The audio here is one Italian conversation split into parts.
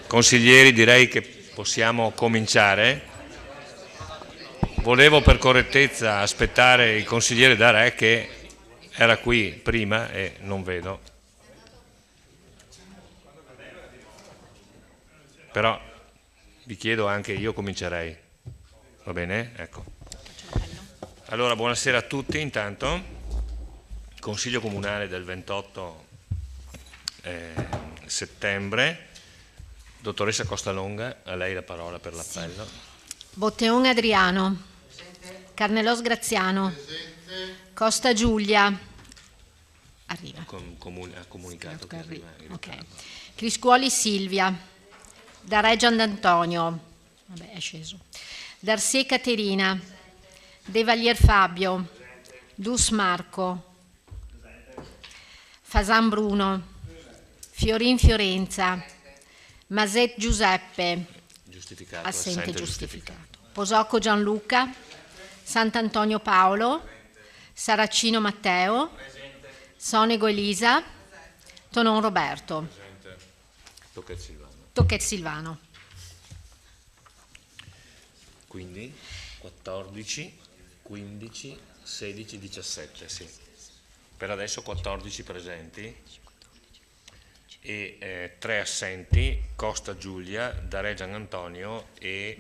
Consiglieri, direi che possiamo cominciare. Volevo per correttezza aspettare il consigliere D'Arè che era qui prima e non vedo. Però vi chiedo anche io comincerei. Va bene? Ecco. Allora, buonasera a tutti intanto. Consiglio comunale del 28 settembre. Dottoressa Costalonga, a lei la parola per l'appello. Botteon Adriano. Carnelos Graziano. Costa Giulia. Arriva. Ha comunicato che arriva. Ok. Criscuoli Silvia. D'Arè Gianantonio. Vabbè, è sceso. D'Arsier Caterina. De Valier Fabio. Dus Marco. Fasan Bruno. Fiorin Fiorenza. Maset Giuseppe, assente giustificato. Posocco Gianluca, Sant'Antonio Paolo, Saracino Matteo, Sonego Elisa, Tonon Roberto, Tocchet Silvano. Quindi 14, 15, 16, 17, sì. Per adesso 14 presenti. E 3 assenti, Costa Giulia, D'Arè Gianantonio e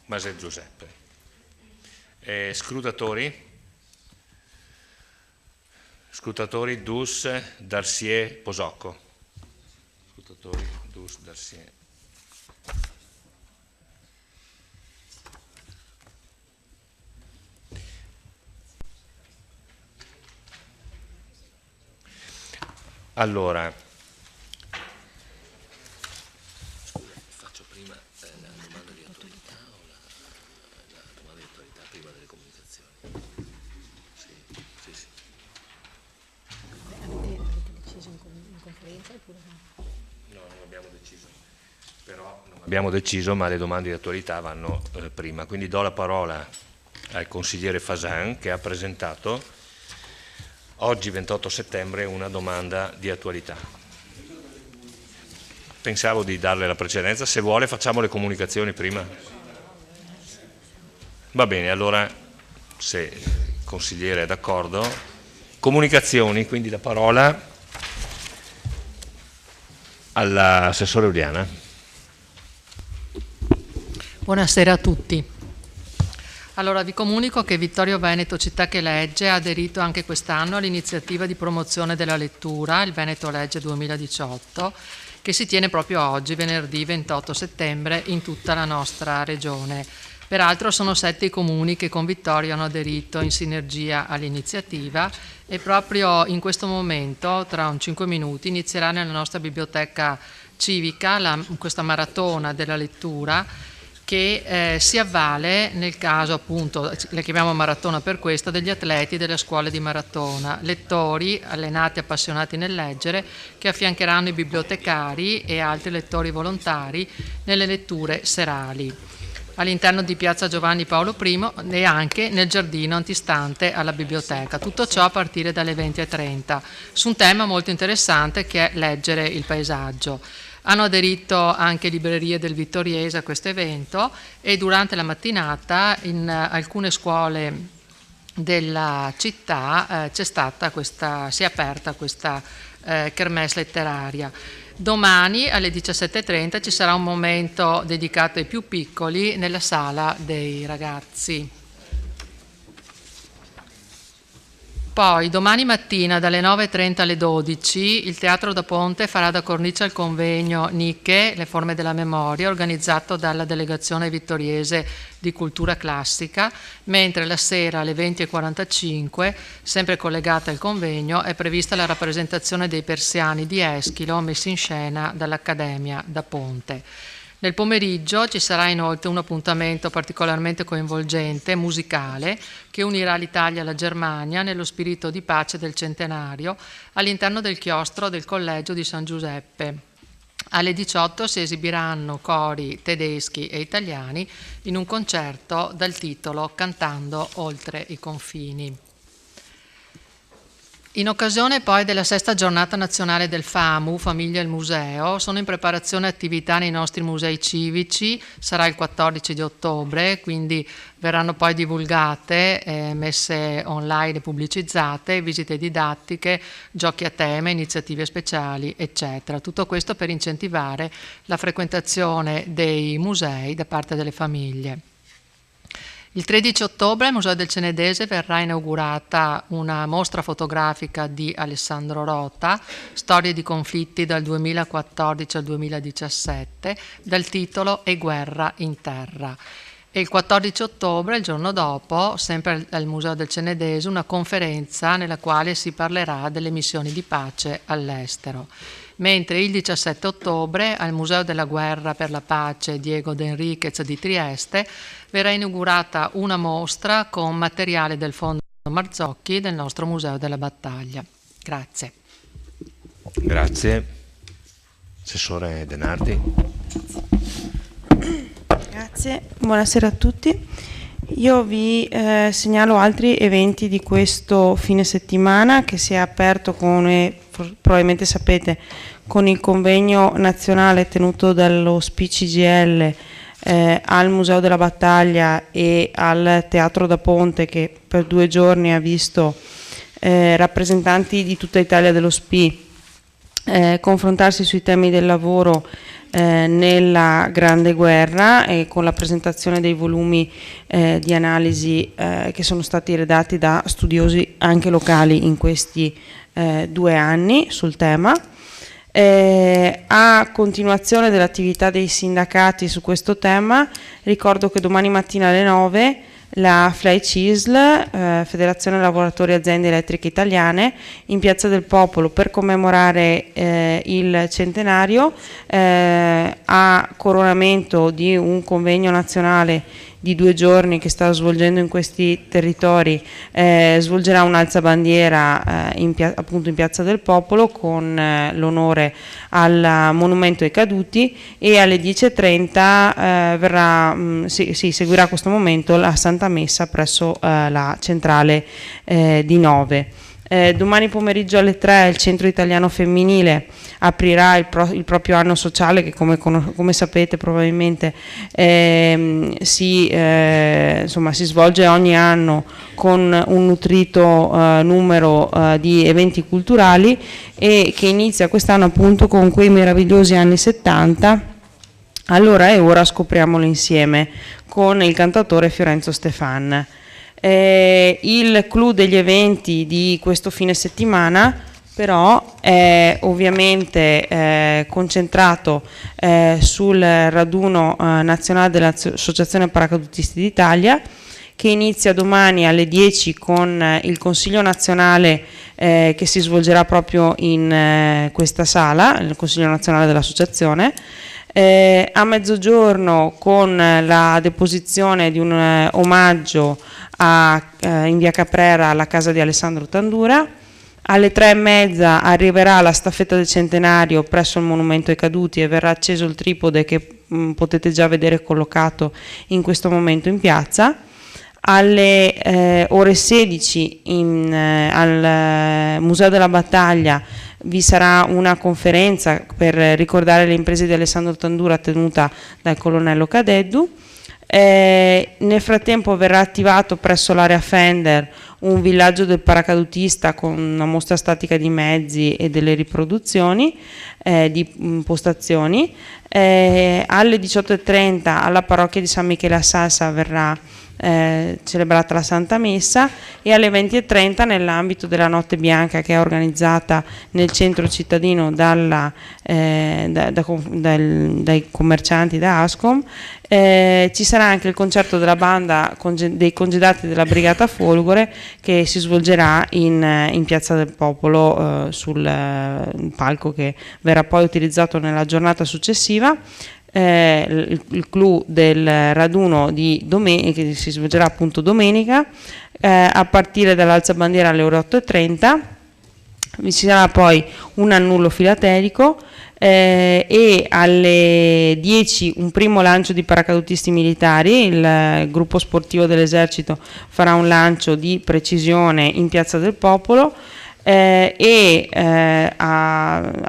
Maset Giuseppe. Scrutatori? Scrutatori Dus, D'Arsier, Posocco. Scrutatori Dus, D'Arsier. Allora, abbiamo deciso, ma le domande di attualità vanno prima, quindi do la parola al consigliere Fasan che ha presentato oggi 28 settembre una domanda di attualità. Pensavo di darle la precedenza, se vuole facciamo le comunicazioni prima. Va bene, allora se il consigliere è d'accordo, comunicazioni, quindi la parola all'assessore Uliana. Buonasera a tutti. Allora vi comunico che Vittorio Veneto Città che Legge ha aderito anche quest'anno all'iniziativa di promozione della lettura, il Veneto Legge 2018, che si tiene proprio oggi, venerdì 28 settembre, in tutta la nostra regione. Peraltro sono 7 i comuni che con Vittorio hanno aderito in sinergia all'iniziativa e proprio in questo momento, tra un 5 minuti, inizierà nella nostra biblioteca civica questa maratona della lettura che si avvale nel caso, appunto, le chiamiamo maratona per questo, degli atleti delle scuole di maratona, lettori allenati, appassionati nel leggere, che affiancheranno i bibliotecari e altri lettori volontari nelle letture serali all'interno di Piazza Giovanni Paolo I e anche nel giardino antistante alla biblioteca. Tutto ciò a partire dalle 20:30 su un tema molto interessante che è leggere il paesaggio. Hanno aderito anche librerie del Vittoriese a questo evento e durante la mattinata in alcune scuole della città si è aperta questa kermesse letteraria. Domani alle 17:30 ci sarà un momento dedicato ai più piccoli nella sala dei ragazzi. Poi domani mattina dalle 9:30 alle 12 il Teatro da Ponte farà da cornice al convegno Nicche, le forme della memoria, organizzato dalla Delegazione Vittoriese di Cultura Classica, mentre la sera alle 20:45, sempre collegata al convegno, è prevista la rappresentazione dei Persiani di Eschilo messi in scena dall'Accademia da Ponte. Nel pomeriggio ci sarà inoltre un appuntamento particolarmente coinvolgente, musicale, che unirà l'Italia alla Germania nello spirito di pace del centenario all'interno del chiostro del Collegio di San Giuseppe. Alle 18 si esibiranno cori tedeschi e italiani in un concerto dal titolo Cantando oltre i confini. In occasione poi della 6ª giornata nazionale del FAMU, Famiglia e il Museo, sono in preparazione attività nei nostri musei civici, sarà il 14 di ottobre, quindi verranno poi divulgate, messe online e pubblicizzate, visite didattiche, giochi a tema, iniziative speciali, eccetera. Tutto questo per incentivare la frequentazione dei musei da parte delle famiglie. Il 13 ottobre al Museo del Cenedese verrà inaugurata una mostra fotografica di Alessandro Rota, Storie di conflitti dal 2014 al 2017, dal titolo E guerra in terra. E il 14 ottobre, il giorno dopo, sempre al Museo del Cenedese, una conferenza nella quale si parlerà delle missioni di pace all'estero. Mentre il 17 ottobre al Museo della Guerra per la Pace Diego De Enriquez di Trieste verrà inaugurata una mostra con materiale del Fondo Marzocchi del nostro Museo della Battaglia. Grazie. Grazie. Assessore Denardi. Grazie, buonasera a tutti. Io vi segnalo altri eventi di questo fine settimana che si è aperto, come probabilmente sapete, con il convegno nazionale tenuto dallo SPI-CGIL al Museo della Battaglia e al Teatro da Ponte, che per 2 giorni ha visto rappresentanti di tutta Italia dello SPI confrontarsi sui temi del lavoro nella Grande Guerra, e con la presentazione dei volumi di analisi che sono stati redatti da studiosi anche locali in questi 2 anni sul tema. A continuazione dell'attività dei sindacati su questo tema, ricordo che domani mattina alle 9 la FLAI-CISL, Federazione Lavoratori Aziende Elettriche Italiane, in Piazza del Popolo, per commemorare il centenario, a coronamento di un convegno nazionale di 2 giorni che sta svolgendo in questi territori, svolgerà un'alzabandiera appunto in Piazza del Popolo con l'onore al monumento ai caduti, e alle 10:30 seguirà questo momento la Santa Messa presso la centrale di Nove. Domani pomeriggio alle 3 il Centro Italiano Femminile aprirà il proprio anno sociale, che come sapete probabilmente si svolge ogni anno con un nutrito numero di eventi culturali, e che inizia quest'anno appunto con quei meravigliosi anni 70. Allora e ora scopriamolo insieme con il cantautore Fiorenzo Stefan. Il clou degli eventi di questo fine settimana però è ovviamente concentrato sul raduno nazionale dell'Associazione Paracadutisti d'Italia, che inizia domani alle 10 con il Consiglio nazionale che si svolgerà proprio in questa sala, il Consiglio nazionale dell'Associazione. A mezzogiorno con la deposizione di un omaggio in via Caprera alla casa di Alessandro Tandura. Alle 3:30 arriverà la staffetta del centenario presso il monumento ai caduti e verrà acceso il tripode che potete già vedere collocato in questo momento in piazza. Alle ore 16 al Museo della Battaglia vi sarà una conferenza per ricordare le imprese di Alessandro Tandura tenuta dal colonnello Cadeddu. Nel frattempo verrà attivato presso l'area Fender un villaggio del paracadutista con una mostra statica di mezzi e delle riproduzioni di postazioni. Alle 18:30 alla parrocchia di San Michele a Salsa verrà celebrata la Santa Messa, e alle 20:30 nell'ambito della Notte Bianca, che è organizzata nel centro cittadino dai commercianti da Ascom, ci sarà anche il concerto della banda dei congedati della Brigata Folgore, che si svolgerà in Piazza del Popolo sul palco che verrà poi utilizzato nella giornata successiva. Il clou del raduno che si svolgerà appunto domenica a partire dall'alzabandiera alle ore 8:30. Vi sarà poi un annullo filaterico e alle 10 un primo lancio di paracadutisti militari. Il gruppo sportivo dell'esercito farà un lancio di precisione in Piazza del Popolo. a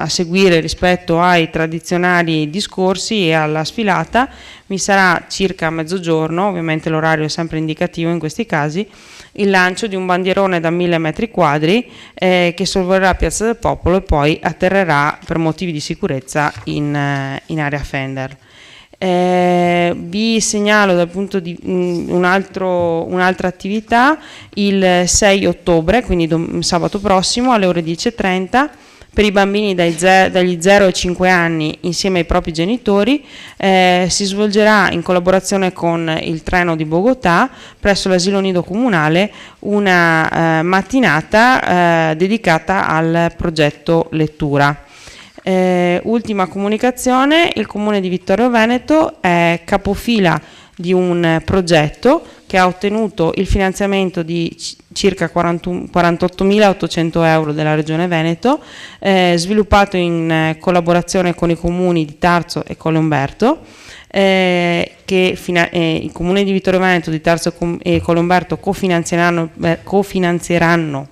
seguire rispetto ai tradizionali discorsi e alla sfilata vi sarà circa a mezzogiorno, ovviamente l'orario è sempre indicativo in questi casi, il lancio di un bandierone da 1000 metri quadri che sorvolerà Piazza del Popolo e poi atterrerà per motivi di sicurezza in area Fender. Vi segnalo dal punto di un'altra attività il 6 ottobre, quindi sabato prossimo alle ore 10:30, per i bambini dagli 0 ai 5 anni insieme ai propri genitori. Si svolgerà in collaborazione con il treno di Bogotà presso l'asilo nido comunale una mattinata dedicata al progetto lettura. Ultima comunicazione: il Comune di Vittorio Veneto è capofila di un progetto che ha ottenuto il finanziamento di circa 48.800 euro della Regione Veneto, sviluppato in collaborazione con i comuni di Tarso e Colle Umberto, il Comune di Vittorio Veneto, di Tarso e Colle Umberto cofinanzieranno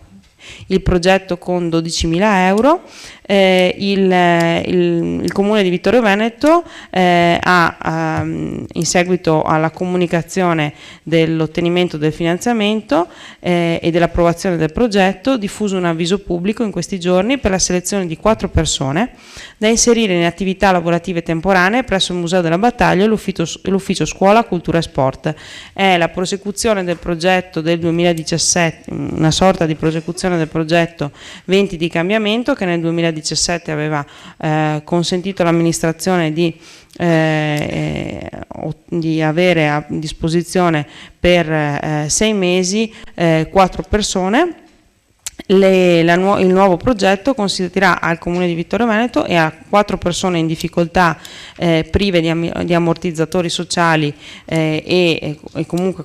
il progetto con 12.000 euro. Il Comune di Vittorio Veneto in seguito alla comunicazione dell'ottenimento del finanziamento e dell'approvazione del progetto, diffuso un avviso pubblico in questi giorni per la selezione di 4 persone da inserire in attività lavorative temporanee presso il Museo della Battaglia e l'Ufficio Scuola, Cultura e Sport. È la prosecuzione del progetto del 2017, una sorta di prosecuzione del progetto 20 di cambiamento, che nel 2017 aveva consentito all'amministrazione di avere a disposizione per 6 mesi 4 persone. Il nuovo progetto consentirà al Comune di Vittorio Veneto e a 4 persone in difficoltà, prive di ammortizzatori sociali e comunque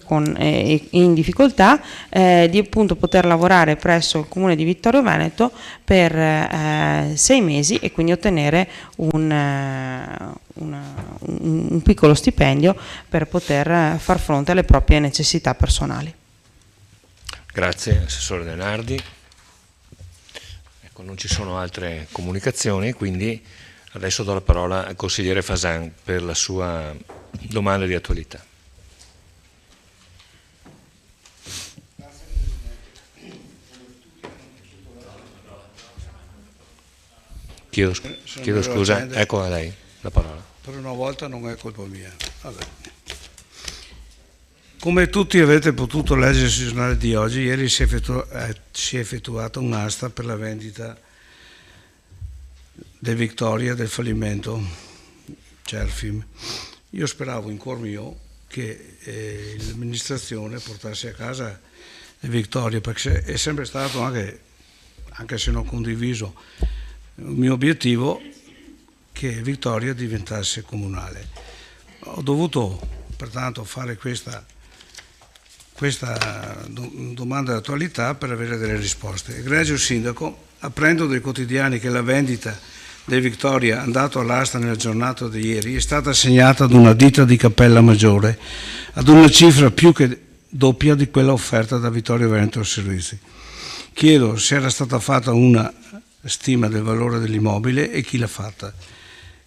in difficoltà, di appunto poter lavorare presso il Comune di Vittorio Veneto per 6 mesi e quindi ottenere un piccolo stipendio per poter far fronte alle proprie necessità personali. Grazie Assessore De Nardi. Non ci sono altre comunicazioni, quindi adesso do la parola al consigliere Fasan per la sua domanda di attualità. Chiedo scusa, ecco a lei la parola. Per una volta non è colpa mia. Vabbè. Come tutti avete potuto leggere sui giornali di oggi, ieri si è effettuata un'asta per la vendita del Victoria, del fallimento Cerfim. Io speravo in cuor mio che l'amministrazione portasse a casa il Victoria, perché è sempre stato, anche se non condiviso, il mio obiettivo che Victoria diventasse comunale. Ho dovuto pertanto fare questa domanda d'attualità per avere delle risposte. Egregio Sindaco, apprendo dai quotidiani che la vendita del Victoria, andato all'asta nella giornata di ieri, è stata assegnata ad una ditta di Cappella Maggiore ad una cifra più che doppia di quella offerta da Vittorio Veneto Servizi. Chiedo se era stata fatta una stima del valore dell'immobile e chi l'ha fatta.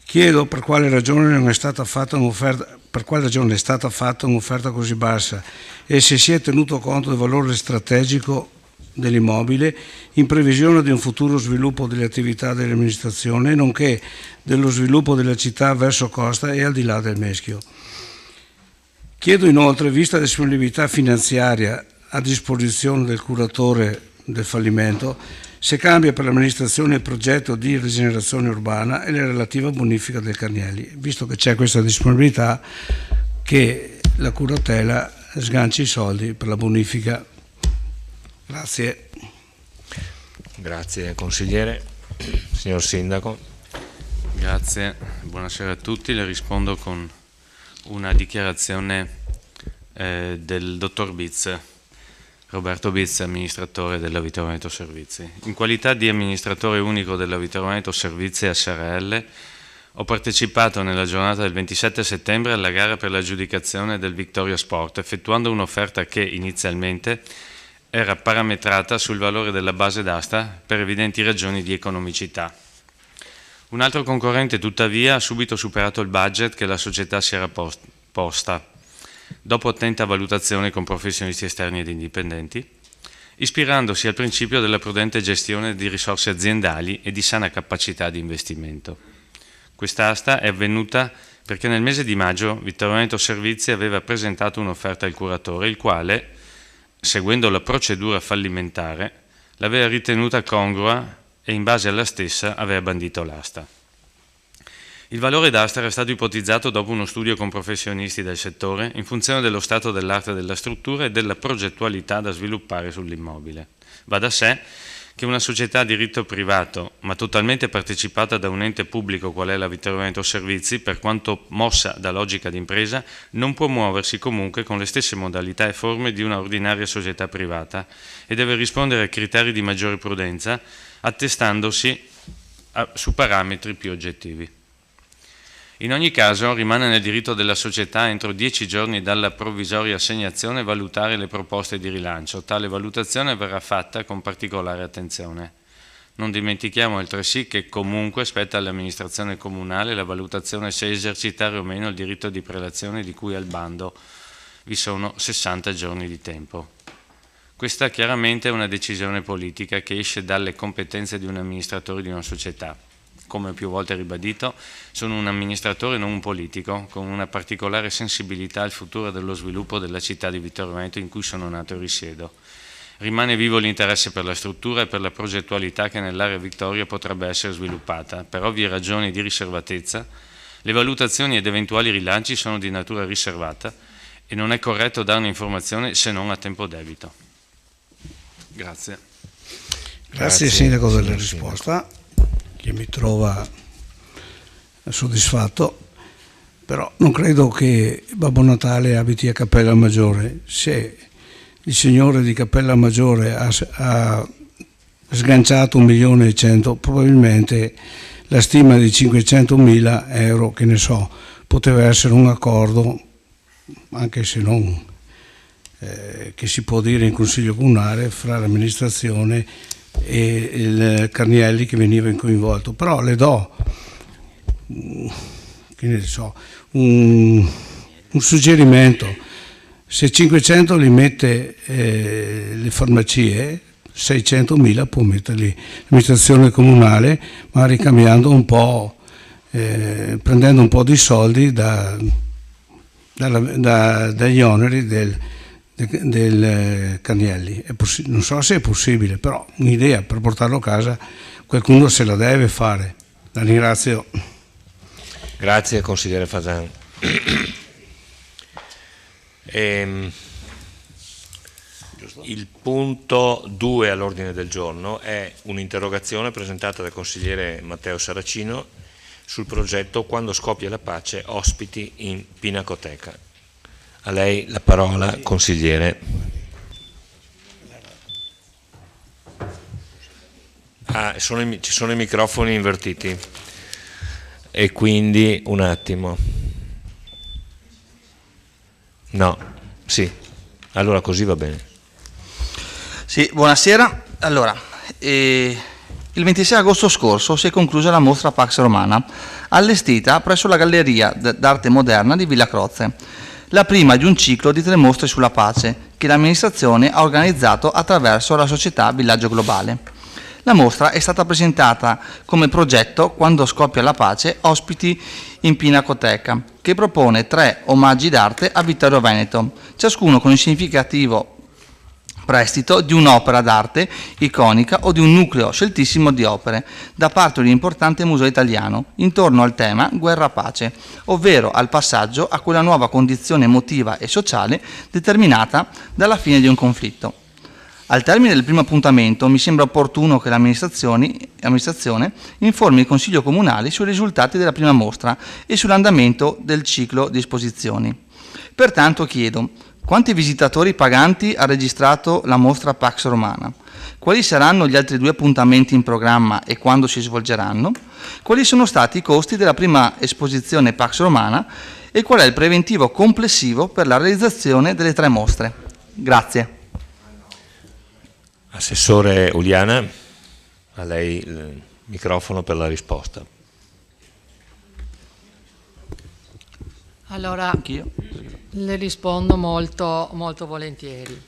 Chiedo per quale ragione è stata fatta un'offerta così bassa e se si è tenuto conto del valore strategico dell'immobile in previsione di un futuro sviluppo delle attività dell'amministrazione, nonché dello sviluppo della città verso costa e al di là del Meschio. Chiedo inoltre, vista la disponibilità finanziaria a disposizione del curatore del fallimento, se cambia per l'amministrazione il progetto di rigenerazione urbana e la relativa bonifica del Carnielli, visto che c'è questa disponibilità, che la curatela sganci i soldi per la bonifica. Grazie. Grazie consigliere. Signor Sindaco. Grazie, buonasera a tutti. Le rispondo con una dichiarazione del dottor Biz. Roberto Biz, amministratore della Vittorio Veneto Servizi. In qualità di amministratore unico della Vittorio Veneto Servizi SRL, ho partecipato nella giornata del 27 settembre alla gara per l'aggiudicazione del Victoria Sport, effettuando un'offerta che inizialmente era parametrata sul valore della base d'asta per evidenti ragioni di economicità. Un altro concorrente, tuttavia, ha subito superato il budget che la società si era posta, dopo attenta valutazione con professionisti esterni ed indipendenti, ispirandosi al principio della prudente gestione di risorse aziendali e di sana capacità di investimento. Quest'asta è avvenuta perché nel mese di maggio Vittorio Veneto Servizi aveva presentato un'offerta al curatore, il quale, seguendo la procedura fallimentare, l'aveva ritenuta congrua e in base alla stessa aveva bandito l'asta. Il valore d'asta era stato ipotizzato dopo uno studio con professionisti del settore in funzione dello stato dell'arte della struttura e della progettualità da sviluppare sull'immobile. Va da sé che una società a diritto privato, ma totalmente partecipata da un ente pubblico qual è la Vittorio Veneto Servizi, per quanto mossa da logica d'impresa, non può muoversi comunque con le stesse modalità e forme di una ordinaria società privata e deve rispondere a criteri di maggiore prudenza, attestandosi su parametri più oggettivi. In ogni caso rimane nel diritto della società entro 10 giorni dalla provvisoria assegnazione valutare le proposte di rilancio. Tale valutazione verrà fatta con particolare attenzione. Non dimentichiamo altresì che comunque spetta all'amministrazione comunale la valutazione se esercitare o meno il diritto di prelazione di cui al bando. Vi sono 60 giorni di tempo. Questa chiaramente è una decisione politica che esce dalle competenze di un amministratore di una società. Come più volte ribadito, sono un amministratore e non un politico, con una particolare sensibilità al futuro dello sviluppo della città di Vittorio Veneto in cui sono nato e risiedo. Rimane vivo l'interesse per la struttura e per la progettualità che nell'area Vittoria potrebbe essere sviluppata. Per ovvie ragioni di riservatezza, le valutazioni ed eventuali rilanci sono di natura riservata e non è corretto dare un'informazione se non a tempo debito. Grazie. Grazie Sindaco della risposta, che mi trova soddisfatto, però non credo che Babbo Natale abiti a Cappella Maggiore. Se il signore di Cappella Maggiore ha sganciato 1.100.000, probabilmente la stima di 500.000 euro, che ne so, poteva essere un accordo, anche se non che si può dire in Consiglio Comunale, fra l'amministrazione e il Carnielli che veniva coinvolto. Però le do che ne so, un suggerimento: se 500 li mette le farmacie, 600.000 può metterli l'amministrazione comunale, ma ricambiando un po', prendendo un po' di soldi dagli oneri del Carnielli. Non so se è possibile, però un'idea per portarlo a casa qualcuno se la deve fare. La ringrazio. Grazie consigliere Fasan. Il punto 2 all'ordine del giorno è un'interrogazione presentata dal consigliere Matteo Saracino sul progetto Quando scoppia la pace, ospiti in Pinacoteca. A lei la parola, consigliere. Ci sono i microfoni invertiti e quindi un attimo. No, sì, allora così va bene. Sì, buonasera. Allora, il 26 agosto scorso si è conclusa la mostra Pax Romana, allestita presso la Galleria d'Arte Moderna di Villa Croce. La prima di un ciclo di 3 mostre sulla pace che l'amministrazione ha organizzato attraverso la società Villaggio Globale. La mostra è stata presentata come progetto Quando scoppia la pace, ospiti in Pinacoteca, che propone 3 omaggi d'arte a Vittorio Veneto, ciascuno con il significativo prestito di un'opera d'arte iconica o di un nucleo sceltissimo di opere da parte di un importante museo italiano intorno al tema guerra-pace, ovvero al passaggio a quella nuova condizione emotiva e sociale determinata dalla fine di un conflitto. Al termine del primo appuntamento mi sembra opportuno che l'amministrazione informi il Consiglio Comunale sui risultati della prima mostra e sull'andamento del ciclo di esposizioni. Pertanto chiedo: quanti visitatori paganti ha registrato la mostra Pax Romana? Quali saranno gli altri 2 appuntamenti in programma e quando si svolgeranno? Quali sono stati i costi della prima esposizione Pax Romana e qual è il preventivo complessivo per la realizzazione delle 3 mostre? Grazie. Assessore Uliana, a lei il microfono per la risposta. Allora, le rispondo molto, molto volentieri.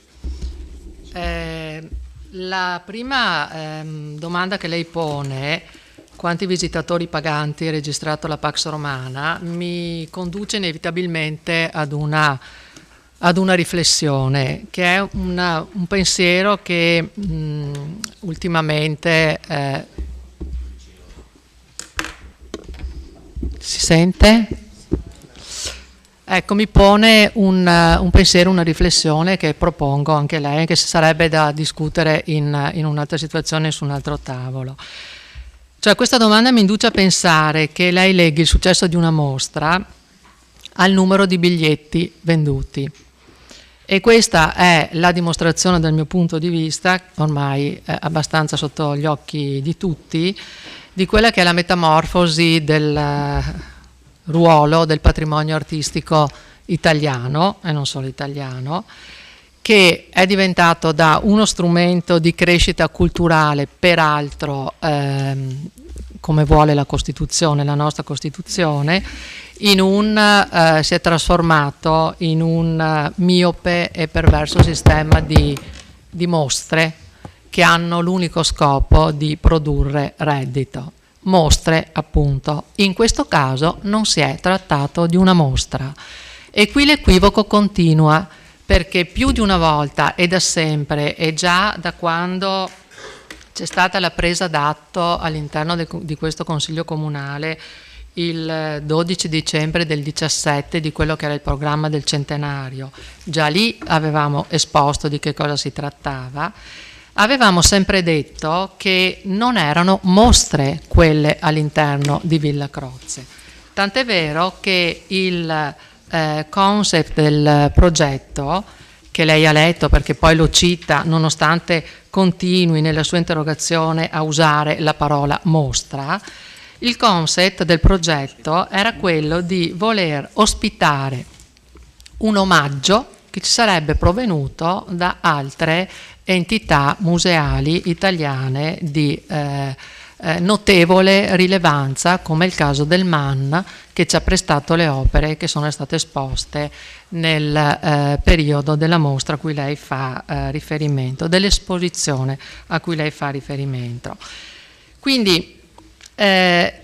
La prima domanda che lei pone, quanti visitatori paganti ha registrato la Pax Romana, mi conduce inevitabilmente ad una riflessione, che è un pensiero che ultimamente si sente? Ecco, mi pone un pensiero, una riflessione che propongo anche a lei, che sarebbe da discutere in un'altra situazione, su un altro tavolo. Cioè, questa domanda mi induce a pensare che lei leghi il successo di una mostra al numero di biglietti venduti. E questa è la dimostrazione, dal mio punto di vista, ormai abbastanza sotto gli occhi di tutti, di quella che è la metamorfosi del ruolo del patrimonio artistico italiano, e non solo italiano, che è diventato da uno strumento di crescita culturale, peraltro come vuole la Costituzione, la nostra Costituzione, si è trasformato in un miope e perverso sistema di mostre che hanno l'unico scopo di produrre reddito. Mostre, appunto. In questo caso non si è trattato di una mostra. E qui l'equivoco continua, perché più di una volta e da sempre, e già da quando c'è stata la presa d'atto all'interno di questo Consiglio Comunale il 12 dicembre del 17 di quello che era il programma del centenario, già lì avevamo esposto di che cosa si trattava. Avevamo sempre detto che non erano mostre quelle all'interno di Villa Croce, tant'è vero che il concept del progetto, che lei ha letto perché poi lo cita nonostante continui nella sua interrogazione a usare la parola mostra, il concept del progetto era quello di voler ospitare un omaggio che ci sarebbe provenuto da altre entità museali italiane di notevole rilevanza, come il caso del MAN, che ci ha prestato le opere che sono state esposte nel periodo della mostra a cui lei fa riferimento, dell'esposizione a cui lei fa riferimento. Quindi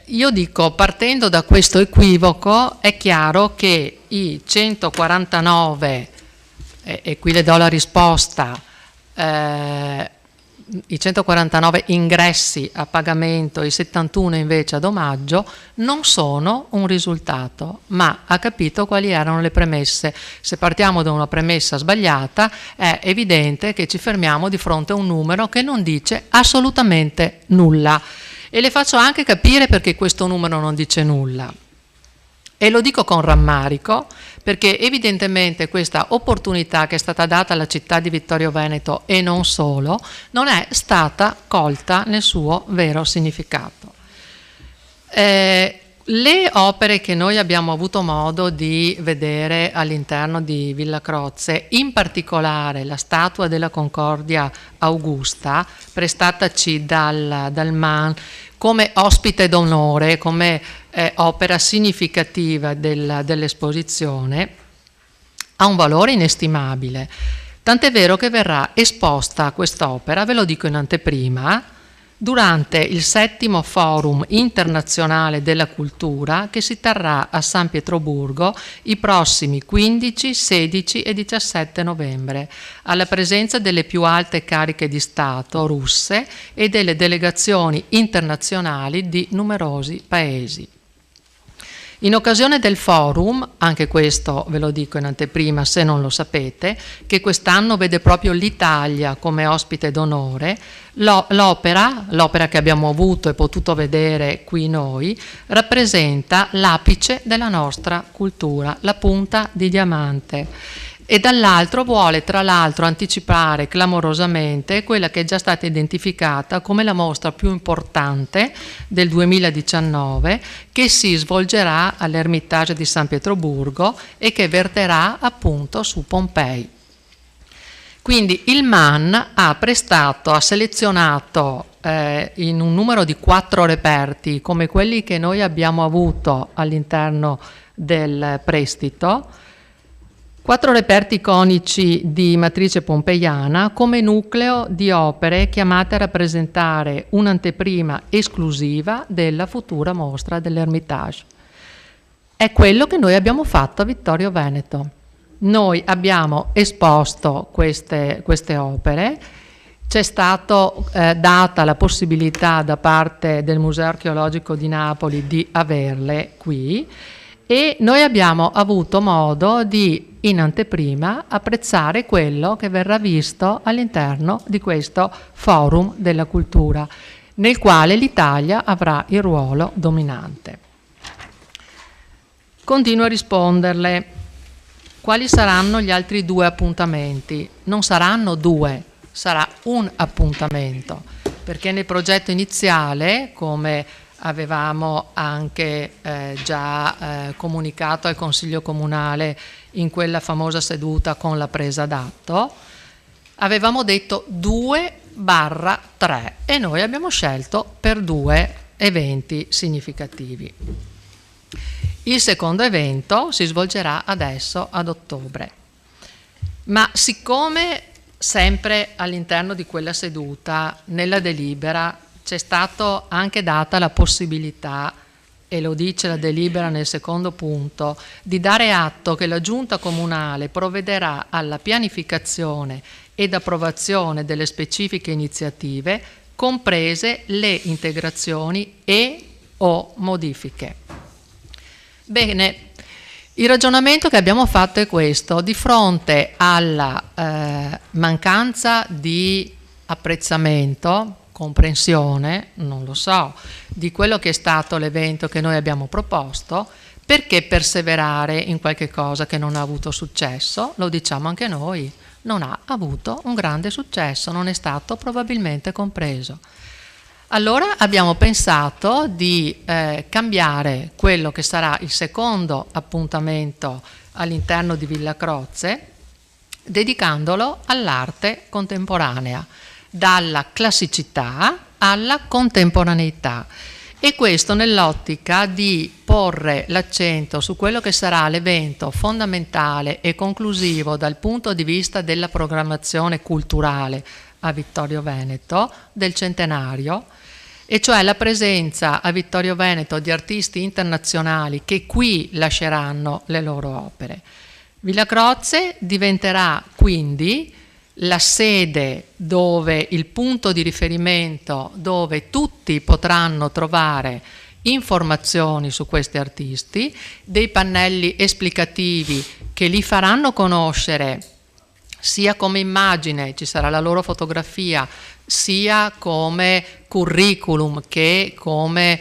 io dico, partendo da questo equivoco, è chiaro che i 149, e qui le do la risposta, i 149 ingressi a pagamento e i 71 invece ad omaggio non sono un risultato, ma ha capito quali erano le premesse. Se partiamo da una premessa sbagliata è evidente che ci fermiamo di fronte a un numero che non dice assolutamente nulla, e le faccio anche capire perché questo numero non dice nulla. E lo dico con rammarico, perché evidentemente questa opportunità che è stata data alla città di Vittorio Veneto, e non solo, non è stata colta nel suo vero significato. Le opere che noi abbiamo avuto modo di vedere all'interno di Villa Croce, in particolare la Statua della Concordia Augusta, prestataci dal MAN come ospite d'onore, come opera significativa dell'esposizione, ha un valore inestimabile. Tant'è vero che verrà esposta quest'opera, ve lo dico in anteprima, durante il 7° Forum internazionale della cultura che si terrà a San Pietroburgo i prossimi 15, 16 e 17 novembre, alla presenza delle più alte cariche di Stato russe e delle delegazioni internazionali di numerosi paesi. In occasione del forum, anche questo ve lo dico in anteprima se non lo sapete, che quest'anno vede proprio l'Italia come ospite d'onore, l'opera che abbiamo avuto e potuto vedere qui noi, rappresenta l'apice della nostra cultura, la punta di diamante. E dall'altro vuole tra l'altro anticipare clamorosamente quella che è già stata identificata come la mostra più importante del 2019, che si svolgerà all'Ermitage di San Pietroburgo e che verterà appunto su Pompei. Quindi il MAN ha selezionato in un numero di 4 reperti, come quelli che noi abbiamo avuto all'interno del prestito, 4 reperti iconici di matrice pompeiana come nucleo di opere chiamate a rappresentare un'anteprima esclusiva della futura mostra dell'Ermitage. È quello che noi abbiamo fatto a Vittorio Veneto. Noi abbiamo esposto queste opere, c'è stata data la possibilità da parte del Museo Archeologico di Napoli di averle qui e noi abbiamo avuto modo di, in anteprima, apprezzare quello che verrà visto all'interno di questo Forum della Cultura, nel quale l'Italia avrà il ruolo dominante. Continuo a risponderle. Quali saranno gli altri 2 appuntamenti? Non saranno 2, sarà un appuntamento, perché nel progetto iniziale, come avevamo anche già comunicato al Consiglio Comunale in quella famosa seduta con la presa d'atto, avevamo detto 2/3 e noi abbiamo scelto per 2 eventi significativi. Il secondo evento si svolgerà adesso ad ottobre, ma siccome sempre all'interno di quella seduta, nella delibera, c'è stata anche data la possibilità, e lo dice la delibera nel secondo punto, di dare atto che la Giunta Comunale provvederà alla pianificazione ed approvazione delle specifiche iniziative, comprese le integrazioni e/o modifiche. Bene, il ragionamento che abbiamo fatto è questo: di fronte alla mancanza di apprezzamento, comprensione, non lo so, di quello che è stato l'evento che noi abbiamo proposto, perché perseverare in qualche cosa che non ha avuto successo? Lo diciamo anche noi, non ha avuto un grande successo, non è stato probabilmente compreso. Allora abbiamo pensato di cambiare quello che sarà il secondo appuntamento all'interno di Villa Croce, dedicandolo all'arte contemporanea, dalla classicità alla contemporaneità, e questo nell'ottica di porre l'accento su quello che sarà l'evento fondamentale e conclusivo dal punto di vista della programmazione culturale a Vittorio Veneto del centenario, e cioè la presenza a Vittorio Veneto di artisti internazionali che qui lasceranno le loro opere. Villa Croce diventerà quindi la sede dove il punto di riferimento, dove tutti potranno trovare informazioni su questi artisti, dei pannelli esplicativi che li faranno conoscere sia come immagine, ci sarà la loro fotografia, sia come curriculum che come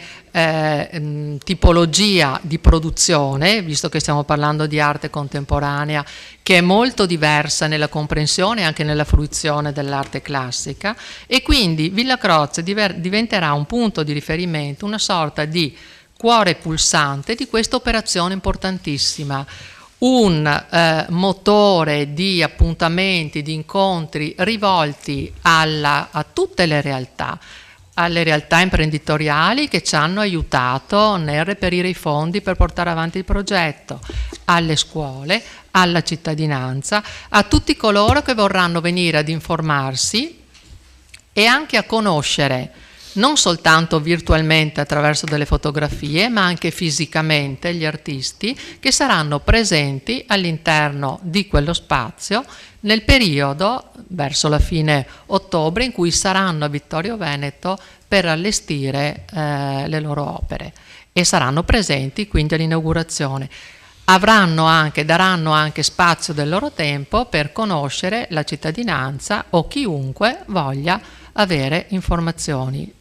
tipologia di produzione, visto che stiamo parlando di arte contemporanea che è molto diversa nella comprensione e anche nella fruizione dell'arte classica, e quindi Villa Croce diventerà un punto di riferimento, una sorta di cuore pulsante di questa operazione importantissima, un motore di appuntamenti, di incontri rivolti a tutte le realtà, alle realtà imprenditoriali che ci hanno aiutato nel reperire i fondi per portare avanti il progetto, alle scuole, alla cittadinanza, a tutti coloro che vorranno venire ad informarsi e anche a conoscere, non soltanto virtualmente attraverso delle fotografie, ma anche fisicamente gli artisti che saranno presenti all'interno di quello spazio nel periodo verso la fine ottobre in cui saranno a Vittorio Veneto per allestire le loro opere, e saranno presenti quindi all'inaugurazione. Daranno anche spazio del loro tempo per conoscere la cittadinanza o chiunque voglia avere informazioni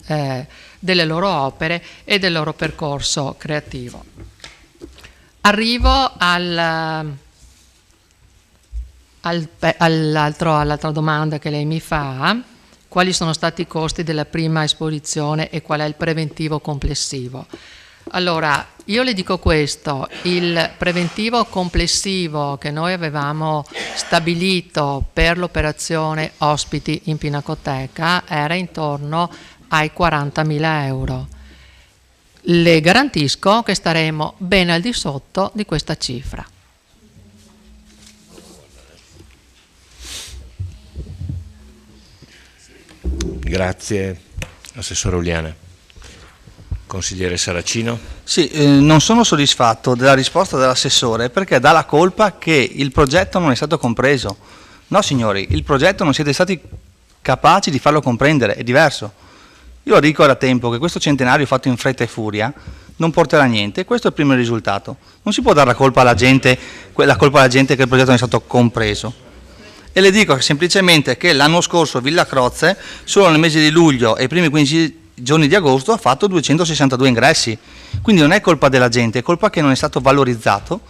delle loro opere e del loro percorso creativo. Arrivo all'altra domanda che lei mi fa: quali sono stati i costi della prima esposizione e qual è il preventivo complessivo? Allora, io le dico questo, il preventivo complessivo che noi avevamo stabilito per l'operazione ospiti in Pinacoteca era intorno ai 40.000 euro. Le garantisco che staremo ben al di sotto di questa cifra. Grazie, Assessore Uliana. Consigliere Saracino? Sì, non sono soddisfatto della risposta dell'assessore perché dà la colpa che il progetto non è stato compreso. No signori, il progetto non siete stati capaci di farlo comprendere, è diverso. Io dico da tempo che questo centenario fatto in fretta e furia non porterà a niente, questo è il primo risultato. Non si può dare la colpa alla gente che il progetto non è stato compreso. E le dico semplicemente che l'anno scorso Villa Croce, solo nel mese di luglio e i primi 15 giorni di agosto, ha fatto 262 ingressi. Quindi non è colpa della gente, è colpa che non è stato valorizzato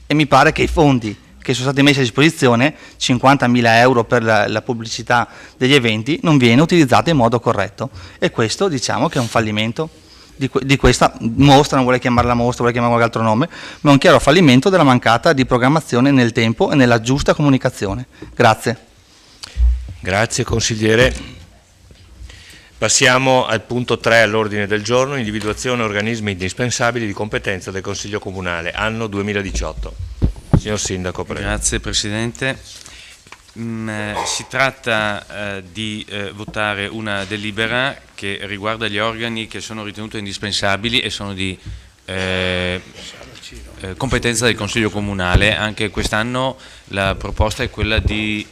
e mi pare che i fondi che sono stati messi a disposizione, 50.000 euro per la pubblicità degli eventi, non viene utilizzato in modo corretto. E questo diciamo che è un fallimento di questa mostra, non vuole chiamarla mostra, vuole chiamarla qualche altro nome, ma è un chiaro fallimento della mancata di programmazione nel tempo e nella giusta comunicazione. Grazie. Grazie consigliere. Passiamo al punto 3 all'ordine del giorno, individuazione organismi indispensabili di competenza del Consiglio Comunale, anno 2018. Signor Sindaco, prego. Grazie Presidente. Si tratta di votare una delibera che riguarda gli organi che sono ritenuti indispensabili e sono di competenza del Consiglio Comunale. Anche quest'anno la proposta è quella di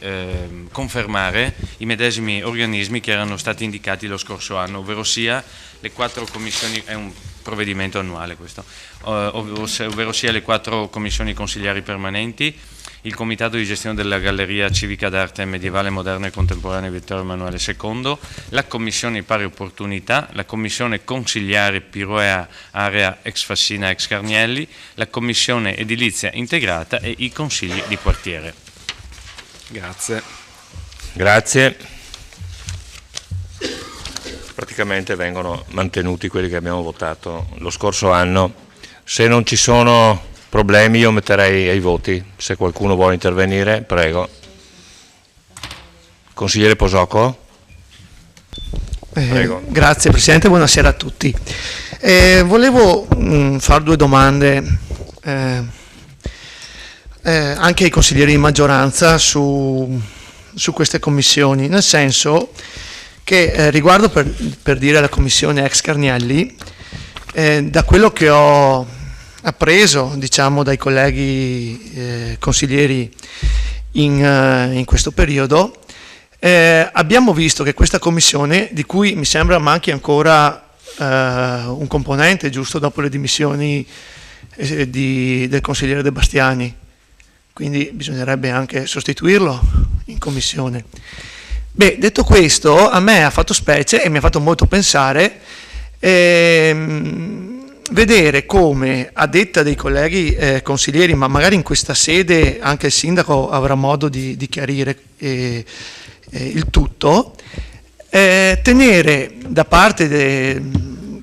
confermare i medesimi organismi che erano stati indicati lo scorso anno, ovvero sia le 4 commissioni, è un provvedimento annuale questo, ovvero sia le 4 commissioni consigliari permanenti, il Comitato di gestione della Galleria Civica d'Arte Medievale, Moderna e Contemporanea Vittorio Emanuele II, la Commissione Pari Opportunità, la Commissione Consigliare Piroea Area Ex Fassina Ex Carnielli, la Commissione Edilizia Integrata e i Consigli di Quartiere. Grazie. Grazie. Praticamente vengono mantenuti quelli che abbiamo votato lo scorso anno. Se non ci sono problemi io metterei ai voti, se qualcuno vuole intervenire, prego. Consigliere Posocco? Prego. Grazie Presidente, buonasera a tutti. Volevo fare 2 domande anche ai consiglieri di maggioranza su queste commissioni, nel senso che riguardo per dire la commissione ex Carnielli, da quello che ho appreso diciamo dai colleghi consiglieri in questo periodo, abbiamo visto che questa commissione, di cui mi sembra manchi ancora un componente giusto dopo le dimissioni del consigliere De Bastiani, quindi bisognerebbe anche sostituirlo in commissione. Beh, detto questo, a me ha fatto specie e mi ha fatto molto pensare vedere come, a detta dei colleghi consiglieri, ma magari in questa sede anche il sindaco avrà modo di chiarire il tutto, tenere da parte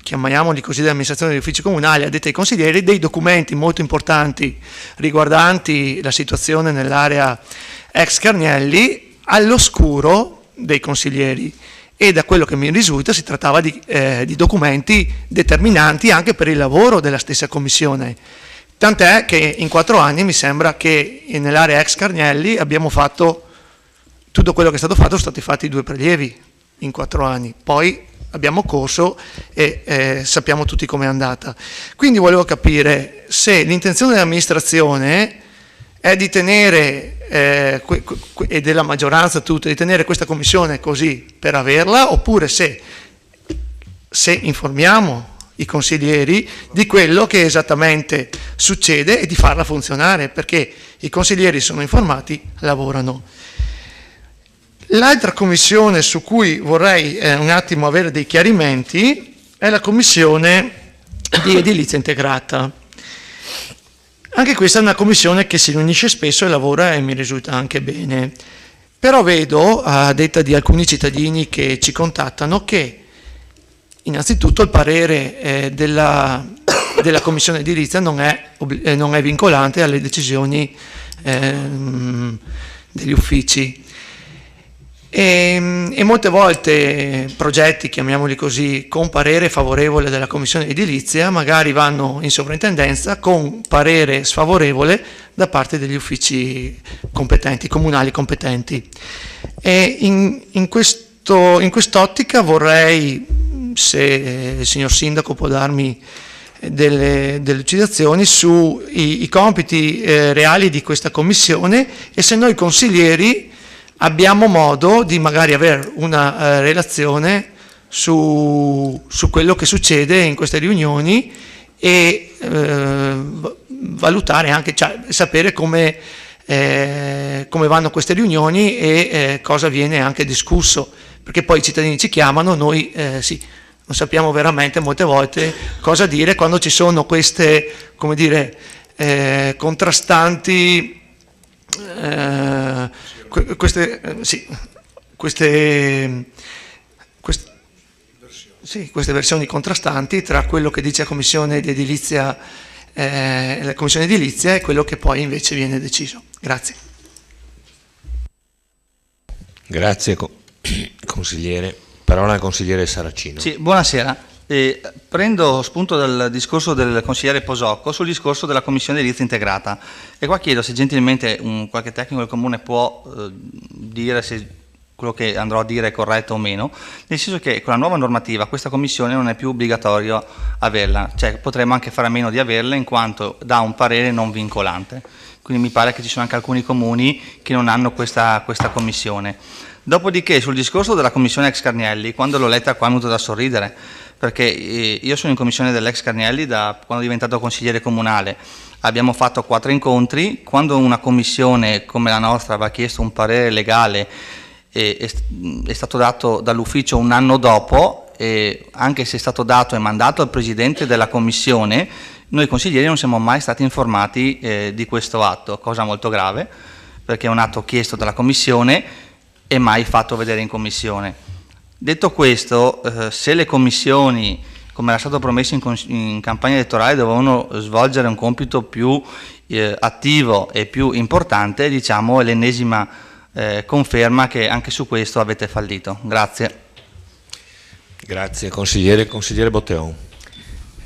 chiamiamoli così, dell'amministrazione degli uffici comunali, addetta ai consiglieri, dei documenti molto importanti riguardanti la situazione nell'area ex Carnielli all'oscuro dei consiglieri. E da quello che mi risulta si trattava di documenti determinanti anche per il lavoro della stessa commissione. Tant'è che in 4 anni mi sembra che nell'area ex Carnielli abbiamo fatto tutto quello che è stato fatto, sono stati fatti 2 prelievi in 4 anni, poi abbiamo corso e sappiamo tutti com'è andata. Quindi volevo capire se l'intenzione dell'amministrazione è di tenere e della maggioranza tutta, di tenere questa commissione così per averla, oppure se informiamo i consiglieri di quello che esattamente succede e di farla funzionare, perché i consiglieri sono informati, lavorano. L'altra commissione su cui vorrei un attimo avere dei chiarimenti è la commissione di edilizia integrata. Anche questa è una commissione che si riunisce spesso e lavora e mi risulta anche bene. Però vedo, a detta di alcuni cittadini che ci contattano, che innanzitutto il parere della commissione edilizia non è vincolante alle decisioni degli uffici. E molte volte progetti, chiamiamoli così, con parere favorevole della commissione edilizia magari vanno in sovrintendenza con parere sfavorevole da parte degli uffici competenti, comunali competenti. E in quest'ottica vorrei, se il signor Sindaco può darmi delle lucidazioni sui compiti reali di questa commissione e se noi consiglieri abbiamo modo di magari avere una relazione su quello che succede in queste riunioni e valutare anche, cioè sapere come vanno queste riunioni e cosa viene anche discusso, perché poi i cittadini ci chiamano, noi sì, non sappiamo veramente molte volte cosa dire quando ci sono queste, come dire, contrastanti queste versioni contrastanti tra quello che dice la commissione edilizia e quello che poi invece viene deciso. Grazie. Grazie consigliere. Parola al consigliere Saracino. Sì, buonasera. Prendo spunto dal discorso del consigliere Posocco sul discorso della commissione edilizia integrata e qua chiedo se gentilmente qualche tecnico del comune può dire se quello che andrò a dire è corretto o meno, nel senso che con la nuova normativa questa commissione non è più obbligatorio averla, cioè potremmo anche fare a meno di averla in quanto dà un parere non vincolante, quindi mi pare che ci sono anche alcuni comuni che non hanno questa commissione. Dopodiché sul discorso della commissione ex Carnielli, quando l'ho letta qua mi è venuto da sorridere, perché io sono in commissione dell'ex Carnielli da quando è diventato consigliere comunale, abbiamo fatto 4 incontri, quando una commissione come la nostra aveva chiesto un parere legale è stato dato dall'ufficio un anno dopo, e anche se è stato dato e mandato al presidente della commissione, noi consiglieri non siamo mai stati informati di questo atto, cosa molto grave, perché è un atto chiesto dalla commissione e mai fatto vedere in commissione. Detto questo, se le commissioni, come era stato promesso in campagna elettorale, dovevano svolgere un compito più attivo e più importante, diciamo è l'ennesima conferma che anche su questo avete fallito. Grazie. Grazie consigliere. Consigliere Botteon.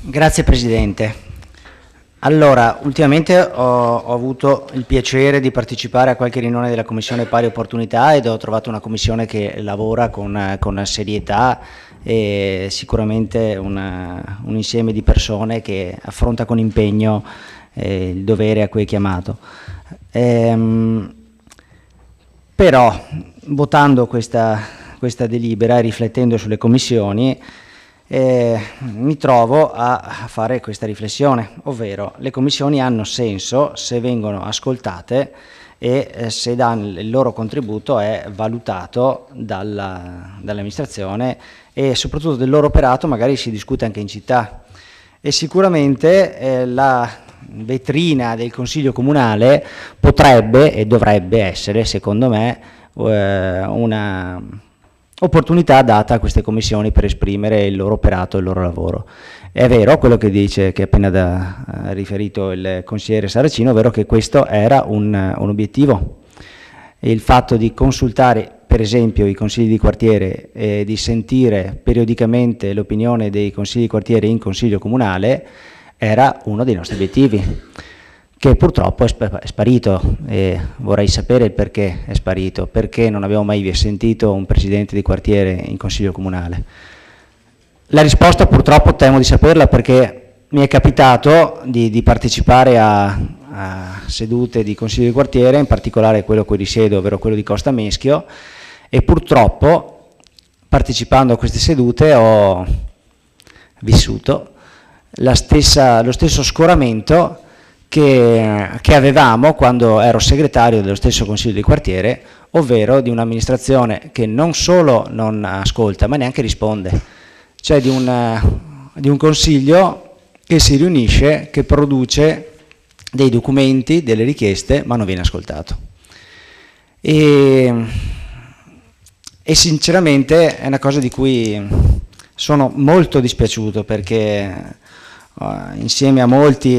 Grazie Presidente. Allora, ultimamente ho avuto il piacere di partecipare a qualche riunione della Commissione Pari Opportunità ed ho trovato una commissione che lavora con serietà e sicuramente un insieme di persone che affronta con impegno il dovere a cui è chiamato. Però, votando questa delibera e riflettendo sulle commissioni, mi trovo a fare questa riflessione, ovvero le commissioni hanno senso se vengono ascoltate e se il loro contributo è valutato dall'amministrazione e soprattutto del loro operato magari si discute anche in città. E sicuramente la vetrina del Consiglio Comunale potrebbe e dovrebbe essere, secondo me, una opportunità data a queste commissioni per esprimere il loro operato e il loro lavoro. È vero quello che dice, che appena riferito il consigliere Saracino, è vero che questo era un obiettivo. Il fatto di consultare per esempio i consigli di quartiere e di sentire periodicamente l'opinione dei consigli di quartiere in consiglio comunale era uno dei nostri obiettivi, che purtroppo è sparito, e vorrei sapere il perché è sparito, perché non abbiamo mai sentito un presidente di quartiere in consiglio comunale. La risposta purtroppo temo di saperla, perché mi è capitato di partecipare a sedute di consiglio di quartiere, in particolare quello a cui risiedo, ovvero quello di Costa Meschio, e purtroppo partecipando a queste sedute ho vissuto lo stesso scoramento che avevamo quando ero segretario dello stesso consiglio di quartiere, ovvero di un'amministrazione che non solo non ascolta ma neanche risponde, cioè di un consiglio che si riunisce, che produce dei documenti, delle richieste, ma non viene ascoltato. E sinceramente è una cosa di cui sono molto dispiaciuto, perché insieme a molti,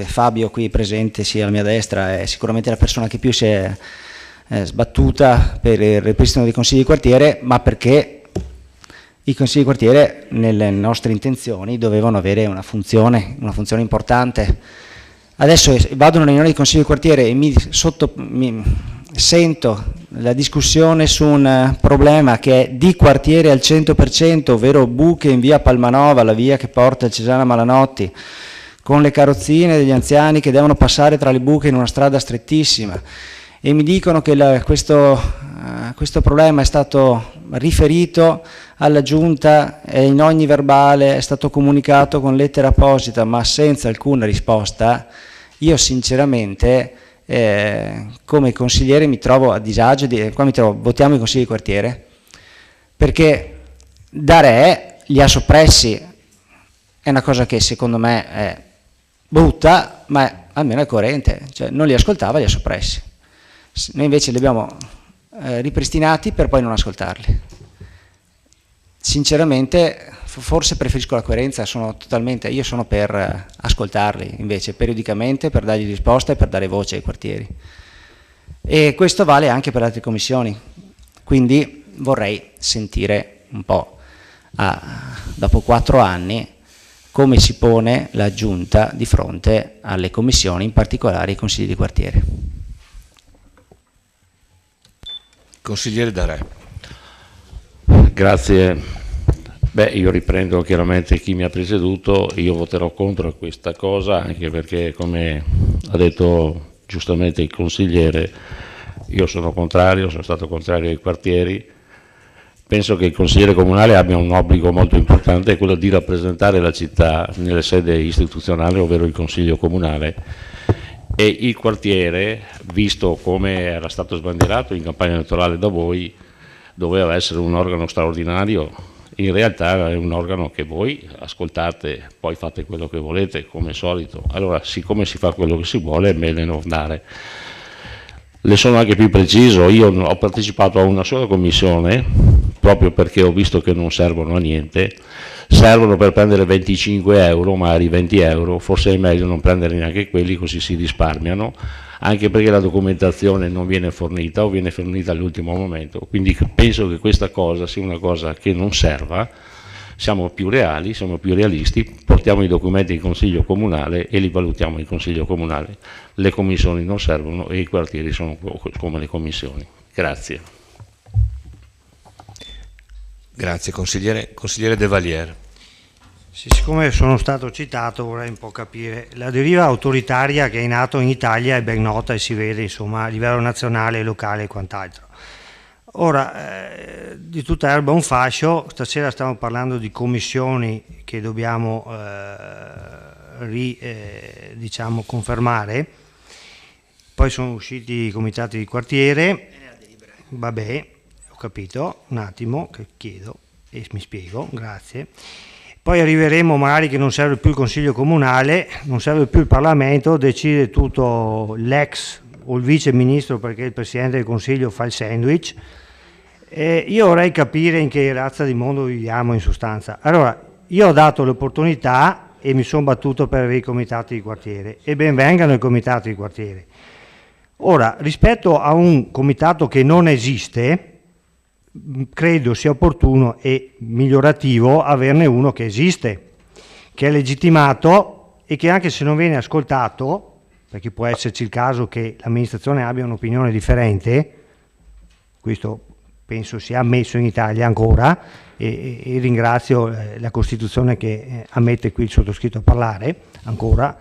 Fabio qui presente sia alla mia destra è sicuramente la persona che più si è sbattuta per il ripristino dei consigli di quartiere, ma perché i consigli di quartiere nelle nostre intenzioni dovevano avere una funzione importante. Adesso vado in una riunione di consiglio di quartiere e mi sento la discussione su un problema che è di quartiere al 100%, ovvero buche in via Palmanova, la via che porta a Cesana Malanotti, con le carrozzine degli anziani che devono passare tra le buche in una strada strettissima, e mi dicono che questo problema è stato riferito alla Giunta e in ogni verbale è stato comunicato con lettera apposita, ma senza alcuna risposta. Io sinceramente come consigliere mi trovo a disagio, votiamo i consigli di quartiere, perché dare li ha soppressi, è una cosa che secondo me è brutta, ma almeno è coerente, cioè non li ascoltava, li ha soppressi. Noi invece li abbiamo ripristinati per poi non ascoltarli. Sinceramente forse preferisco la coerenza, io sono per ascoltarli invece periodicamente, per dargli risposte e per dare voce ai quartieri, e questo vale anche per le altre commissioni, quindi vorrei sentire un po' dopo 4 anni come si pone la Giunta di fronte alle commissioni, in particolare ai consigli di quartiere. Consigliere Darè. Grazie. Io riprendo chiaramente chi mi ha preceduto, io voterò contro questa cosa, anche perché, come ha detto giustamente il consigliere, io sono stato contrario ai quartieri. Penso che il consigliere comunale abbia un obbligo molto importante, quello di rappresentare la città nelle sedi istituzionali, ovvero il consiglio comunale, e il quartiere, visto come era stato sbandierato in campagna elettorale da voi, doveva essere un organo straordinario. In realtà è un organo che voi ascoltate, poi fate quello che volete, come al solito. Allora, siccome si fa quello che si vuole, è meglio non dare. Le sono anche più preciso, io ho partecipato a una sola commissione, proprio perché ho visto che non servono a niente, servono per prendere 25 euro, magari 20 euro, forse è meglio non prendere neanche quelli, così si risparmiano, anche perché la documentazione non viene fornita o viene fornita all'ultimo momento, quindi penso che questa cosa sia una cosa che non serva. Siamo più reali, siamo più realisti, portiamo i documenti in consiglio comunale e li valutiamo in consiglio comunale. Le commissioni non servono e i quartieri sono come le commissioni. Grazie. Grazie consigliere. Consigliere De Valier. Sì, siccome sono stato citato vorrei un po' capire. La deriva autoritaria che è in atto in Italia è ben nota e si vede insomma a livello nazionale, locale e quant'altro. Ora, di tutta erba un fascio, stasera stiamo parlando di commissioni che dobbiamo diciamo confermare, poi sono usciti i comitati di quartiere, vabbè, ho capito, un attimo che chiedo e mi spiego, grazie. Poi arriveremo magari che non serve più il Consiglio Comunale, non serve più il Parlamento, decide tutto l'ex o il vice ministro perché il Presidente del Consiglio fa il sandwich. Io vorrei capire in che razza di mondo viviamo in sostanza. Allora, io ho dato l'opportunità e mi sono battuto per avere i comitati di quartiere e ben vengano i comitati di quartiere. Ora, rispetto a un comitato che non esiste, credo sia opportuno e migliorativo averne uno che esiste, che è legittimato e che anche se non viene ascoltato, perché può esserci il caso che l'amministrazione abbia un'opinione differente, questo penso sia ammesso in Italia ancora e ringrazio la Costituzione che ammette qui il sottoscritto a parlare ancora,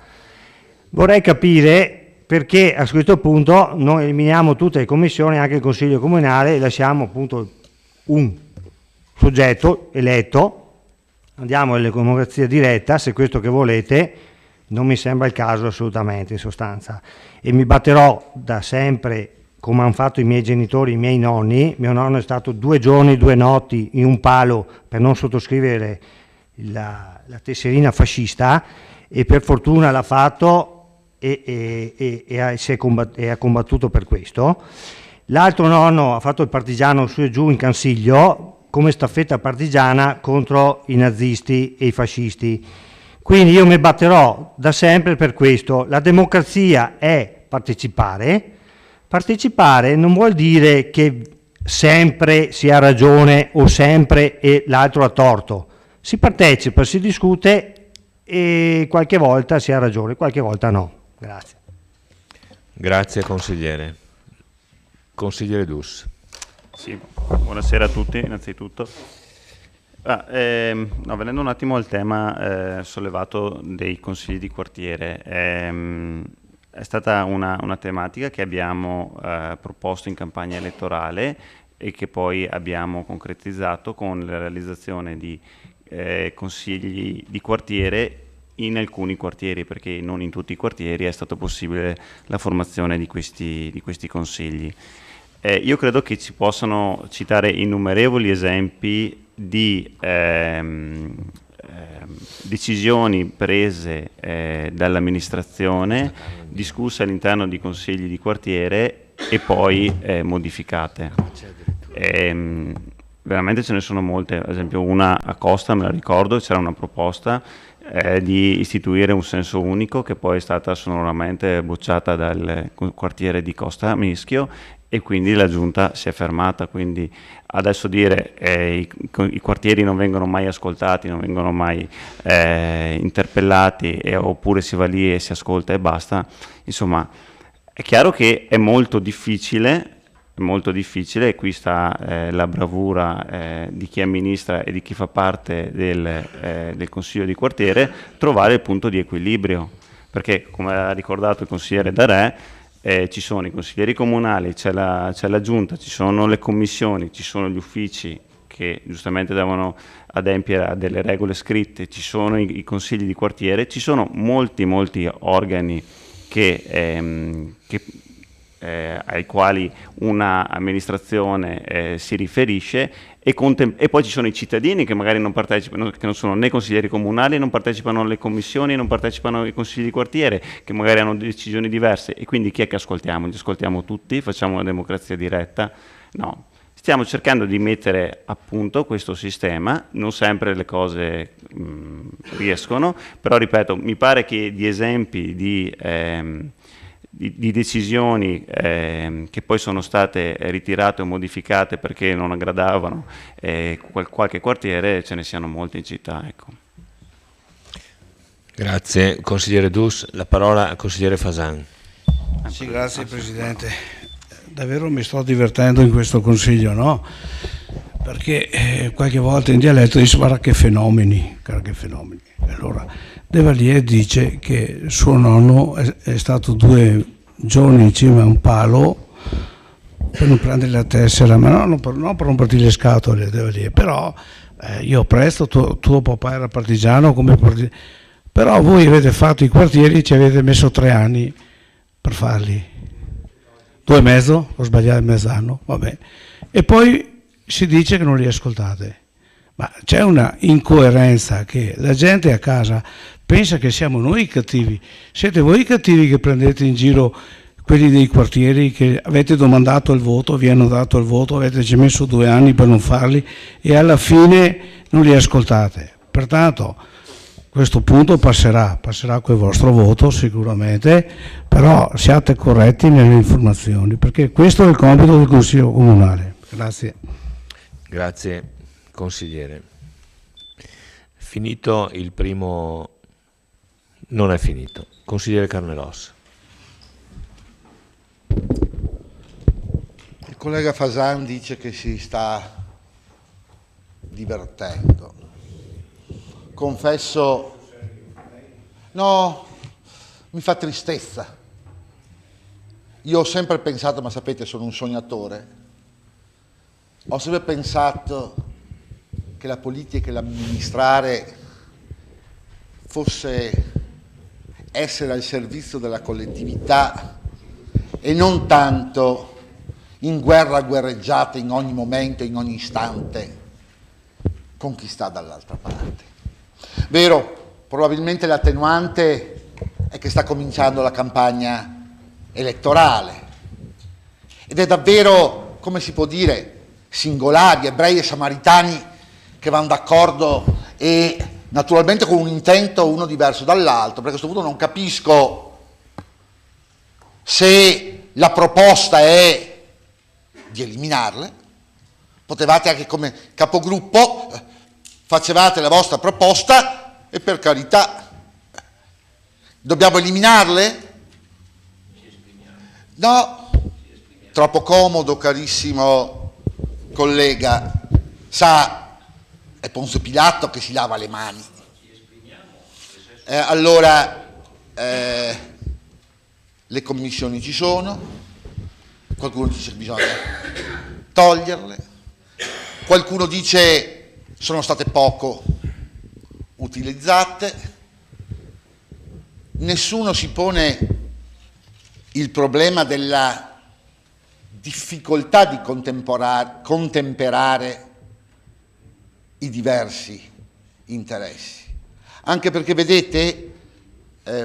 vorrei capire perché a questo punto non eliminiamo tutte le commissioni, anche il Consiglio Comunale, e lasciamo appunto un soggetto eletto, andiamo alla democrazia diretta, se questo che volete, non mi sembra il caso assolutamente in sostanza, e mi batterò da sempre come hanno fatto i miei genitori, i miei nonni. Mio nonno è stato 2 giorni, 2 notti in un palo per non sottoscrivere la tesserina fascista e per fortuna l'ha fatto e ha combattuto per questo. L'altro nonno ha fatto il partigiano su e giù in Cansiglio come staffetta partigiana contro i nazisti e i fascisti. Quindi io mi batterò da sempre per questo. La democrazia è partecipare. Partecipare non vuol dire che sempre si ha ragione o sempre e l'altro ha torto. Si partecipa, si discute e qualche volta si ha ragione, qualche volta no. Grazie. Grazie consigliere. Consigliere Dus. Sì, buonasera a tutti innanzitutto. Venendo un attimo al tema sollevato dei consigli di quartiere, è stata una tematica che abbiamo proposto in campagna elettorale e che poi abbiamo concretizzato con la realizzazione di consigli di quartiere in alcuni quartieri, perché non in tutti i quartieri è stato possibile la formazione di questi consigli. Io credo che ci possano citare innumerevoli esempi di decisioni prese dall'amministrazione, discusse all'interno di consigli di quartiere e poi modificate. Veramente ce ne sono molte, ad esempio una a Costa, me la ricordo, c'era una proposta di istituire un senso unico che poi è stata sonoramente bocciata dal quartiere di Costa Mischio e quindi la giunta si è fermata. Quindi adesso dire i quartieri non vengono mai ascoltati, non vengono mai interpellati oppure si va lì e si ascolta e basta, insomma è chiaro che è molto difficile e qui sta la bravura di chi amministra e di chi fa parte del consiglio di quartiere, trovare il punto di equilibrio, perché come ha ricordato il consigliere Darè, ci sono i consiglieri comunali, c'è la giunta, ci sono le commissioni, ci sono gli uffici che giustamente devono adempiere a delle regole scritte, ci sono i consigli di quartiere, ci sono molti organi ai quali una amministrazione si riferisce e poi ci sono i cittadini che magari non partecipano, che non sono né consiglieri comunali, non partecipano alle commissioni, non partecipano ai consigli di quartiere, che magari hanno decisioni diverse, e quindi chi è che ascoltiamo? Li ascoltiamo tutti? Facciamo una democrazia diretta? No. Stiamo cercando di mettere a punto questo sistema, non sempre le cose riescono, però ripeto, mi pare che di esempi di decisioni che poi sono state ritirate o modificate perché non aggradavano qualche quartiere, ce ne siano molti in città. Ecco. Grazie consigliere Dus, la parola al consigliere Fasan. Sì, grazie Presidente. Davvero mi sto divertendo in questo consiglio, no? Perché qualche volta in dialetto dice guarda che fenomeni. Allora, De Valier dice che suo nonno è stato 2 giorni in cima a un palo per non prendere la tessera, ma non per romperti le scatole, De Valier. Però io presto, tuo papà era partigiano, però voi avete fatto i quartieri, ci avete messo 3 anni per farli. 2 e mezzo, ho sbagliato il mezz'anno, vabbè. E poi si dice che non li ascoltate. Ma c'è una incoerenza che la gente a casa pensa che siamo noi i cattivi. Siete voi i cattivi che prendete in giro quelli dei quartieri che avete domandato il voto, vi hanno dato il voto, avete ci messo 2 anni per non farli e alla fine non li ascoltate. Pertanto questo punto passerà col vostro voto sicuramente, però siate corretti nelle informazioni, perché questo è il compito del Consiglio Comunale. Grazie. Grazie consigliere. Finito il primo, non è finito. Consigliere Carnelos. Il collega Fasan dice che si sta divertendo. Confesso, no, mi fa tristezza. Io ho sempre pensato, ma sapete, sono un sognatore, ho sempre pensato che la politica e l'amministrare fosse essere al servizio della collettività e non tanto in guerreggiata in ogni momento, in ogni istante, con chi sta dall'altra parte. Vero, probabilmente l'attenuante è che sta cominciando la campagna elettorale ed è davvero, come si può dire, singolari, ebrei e samaritani che vanno d'accordo e naturalmente con un intento uno diverso dall'altro, perché a questo punto non capisco se la proposta è di eliminarle. Potevate anche come capogruppo, facevate la vostra proposta e per carità, dobbiamo eliminarle? No, troppo comodo, carissimo collega, sa, è Ponzio Pilato che si lava le mani. Allora, le commissioni ci sono, qualcuno dice che bisogna toglierle, qualcuno dice sono state poco utilizzate, nessuno si pone il problema della difficoltà di contemperare i diversi interessi. Anche perché, vedete,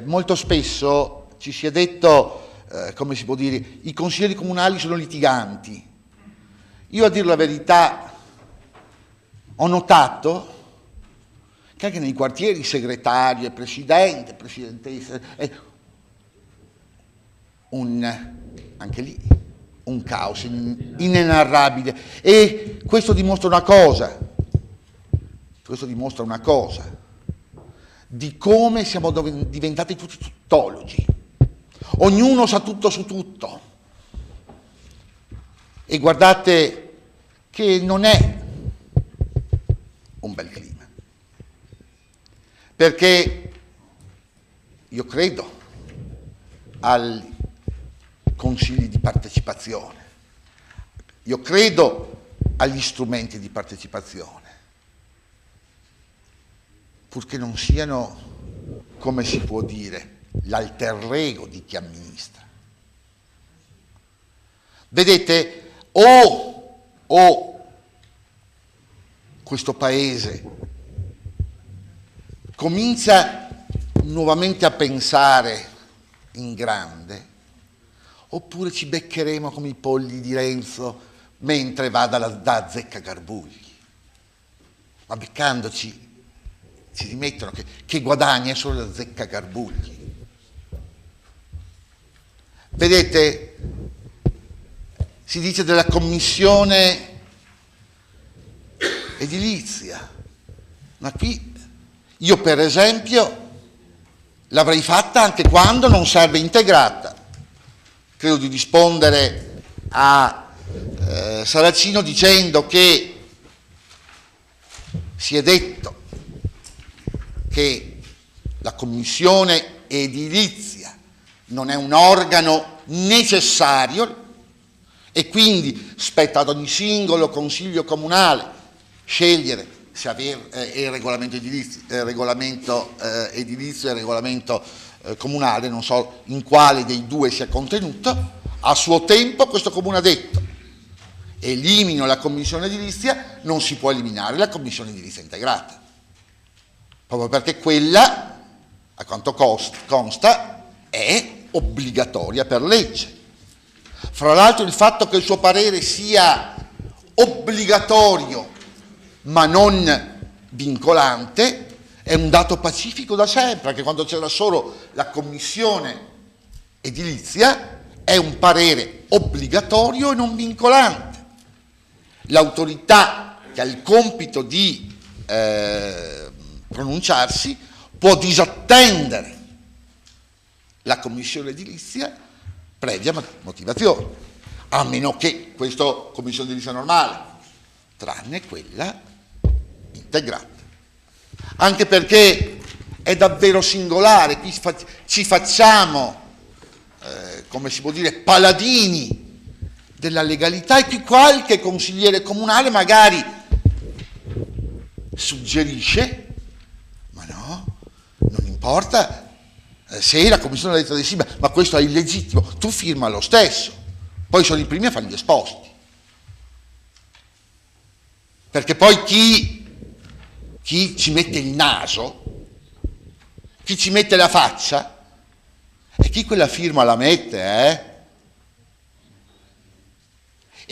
molto spesso ci si è detto, come si può dire, i consiglieri comunali sono litiganti. Io, a dire la verità, ho notato che anche nei quartieri segretario e presidente, presidentessa, anche lì un caos inenarrabile. E questo dimostra una cosa, di come siamo diventati tutti tuttologi. Ognuno sa tutto su tutto. E guardate che non è un bel clima. Perché io credo ai consigli di partecipazione, io credo agli strumenti di partecipazione, purché non siano, come si può dire, l'alter ego di chi amministra. Vedete, o questo Paese comincia nuovamente a pensare in grande, oppure ci beccheremo come i polli di Renzo mentre va da Azzeccagarbugli. Ma beccandoci ci rimettono che guadagna solo Azzeccagarbugli. Vedete, si dice della commissione edilizia, ma qui io per esempio l'avrei fatta anche quando non serve integrata. Credo di rispondere a Saracino dicendo che si è detto che la commissione edilizia non è un organo necessario e quindi spetta ad ogni singolo consiglio comunale scegliere se avere il regolamento edilizio e il regolamento comunale, non so in quale dei due sia contenuto. A suo tempo questo comune ha detto: elimino la commissione edilizia, non si può eliminare la commissione edilizia integrata, proprio perché quella, a quanto consta, è obbligatoria per legge. Fra l'altro il fatto che il suo parere sia obbligatorio ma non vincolante è un dato pacifico da sempre, perché quando c'era solo la commissione edilizia è un parere obbligatorio e non vincolante. L'autorità che ha il compito di pronunciarsi può disattendere la commissione edilizia previa motivazione, a meno che questa commissione edilizia normale, tranne quella integrata. Anche perché è davvero singolare, qui ci facciamo, come si può dire, paladini della legalità, e qui qualche consigliere comunale magari suggerisce: ma no, non importa se la commissione ha detto di sì, ma questo è illegittimo, tu firma lo stesso. Poi sono i primi a fare gli esposti, perché poi chi ci mette il naso, chi ci mette la faccia, e chi quella firma la mette,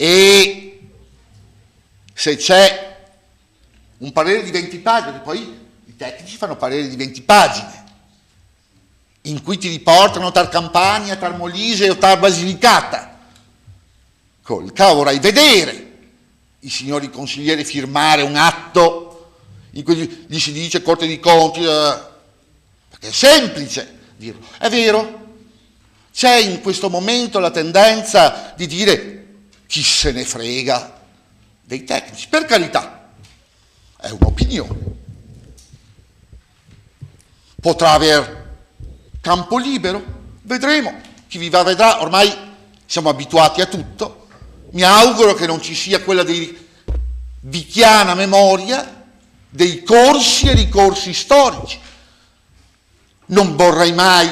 E se c'è un parere di 20 pagine, poi tecnici fanno pareri di 20 pagine, in cui ti riportano tar Campania, tar Molise o tar Basilicata. Col cavolo, vorrei vedere i signori consiglieri firmare un atto in cui gli si dice Corte dei Conti, perché è semplice dirlo. È vero, c'è in questo momento la tendenza di dire chi se ne frega dei tecnici, per carità, è un'opinione. Potrà aver campo libero, vedremo, chi vivrà vedrà, ormai siamo abituati a tutto. Mi auguro che non ci sia quella di vichiana memoria dei corsi e ricorsi storici. Non vorrei mai,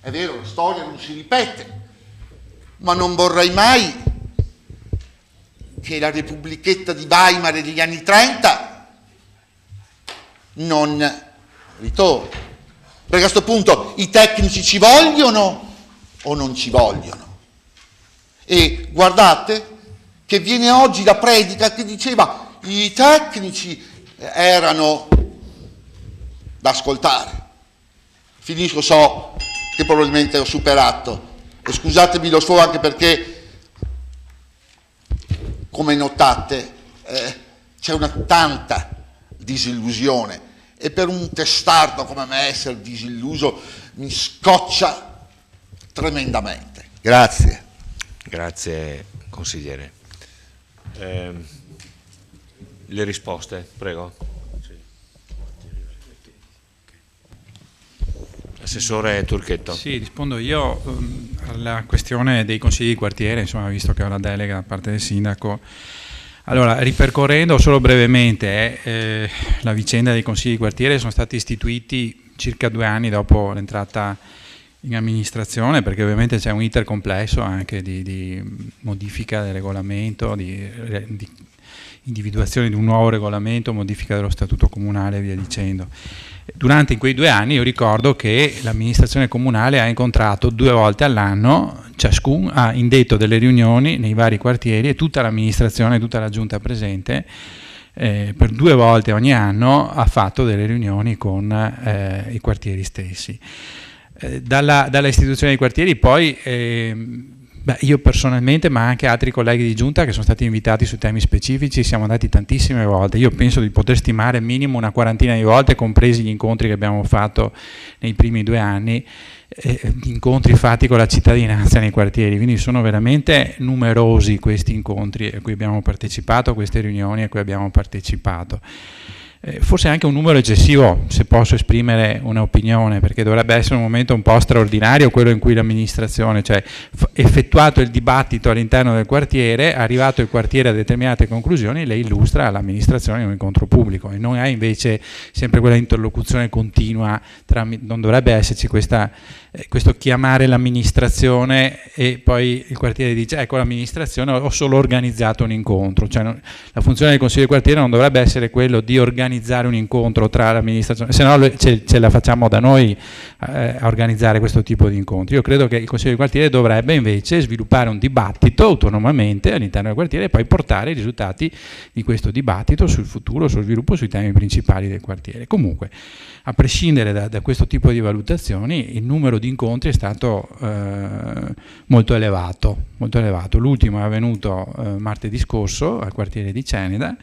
è vero, la storia non si ripete, ma non vorrei mai che la Repubblichetta di Weimar degli anni 30 non ritorni. Perché a questo punto i tecnici ci vogliono o non ci vogliono? E guardate che viene oggi la predica che diceva i tecnici erano da ascoltare. Finisco, so che probabilmente ho superato e scusatemi lo sfogo anche perché, come notate, c'è una tanta disillusione e per un testardo come me essere disilluso mi scoccia tremendamente. Grazie. Grazie consigliere. Le risposte, prego. Assessore Turchetto. Sì, rispondo io alla questione dei consigli di quartiere, insomma, visto che ho la delega da parte del sindaco. Allora, ripercorrendo solo brevemente la vicenda dei consigli di quartiere, sono stati istituiti circa 2 anni dopo l'entrata in amministrazione, perché ovviamente c'è un iter complesso anche di modifica del regolamento, di individuazione di un nuovo regolamento, modifica dello statuto comunale e via dicendo. Durante quei 2 anni io ricordo che l'amministrazione comunale ha incontrato 2 volte all'anno, ciascun ha indetto delle riunioni nei vari quartieri e tutta l'amministrazione, tutta la giunta presente, per 2 volte ogni anno ha fatto delle riunioni con i quartieri stessi. Dalla istituzione dei quartieri poi io personalmente, ma anche altri colleghi di giunta che sono stati invitati su temi specifici, siamo andati tantissime volte. Io penso di poter stimare minimo una 40ina di volte, compresi gli incontri che abbiamo fatto nei primi 2 anni, incontri fatti con la cittadinanza nei quartieri, quindi sono veramente numerosi questi incontri a cui abbiamo partecipato, queste riunioni a cui abbiamo partecipato. Forse anche un numero eccessivo, se posso esprimere un'opinione, perché dovrebbe essere un momento un po' straordinario quello in cui l'amministrazione, cioè effettuato il dibattito all'interno del quartiere, arrivato il quartiere a determinate conclusioni, le illustra all'amministrazione in un incontro pubblico e non è invece sempre quella interlocuzione continua, non dovrebbe esserci questo chiamare l'amministrazione e poi il quartiere dice ecco l'amministrazione, ho solo organizzato un incontro, cioè la funzione del consiglio di quartiere non dovrebbe essere quello di organizzare un incontro tra l'amministrazione, se no ce la facciamo da noi a organizzare questo tipo di incontri. Io credo che il consiglio di quartiere dovrebbe invece sviluppare un dibattito autonomamente all'interno del quartiere e poi portare i risultati di questo dibattito sul futuro, sul sviluppo, sui temi principali del quartiere. Comunque, a prescindere da questo tipo di valutazioni, il numero di incontri è stato molto elevato. L'ultimo è avvenuto martedì scorso al quartiere di Ceneda.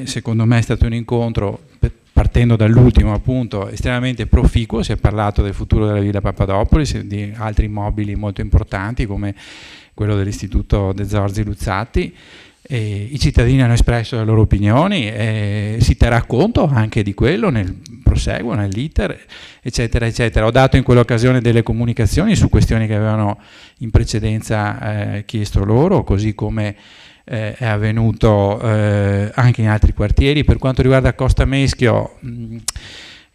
Secondo me è stato un incontro, partendo dall'ultimo appunto, estremamente proficuo. Si è parlato del futuro della Villa Papadopolis e di altri immobili molto importanti come quello dell'Istituto De Zorzi Luzzatti. I cittadini hanno espresso le loro opinioni e si terrà conto anche di quello nel proseguo, nell'iter, eccetera, eccetera. Ho dato in quell'occasione delle comunicazioni su questioni che avevano in precedenza chiesto loro, così come è avvenuto anche in altri quartieri. Per quanto riguarda Costa Meschio,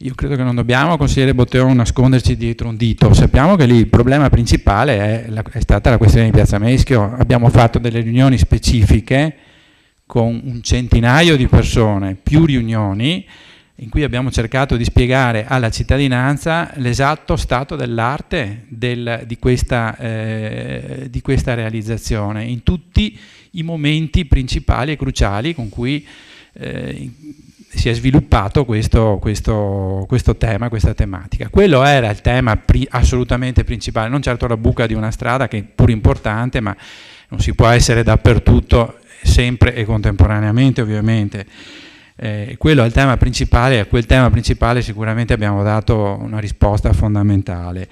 io credo che non dobbiamo, consigliere Botteon, nasconderci dietro un dito. Sappiamo che lì il problema principale è stata la questione di Piazza Meschio. Abbiamo fatto delle riunioni specifiche con un centinaio di persone, più riunioni, in cui abbiamo cercato di spiegare alla cittadinanza l'esatto stato dell'arte di questa realizzazione, in tutti i momenti principali e cruciali con cui si è sviluppato questo tema, questa tematica. Quello era il tema assolutamente principale, non certo la buca di una strada, che è pur importante, ma non si può essere dappertutto sempre e contemporaneamente, ovviamente. Quello è il tema principale, e a quel tema principale sicuramente abbiamo dato una risposta fondamentale.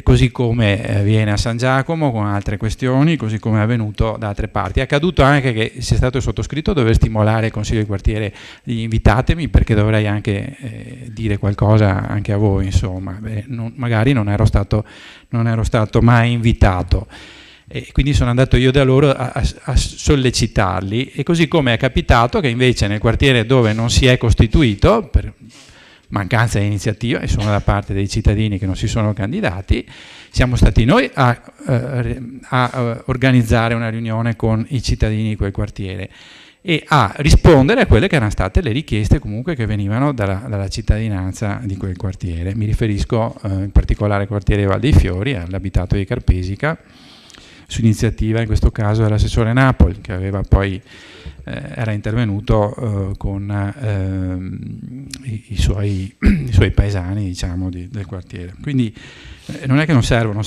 Così come avviene a San Giacomo con altre questioni, così come è avvenuto da altre parti. È accaduto anche che sia stato sottoscritto dover stimolare il Consiglio di quartiere, invitatemi, perché dovrei anche dire qualcosa anche a voi, insomma. Magari non ero stato mai invitato. E quindi sono andato io da loro a sollecitarli, e così come è capitato che invece nel quartiere dove non si è costituito, per mancanza di iniziativa, e sono da parte dei cittadini che non si sono candidati, siamo stati noi a organizzare una riunione con i cittadini di quel quartiere e a rispondere a quelle che erano state le richieste comunque che venivano dalla cittadinanza di quel quartiere. Mi riferisco in particolare al quartiere Val dei Fiori, all'abitato di Carpesica, su iniziativa in questo caso dell'assessore Napoli, che aveva poi era intervenuto con i suoi paesani, diciamo, del quartiere. Quindi non è che non servono.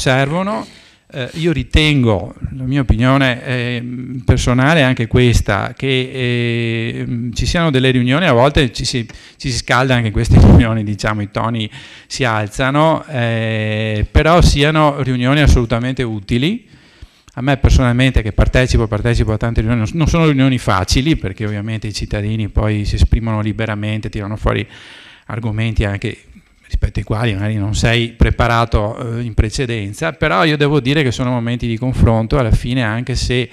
Io ritengo, la mia opinione personale è anche questa, che ci siano delle riunioni, a volte ci si scalda anche in queste riunioni, diciamo, i toni si alzano, però siano riunioni assolutamente utili. A me personalmente, che partecipo a tante riunioni, non sono riunioni facili, perché ovviamente i cittadini poi si esprimono liberamente, tirano fuori argomenti anche rispetto ai quali magari non sei preparato in precedenza, però io devo dire che sono momenti di confronto, alla fine, anche se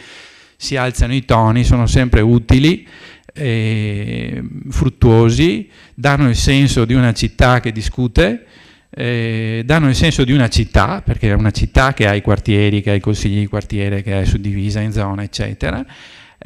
si alzano i toni, sono sempre utili, fruttuosi, danno il senso di una città che discute, danno il senso di una città, perché è una città che ha i quartieri, che ha i consigli di quartiere, che è suddivisa in zone, eccetera.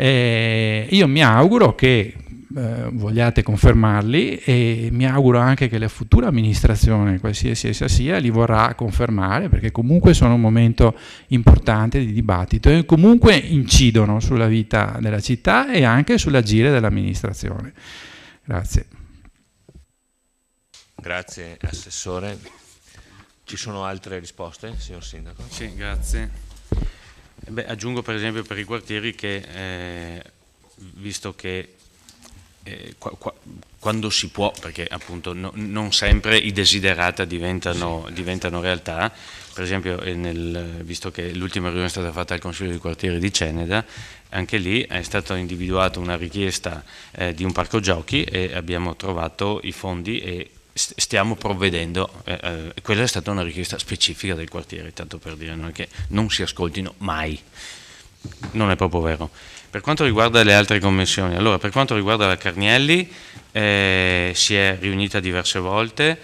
Io mi auguro che vogliate confermarli, e mi auguro anche che la futura amministrazione, qualsiasi essa sia, li vorrà confermare, perché comunque sono un momento importante di dibattito e comunque incidono sulla vita della città e anche sull'agire dell'amministrazione. Grazie. Grazie Assessore. Ci sono altre risposte, signor Sindaco? Sì, grazie. Aggiungo per esempio per i quartieri che, visto che quando si può, perché appunto non sempre i desiderata diventano realtà, per esempio visto che l'ultima riunione è stata fatta al Consiglio di quartiere di Ceneda, anche lì è stata individuata una richiesta di un parco giochi e abbiamo trovato i fondi e stiamo provvedendo. Quella è stata una richiesta specifica del quartiere, tanto per dire, non è che non si ascoltino mai, non è proprio vero. Per quanto riguarda le altre commissioni, allora per quanto riguarda la Carnielli, si è riunita diverse volte,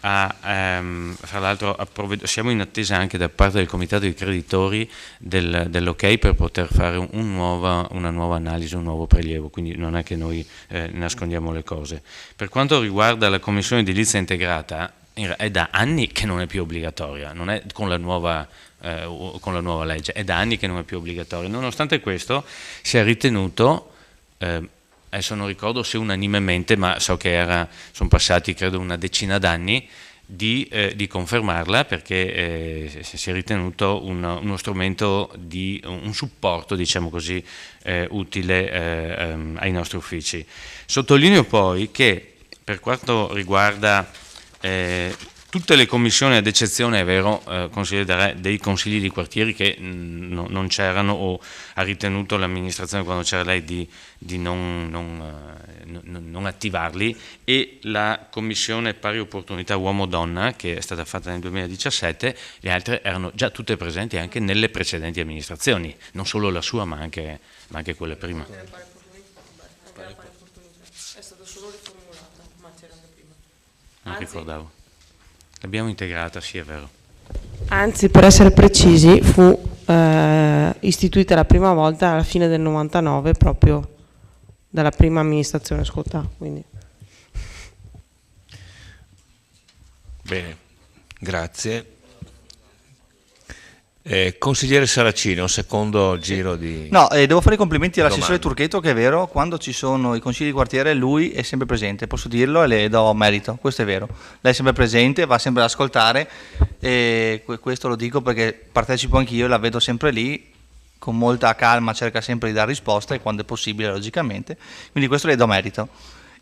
fra l'altro siamo in attesa anche da parte del comitato di creditori dell'ok per poter fare una nuova analisi, un nuovo prelievo, quindi non è che noi nascondiamo le cose. Per quanto riguarda la commissione edilizia integrata, è da anni che non è più obbligatoria, non è con la nuova legge, è da anni che non è più obbligatoria. Nonostante questo si è ritenuto, adesso non ricordo se unanimemente, ma so che sono passati credo una decina d'anni, di confermarla, perché si è ritenuto uno strumento un supporto, diciamo così, utile ai nostri uffici. Sottolineo poi che per quanto riguarda tutte le commissioni, ad eccezione, è vero, dei consigli di quartieri che non c'erano, o ha ritenuto l'amministrazione quando c'era lei di non attivarli, e la commissione pari opportunità uomo-donna che è stata fatta nel 2017, le altre erano già tutte presenti anche nelle precedenti amministrazioni, non solo la sua ma anche quelle prima. È stata solo riformulata, ma c'era anche prima. Non ricordavo. L'abbiamo integrata, sì, è vero. Anzi, per essere precisi, fu istituita la prima volta alla fine del 99, proprio dalla prima amministrazione Scottà. Quindi. Bene, grazie. Consigliere Saracino, secondo giro di... No, devo fare i complimenti all'assessore Turchetto, che è vero, quando ci sono i consigli di quartiere lui è sempre presente, posso dirlo e le do merito, questo è vero. Lei è sempre presente, va sempre ad ascoltare e questo lo dico perché partecipo anch'io e la vedo sempre lì, con molta calma cerca sempre di dare risposte quando è possibile logicamente, quindi questo le do merito.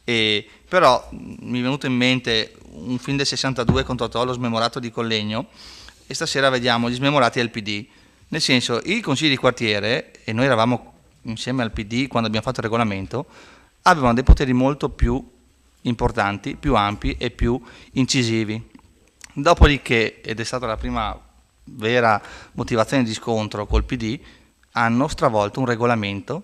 Però mi è venuto in mente un film del 62 con Totò, Lo smemorato di Collegno, e stasera vediamo gli smemorati del PD, nel senso i consigli di quartiere, e noi eravamo insieme al PD quando abbiamo fatto il regolamento, avevano dei poteri molto più importanti, più ampi e più incisivi. Dopodiché, ed è stata la prima vera motivazione di scontro col PD, hanno stravolto un regolamento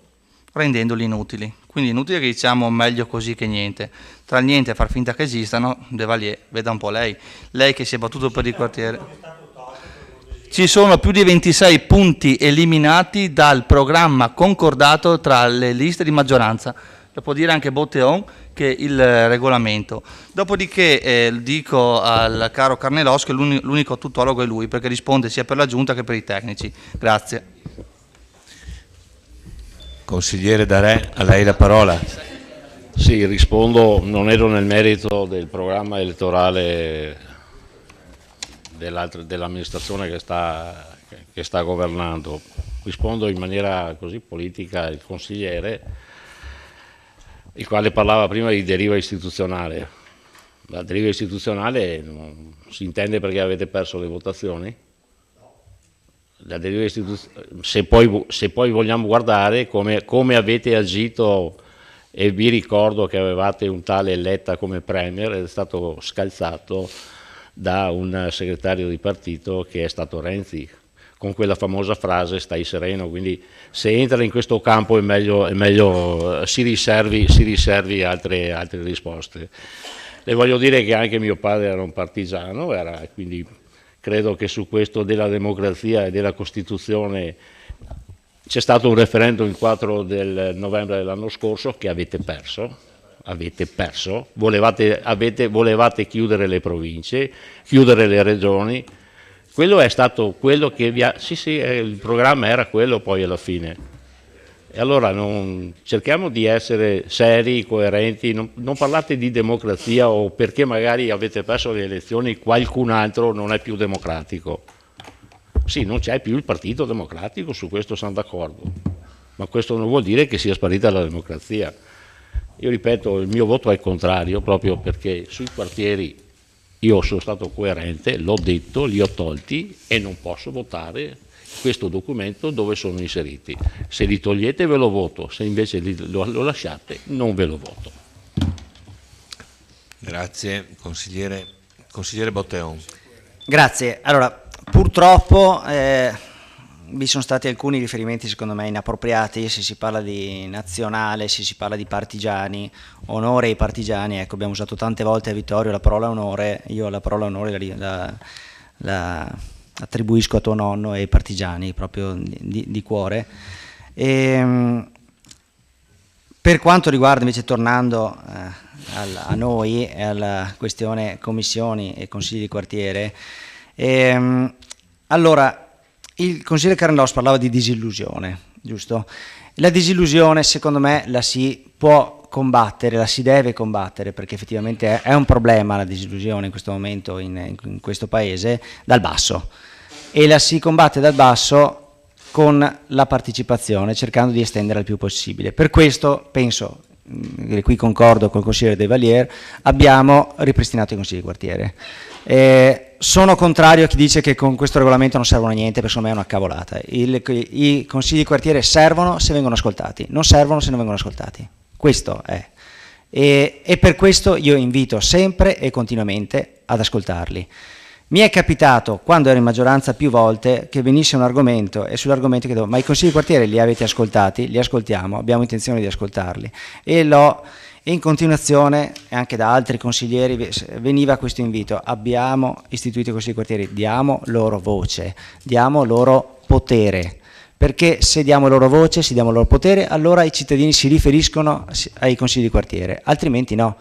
rendendoli inutili. Quindi inutile che diciamo meglio così che niente. Tra il niente e far finta che esistano, De Valier, veda un po' lei che si è battuto per il quartiere. Ci sono più di 26 punti eliminati dal programma concordato tra le liste di maggioranza. Lo può dire anche Botteon che il regolamento. Dopodiché dico al caro Carnelos che l'unico tuttologo è lui, perché risponde sia per la giunta che per i tecnici. Grazie. Consigliere Darè, a lei la parola. Sì, rispondo, non ero nel merito del programma elettorale dell'amministrazione che sta governando, rispondo in maniera così politica al consigliere, il quale parlava prima di deriva istituzionale. La deriva istituzionale non si intende perché avete perso le votazioni? La deriva se poi vogliamo guardare come avete agito, e vi ricordo che avevate un tale Letta come premier ed è stato scalzato da un segretario di partito che è stato Renzi, con quella famosa frase stai sereno, quindi se entra in questo campo è meglio si riservi altre risposte. Le voglio dire che anche mio padre era un partigiano, quindi credo che su questo della democrazia e della Costituzione c'è stato un referendum il 4 del novembre dell'anno scorso che avete perso, volevate chiudere le province, chiudere le regioni, quello è stato quello che il programma era quello poi alla fine. E allora cerchiamo di essere seri, coerenti, non parlate di democrazia o perché magari avete perso le elezioni qualcun altro non è più democratico. Sì, non c'è più il Partito Democratico, su questo siamo d'accordo, ma questo non vuol dire che sia sparita la democrazia. Io ripeto, il mio voto è contrario proprio perché sui quartieri io sono stato coerente, l'ho detto, li ho tolti e non posso votare questo documento dove sono inseriti. Se li togliete ve lo voto, se invece lo lasciate non ve lo voto. Grazie, consigliere Botteon. Grazie. Allora, purtroppo vi sono stati alcuni riferimenti secondo me inappropriati, se si parla di nazionale, se si parla di partigiani, onore ai partigiani, ecco, abbiamo usato tante volte a Vittorio la parola onore, io la parola onore la attribuisco a tuo nonno e ai partigiani, proprio di cuore. Per quanto riguarda invece, tornando a noi e alla questione commissioni e consigli di quartiere, allora il consigliere Carnelos parlava di disillusione, giusto? La disillusione secondo me la si può combattere, la si deve combattere, perché effettivamente è un problema la disillusione in questo momento in questo paese, dal basso, e la si combatte dal basso con la partecipazione, cercando di estendere il più possibile. Per questo penso, e qui concordo col consigliere De Valier, abbiamo ripristinato i consigli di quartiere. Sono contrario a chi dice che con questo regolamento non servono a niente, perché secondo me è una cavolata. I consigli di quartiere servono se vengono ascoltati, non servono se non vengono ascoltati. Questo è. E per questo io invito sempre e continuamente ad ascoltarli. Mi è capitato, quando ero in maggioranza più volte, che venisse un argomento e sull'argomento chiedevo: ma i consigli di quartiere li avete ascoltati? Li ascoltiamo, abbiamo intenzione di ascoltarli. E in continuazione, anche da altri consiglieri, veniva questo invito: abbiamo istituito i consigli di quartiere, diamo loro voce, diamo loro potere, perché se diamo loro voce, se diamo loro potere, allora i cittadini si riferiscono ai consigli di quartiere, altrimenti no.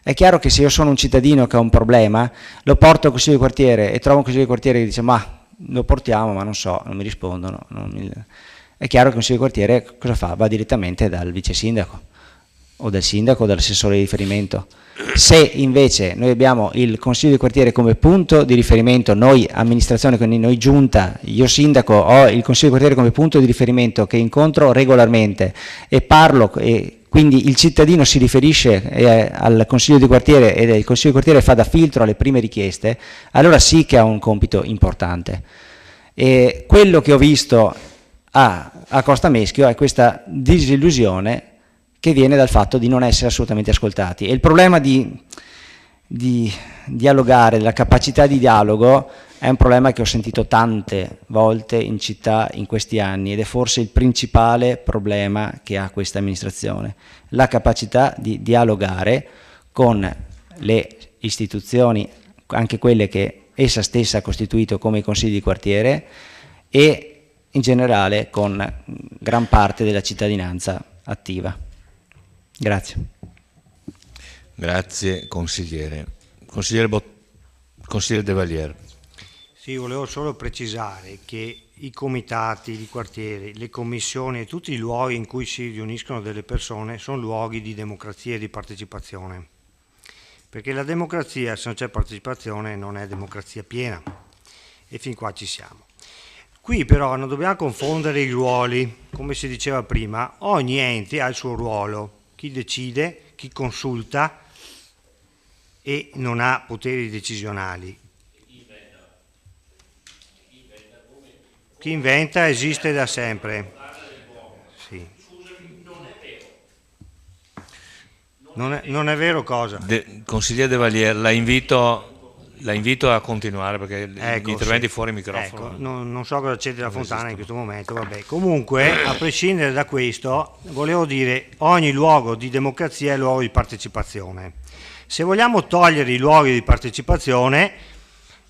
È chiaro che se io sono un cittadino che ha un problema, lo porto al consiglio di quartiere e trovo un consiglio di quartiere che dice: ma lo portiamo, ma non so, non mi rispondono. È chiaro che il consiglio di quartiere cosa fa? Va direttamente dal vice sindaco o dal sindaco o dall'assessore di riferimento. Se invece noi abbiamo il consiglio di quartiere come punto di riferimento, noi amministrazione, quindi noi giunta, io sindaco, ho il consiglio di quartiere come punto di riferimento che incontro regolarmente e parlo, e quindi il cittadino si riferisce al consiglio di quartiere e il consiglio di quartiere fa da filtro alle prime richieste, allora sì che ha un compito importante. E quello che ho visto a Costa Meschio è questa disillusione che viene dal fatto di non essere assolutamente ascoltati. E il problema di dialogare, della capacità di dialogo, è un problema che ho sentito tante volte in città in questi anni ed è forse il principale problema che ha questa amministrazione. La capacità di dialogare con le istituzioni, anche quelle che essa stessa ha costituito come i consigli di quartiere, e in generale con gran parte della cittadinanza attiva. Grazie. Grazie consigliere. Consigliere De Valier. Sì, volevo solo precisare che i comitati di quartiere, le commissioni e tutti i luoghi in cui si riuniscono delle persone sono luoghi di democrazia e di partecipazione. Perché la democrazia, se non c'è partecipazione, non è democrazia piena. E fin qua ci siamo. Qui però non dobbiamo confondere i ruoli, come si diceva prima, ogni ente ha il suo ruolo, chi decide, chi consulta e non ha poteri decisionali. Chi inventa esiste da sempre. Sì. Non è vero cosa? Consigliere De Valier, la invito a continuare perché gli interventi fuori microfono. Ecco, non so cosa c'è della Fontana in questo momento, vabbè. Comunque, a prescindere da questo, volevo dire ogni luogo di democrazia è luogo di partecipazione. Se vogliamo togliere i luoghi di partecipazione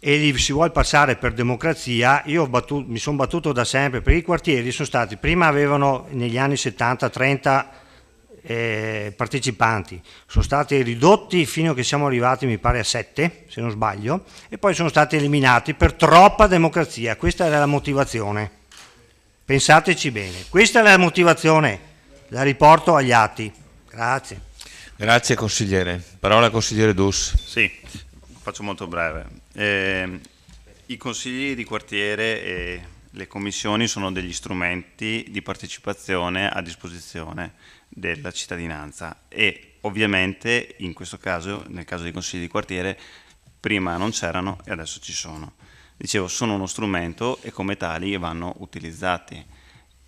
e li si vuole passare per democrazia, io mi sono battuto da sempre, perché i quartieri sono stati, prima avevano negli anni 70 30 partecipanti, sono stati ridotti fino a che siamo arrivati mi pare a 7 se non sbaglio, e poi sono stati eliminati per troppa democrazia. Questa era la motivazione, pensateci bene, questa è la motivazione, la riporto agli atti. Grazie. Grazie consigliere. Parola al consigliere Dus. Sì, faccio molto breve. I consigli di quartiere e le commissioni sono degli strumenti di partecipazione a disposizione della cittadinanza e ovviamente in questo caso, nel caso dei consigli di quartiere, prima non c'erano e adesso ci sono. Dicevo, sono uno strumento e come tali vanno utilizzati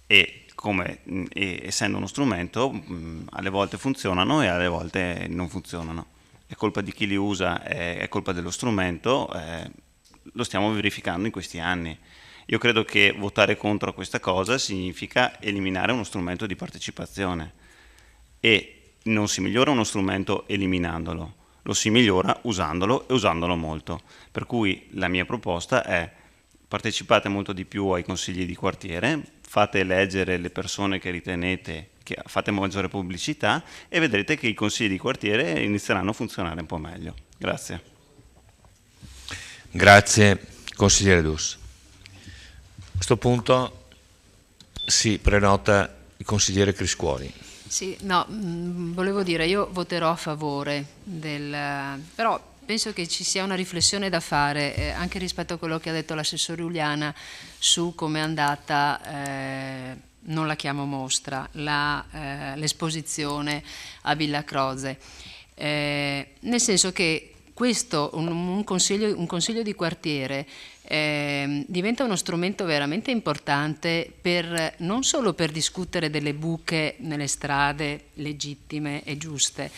e essendo uno strumento alle volte funzionano e alle volte non funzionano. È colpa di chi li usa, è colpa dello strumento, lo stiamo verificando in questi anni. Io credo che votare contro questa cosa significa eliminare uno strumento di partecipazione e non si migliora uno strumento eliminandolo, lo si migliora usandolo e usandolo molto. Per cui la mia proposta è: partecipate molto di più ai consigli di quartiere, fate eleggere le persone che ritenete, che fate maggiore pubblicità e vedrete che i consigli di quartiere inizieranno a funzionare un po' meglio. Grazie. Grazie consigliere Dus. A questo punto si prenota il consigliere Criscuoli. Sì, no, volevo dire, io voterò a favore però penso che ci sia una riflessione da fare anche rispetto a quello che ha detto l'assessore Uliana su come è andata, non la chiamo mostra, l'esposizione a Villa Croce, nel senso che questo, un consiglio di quartiere diventa uno strumento veramente importante non solo per discutere delle buche nelle strade legittime e giuste,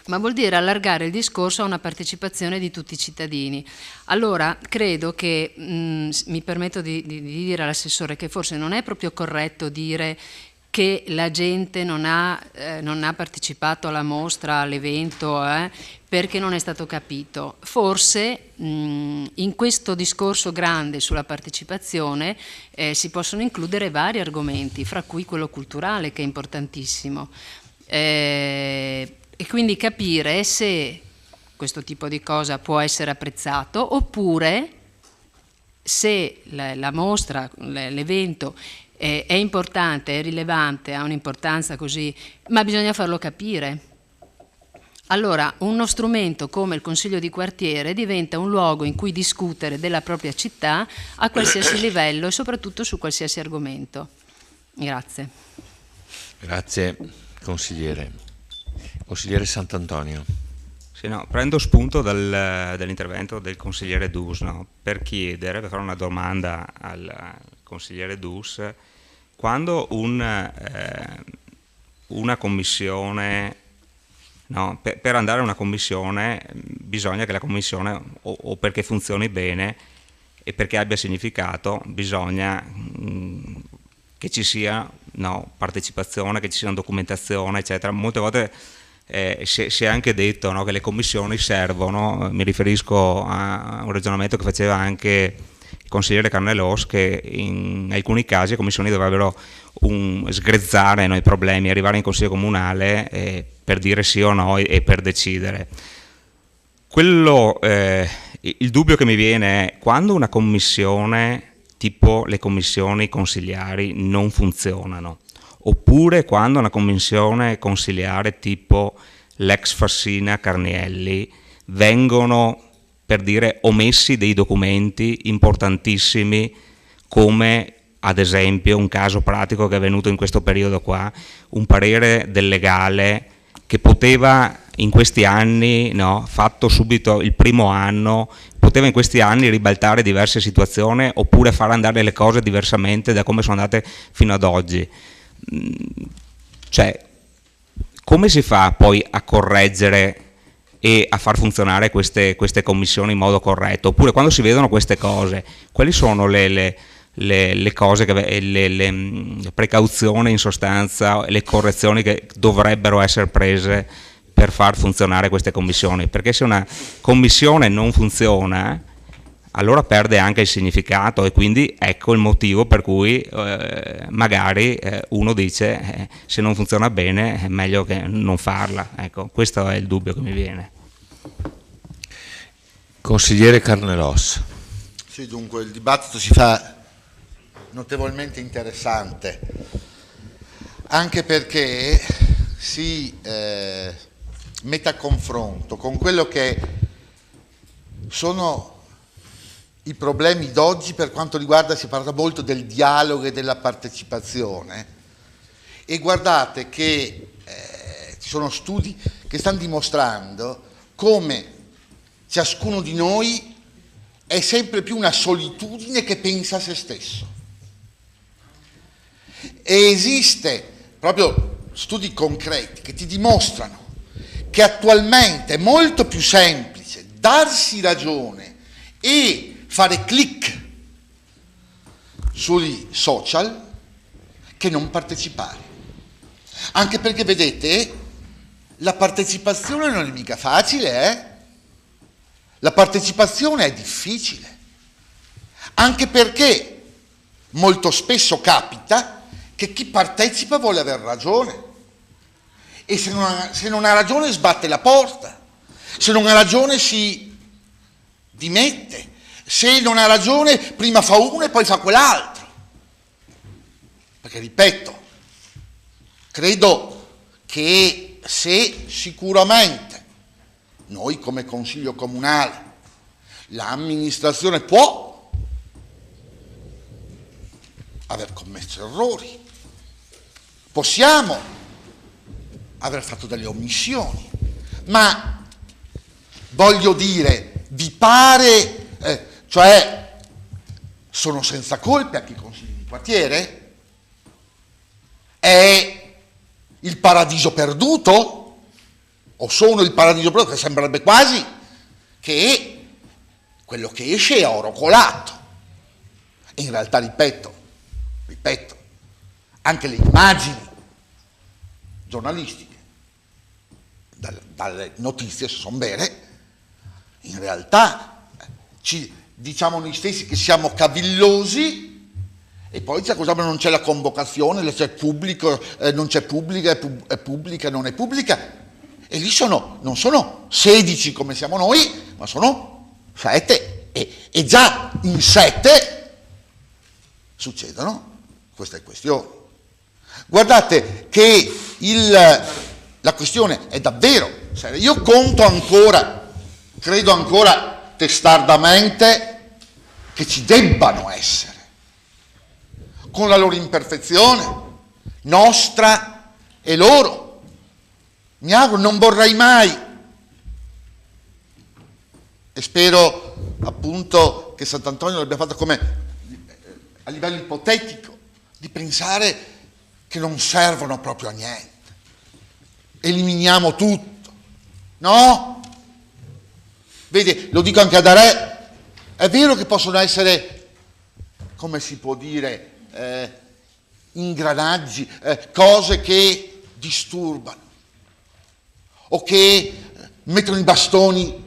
ma vuol dire allargare il discorso a una partecipazione di tutti i cittadini. Allora credo che, mi permetto di dire all'assessore che forse non è proprio corretto dire che la gente non ha partecipato alla mostra, all'evento, perché non è stato capito. Forse in questo discorso grande sulla partecipazione si possono includere vari argomenti, fra cui quello culturale, che è importantissimo, e quindi capire se questo tipo di cosa può essere apprezzato oppure se la mostra, l'evento è importante, è rilevante, ha un'importanza così, ma bisogna farlo capire. Allora, uno strumento come il Consiglio di quartiere diventa un luogo in cui discutere della propria città a qualsiasi livello e soprattutto su qualsiasi argomento. Grazie. Grazie, consigliere. Consigliere Sant'Antonio. Sì, no, prendo spunto dall'intervento del consigliere Dus, no, per fare una domanda al consigliere Dus. Quando una commissione, no, per andare a una commissione bisogna che la commissione, o perché funzioni bene e perché abbia significato, bisogna che ci sia, no, partecipazione, che ci sia una documentazione, eccetera. Molte volte si è anche detto, no, che le commissioni servono, mi riferisco a un ragionamento che faceva anche il consigliere Carnelos, che in alcuni casi le commissioni dovrebbero sgrezzare, no, i problemi, arrivare in consiglio comunale per dire sì o no e per decidere. Il dubbio che mi viene è quando una commissione, tipo le commissioni consigliari, non funzionano, oppure quando una commissione consigliare tipo l'ex Fassina Carnielli vengono, per dire, omessi dei documenti importantissimi, come ad esempio un caso pratico che è venuto in questo periodo qua, un parere del legale che poteva in questi anni, no, fatto subito il primo anno, poteva in questi anni ribaltare diverse situazioni oppure far andare le cose diversamente da come sono andate fino ad oggi. Cioè, come si fa poi a correggere e a far funzionare queste commissioni in modo corretto? Oppure quando si vedono queste cose, quali sono le cose, le precauzioni in sostanza, le correzioni che dovrebbero essere prese per far funzionare queste commissioni? Perché se una commissione non funziona, allora perde anche il significato, e quindi ecco il motivo per cui magari uno dice se non funziona bene è meglio che non farla. Ecco, questo è il dubbio che mi viene. Consigliere Carnelos. Sì, dunque il dibattito si fa notevolmente interessante, anche perché si mette a confronto con quello che sono i problemi d'oggi per quanto riguarda, si parla molto del dialogo e della partecipazione, e guardate che ci sono studi che stanno dimostrando come ciascuno di noi è sempre più una solitudine che pensa a se stesso. E esiste proprio studi concreti che ti dimostrano che attualmente è molto più semplice darsi ragione e fare click sui social che non partecipare. Anche perché, vedete, la partecipazione non è mica facile, eh? La partecipazione è difficile, anche perché molto spesso capita che chi partecipa vuole aver ragione, e se non ha ragione sbatte la porta, se non ha ragione si dimette, se non ha ragione prima fa uno e poi fa quell'altro. Perché, ripeto, credo che se sicuramente noi come Consiglio Comunale, l'amministrazione può aver commesso errori, possiamo aver fatto delle omissioni, ma voglio dire, vi pare, cioè sono senza colpe anche i consigli di quartiere? È il paradiso perduto? O sono il paradiso perduto? Che sembrerebbe quasi che quello che esce è oro colato. E in realtà, ripeto, anche le immagini giornalistiche dalle notizie, se sono vere, in realtà ci diciamo noi stessi che siamo cavillosi, e poi c'è cosa, non c'è la convocazione, c'è pubblico, non c'è pubblica, è pubblica, non è pubblica, e lì non sono 16 come siamo noi, ma sono 7. e già in 7 succedono queste questioni. Guardate che la questione è davvero seria. Io conto ancora, credo ancora testardamente che ci debbano essere, con la loro imperfezione, nostra e loro. Mi auguro, non vorrei mai, e spero appunto che Sant'Antonio l'abbia fatto come a livello ipotetico, di pensare che non servono proprio a niente. Eliminiamo tutto. No? Vede, lo dico anche ad Are, è vero che possono essere, come si può dire, ingranaggi, cose che disturbano o che mettono i bastoni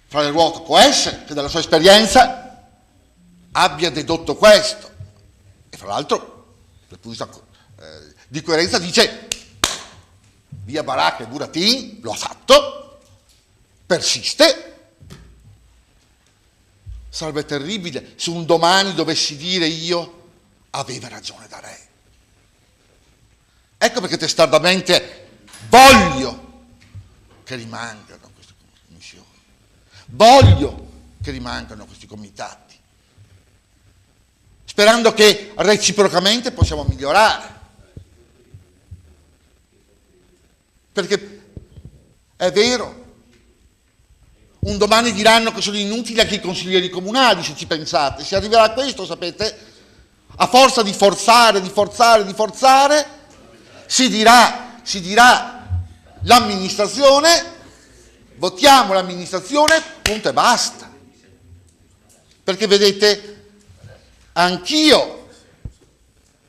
fra le ruote. Può essere che dalla sua esperienza abbia dedotto questo, e fra l'altro dal punto di vista di coerenza dice via Baracca e Buratin, lo ha fatto, persiste. Sarebbe terribile se un domani dovessi dire io aveva ragione da re. Ecco perché testardamente voglio che rimangano queste commissioni, voglio che rimangano questi comitati, sperando che reciprocamente possiamo migliorare. Perché è vero, un domani diranno che sono inutili anche i consiglieri comunali, se ci pensate. Si arriverà a questo, sapete? A forza di forzare, si dirà l'amministrazione, votiamo l'amministrazione, punto e basta. Perché vedete, anch'io,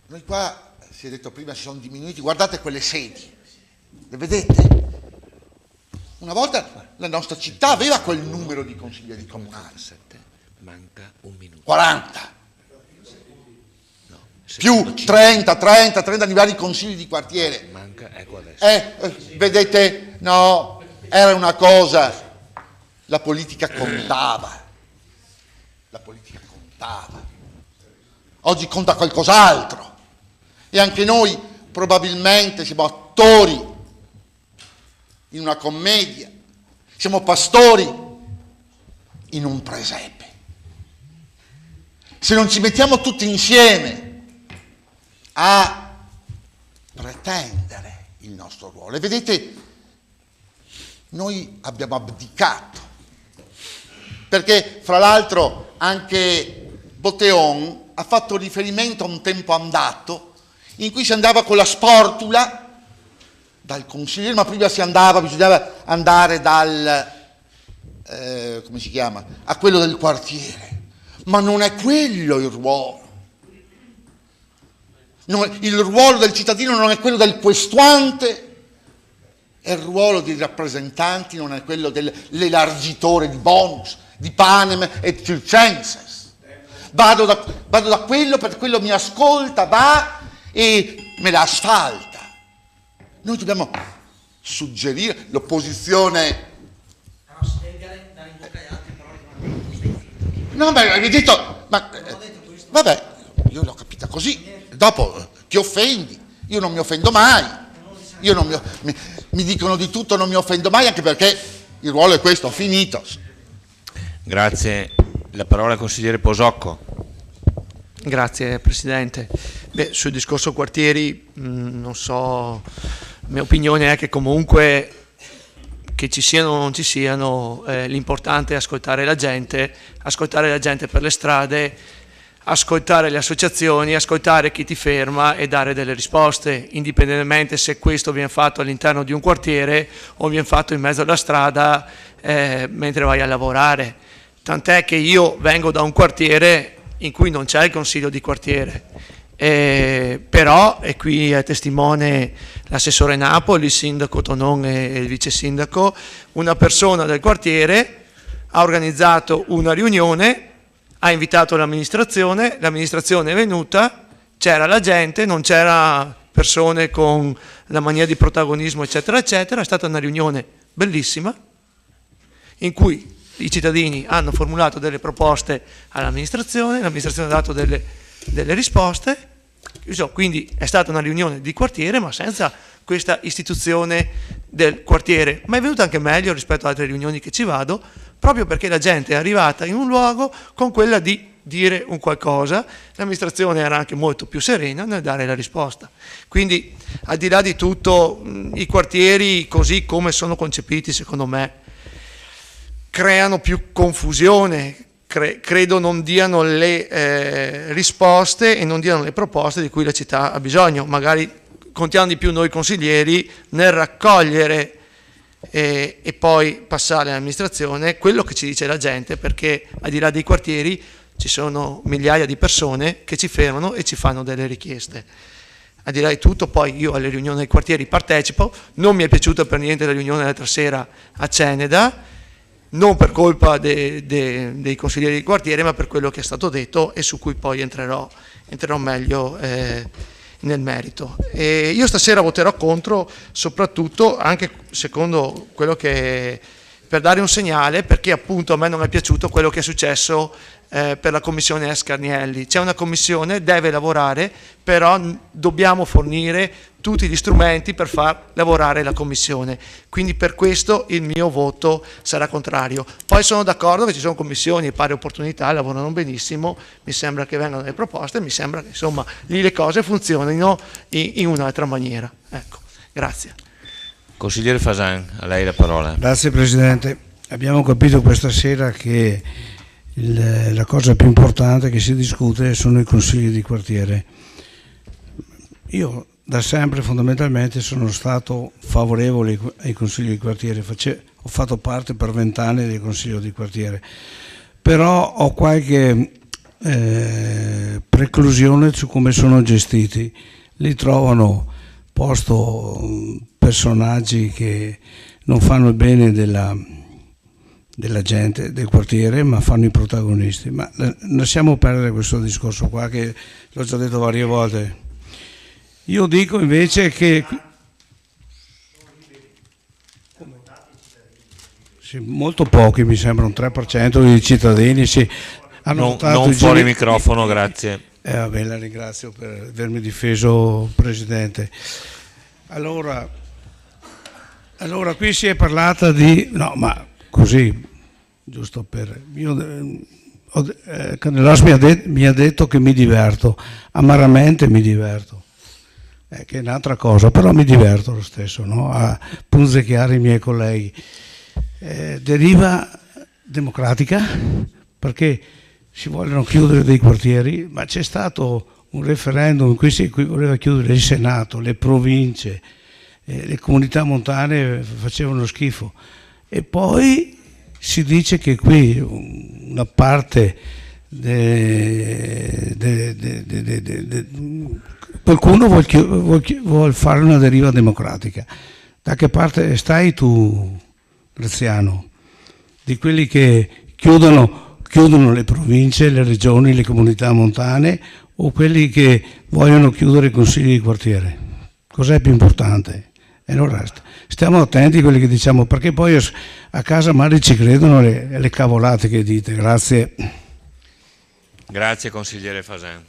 noi qua, si è detto prima, si sono diminuiti, guardate quelle sedi, le vedete? Una volta la nostra città aveva quel numero di consiglieri comunali. Manca un minuto. 40. No, più 30 nei vari consigli di quartiere. Manca, ecco adesso. Vedete, no, era una cosa, la politica contava. La politica contava. Oggi conta qualcos'altro. E anche noi probabilmente siamo attori in una commedia, siamo pastori in un presepe. Se non ci mettiamo tutti insieme a pretendere il nostro ruolo, e vedete, noi abbiamo abdicato, perché fra l'altro anche Botteon ha fatto riferimento a un tempo andato in cui si andava con la sportula dal consigliere, ma prima bisognava andare dal, come si chiama, a quello del quartiere. Ma non è quello il ruolo. Il ruolo del cittadino non è quello del questuante, e il ruolo dei rappresentanti non è quello dell'elargitore di bonus, di panem et circenses. Vado da quello, per quello mi ascolta, va e me la asfalta. Noi dobbiamo suggerire l'opposizione. No, ma hai detto, vabbè, io l'ho capita così. Dopo ti offendi, io non mi offendo mai. Mi dicono di tutto, non mi offendo mai, anche perché il ruolo è questo, ho finito. Grazie. La parola al consigliere Posocco. Grazie Presidente. Beh, sul discorso quartieri, non so, la mia opinione è che comunque che ci siano o non ci siano, l'importante è ascoltare la gente per le strade, ascoltare le associazioni, ascoltare chi ti ferma e dare delle risposte, indipendentemente se questo viene fatto all'interno di un quartiere o viene fatto in mezzo alla strada mentre vai a lavorare. Tant'è che io vengo da un quartiere in cui non c'è il consiglio di quartiere, però, e qui è testimone l'assessore Napoli, il sindaco Tonon e il vice sindaco, una persona del quartiere ha organizzato una riunione, ha invitato l'amministrazione è venuta, c'era la gente, non c'era persone con la mania di protagonismo eccetera eccetera, è stata una riunione bellissima in cui i cittadini hanno formulato delle proposte all'amministrazione, l'amministrazione ha dato delle risposte, quindi è stata una riunione di quartiere ma senza questa istituzione del quartiere, ma è venuta anche meglio rispetto ad altre riunioni che ci vado, proprio perché la gente è arrivata in un luogo con quella di dire un qualcosa, l'amministrazione era anche molto più serena nel dare la risposta. Quindi al di là di tutto i quartieri così come sono concepiti secondo me creano più confusione, credo non diano le risposte e non diano le proposte di cui la città ha bisogno, magari contiamo di più noi consiglieri nel raccogliere e poi passare all'amministrazione quello che ci dice la gente, perché al di là dei quartieri ci sono migliaia di persone che ci fermano e ci fanno delle richieste. Al di là di tutto, poi io alle riunioni dei quartieri partecipo, non mi è piaciuta per niente la riunione l'altra sera a Ceneda, non per colpa dei consiglieri di quartiere, ma per quello che è stato detto e su cui poi entrerò meglio nel merito. E io stasera voterò contro, soprattutto anche secondo quello che per dare un segnale, perché appunto a me non è piaciuto quello che è successo per la commissione Carnielli. C'è una commissione, deve lavorare, però dobbiamo fornire tutti gli strumenti per far lavorare la commissione, quindi per questo il mio voto sarà contrario. Poi sono d'accordo che ci sono commissioni e pari opportunità, lavorano benissimo, mi sembra che vengano delle proposte, mi sembra che insomma lì le cose funzionino in un'altra maniera. Ecco, grazie. Consigliere Fasan, a lei la parola. Grazie Presidente. Abbiamo capito questa sera che la cosa più importante che si discute sono i consigli di quartiere. Io da sempre fondamentalmente sono stato favorevole ai consigli di quartiere, ho fatto parte per 20 anni del consiglio di quartiere, però ho qualche preclusione su come sono gestiti. Li trovano posto personaggi che non fanno il bene della gente, del quartiere, ma fanno i protagonisti. Ma lasciamo perdere questo discorso qua, che l'ho già detto varie volte. Io dico invece che sì, molto pochi, mi sembra un 3% dei cittadini hanno votato. Non fuori microfono, grazie. Vabbè, la ringrazio per avermi difeso, Presidente. Allora qui si è parlata di... No, ma così, giusto per... Canelos mi ha detto che mi diverto, amaramente mi diverto, che è un'altra cosa, però mi diverto lo stesso, no? A punzecchiare i miei colleghi. Deriva democratica, perché si vogliono chiudere dei quartieri, ma c'è stato un referendum in cui si voleva chiudere il Senato, le province, le comunità montane facevano schifo, e poi si dice che qui una parte qualcuno vuol fare una deriva democratica. Da che parte stai tu, Graziano? Di quelli che chiudono le province, le regioni, le comunità montane, o quelli che vogliono chiudere i consigli di quartiere? Cos'è più importante? E allora stiamo attenti a quelli che diciamo, perché poi a casa magari ci credono le cavolate che dite. Grazie. Grazie consigliere Fasan.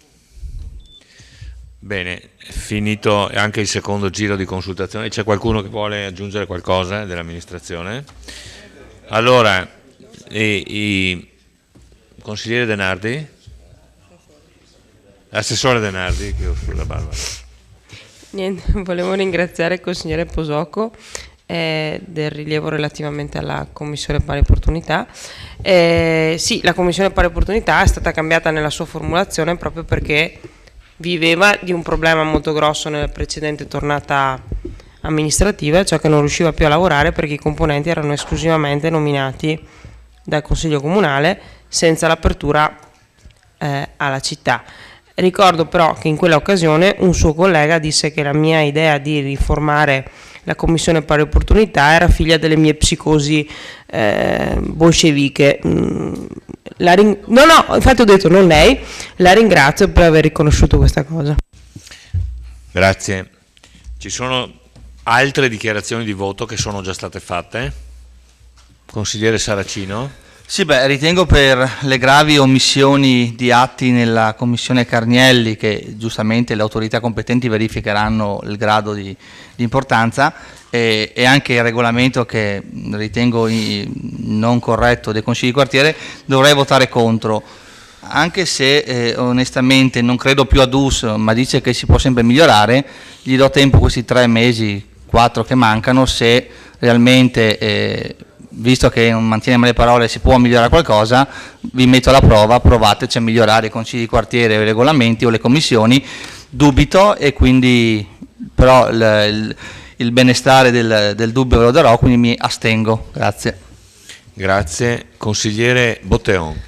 Bene, finito anche il secondo giro di consultazione. C'è qualcuno che vuole aggiungere qualcosa dell'amministrazione? Allora, consigliere Denardi? Assessore Denardi, che ho sulla barba. Niente, volevo ringraziare il consigliere Posocco del rilievo relativamente alla Commissione Pari Opportunità. Sì, la Commissione Pari Opportunità è stata cambiata nella sua formulazione proprio perché viveva di un problema molto grosso nella precedente tornata amministrativa, cioè che non riusciva più a lavorare perché i componenti erano esclusivamente nominati dal Consiglio Comunale senza l'apertura alla città. Ricordo però che in quella occasione un suo collega disse che la mia idea di riformare la Commissione Pari Opportunità era figlia delle mie psicosi bolsceviche. No, infatti ho detto non lei, la ringrazio per aver riconosciuto questa cosa. Grazie. Ci sono altre dichiarazioni di voto che sono già state fatte? Consigliere Saracino? Sì, ritengo per le gravi omissioni di atti nella commissione Carnielli, che giustamente le autorità competenti verificheranno il grado di importanza, e anche il regolamento che ritengo non corretto dei consigli di quartiere, dovrei votare contro, anche se onestamente non credo più ad US, ma dice che si può sempre migliorare. Gli do tempo, questi 3 mesi, 4 che mancano, se realmente visto che non mantiene mai le parole, si può migliorare qualcosa, vi metto alla prova, provateci a migliorare i consigli di quartiere, i regolamenti o le commissioni. Dubito, e quindi però il benestare del dubbio ve lo darò, quindi mi astengo. Grazie. Grazie. Consigliere Botteon.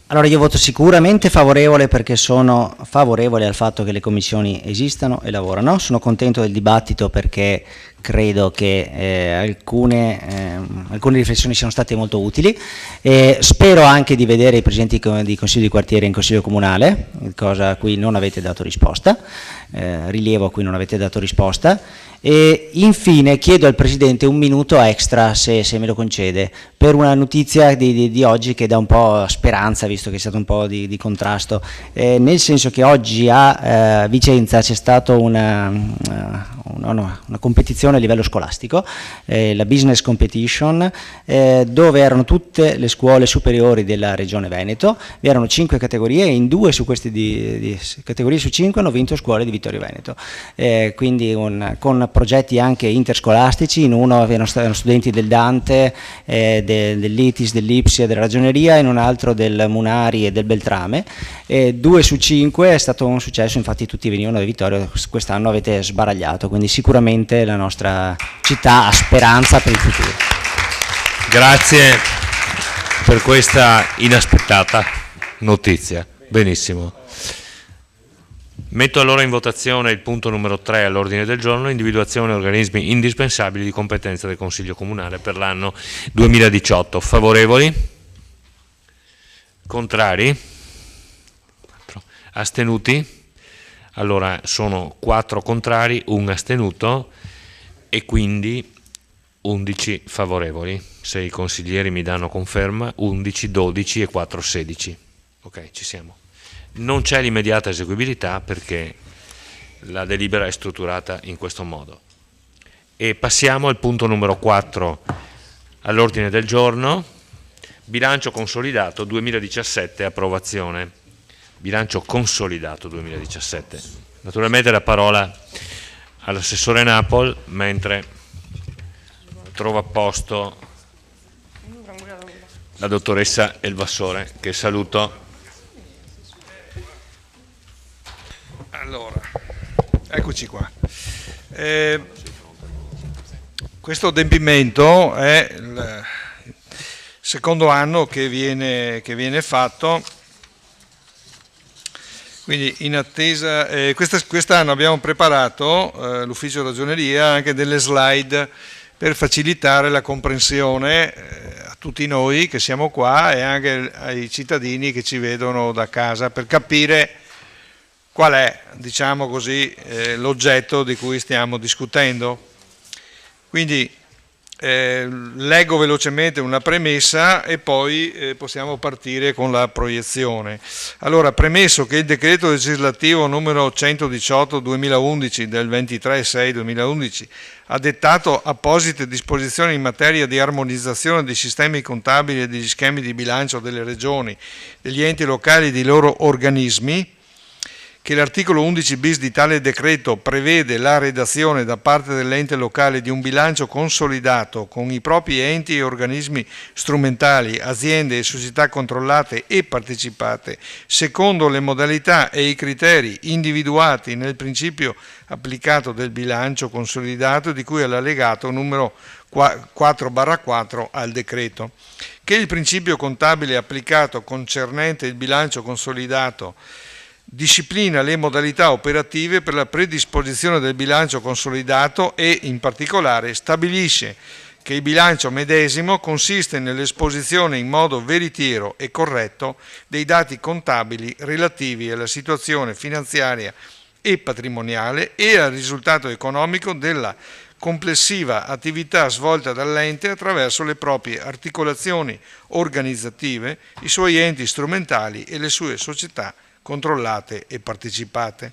Allora io voto sicuramente favorevole, perché sono favorevole al fatto che le commissioni esistano e lavorano. Sono contento del dibattito, perché credo che alcune riflessioni siano state molto utili. Spero anche di vedere i presidenti di consiglio di quartiere in consiglio comunale, cosa a cui non avete dato risposta, rilievo a cui non avete dato risposta. E infine chiedo al Presidente un minuto extra, se me lo concede, per una notizia di oggi che dà un po' speranza, visto che è stato un po' di contrasto, nel senso che oggi a Vicenza c'è stata una competizione a livello scolastico, la Business Competition, dove erano tutte le scuole superiori della Regione Veneto. Vi erano 5 categorie, e in 2 su queste categorie su 5 hanno vinto scuole di Vittorio Veneto, quindi con progetti anche interscolastici. In uno erano studenti del Dante, dell'ITIS, dell'Ipsia, della Ragioneria, in un altro del Munari e del Beltrame. 2 su 5 è stato un successo, infatti tutti venivano da Vittorio. Quest'anno avete sbaragliato, quindi sicuramente la nostra città ha speranza per il futuro. Grazie per questa inaspettata notizia. Benissimo. Metto allora in votazione il punto numero 3 all'ordine del giorno, individuazione organismi indispensabili di competenza del Consiglio Comunale per l'anno 2018. Favorevoli? Contrari? Astenuti? Allora sono 4 contrari, 1 astenuto, e quindi 11 favorevoli. Se i consiglieri mi danno conferma, 11, 12 e 4, 16. Ok, ci siamo. Non c'è l'immediata eseguibilità, perché la delibera è strutturata in questo modo. E passiamo al punto numero 4 all'ordine del giorno, bilancio consolidato 2017, approvazione. Bilancio consolidato 2017. Naturalmente la parola all'assessore Napol, mentre trova a posto la dottoressa Elvassore, che saluto. Allora, eccoci qua. Questo adempimento è il secondo anno che viene fatto, quindi in attesa. Quest'anno abbiamo preparato, l'ufficio ragioneria, anche delle slide per facilitare la comprensione a tutti noi che siamo qua, e anche ai cittadini che ci vedono da casa, per capire qual è, diciamo così, l'oggetto di cui stiamo discutendo. Quindi leggo velocemente una premessa e poi possiamo partire con la proiezione. Allora, premesso che il decreto legislativo numero 118/2011 del 23/6/2011 ha dettato apposite disposizioni in materia di armonizzazione dei sistemi contabili e degli schemi di bilancio delle regioni, degli enti locali e dei loro organismi, che l'articolo 11 bis di tale decreto prevede la redazione da parte dell'ente locale di un bilancio consolidato con i propri enti e organismi strumentali, aziende e società controllate e partecipate, secondo le modalità e i criteri individuati nel principio applicato del bilancio consolidato di cui all'allegato numero 4/4 al decreto. Che il principio contabile applicato concernente il bilancio consolidato disciplina le modalità operative per la predisposizione del bilancio consolidato e, in particolare, stabilisce che il bilancio medesimo consiste nell'esposizione in modo veritiero e corretto dei dati contabili relativi alla situazione finanziaria e patrimoniale e al risultato economico della complessiva attività svolta dall'ente attraverso le proprie articolazioni organizzative, i suoi enti strumentali e le sue società controllate e partecipate.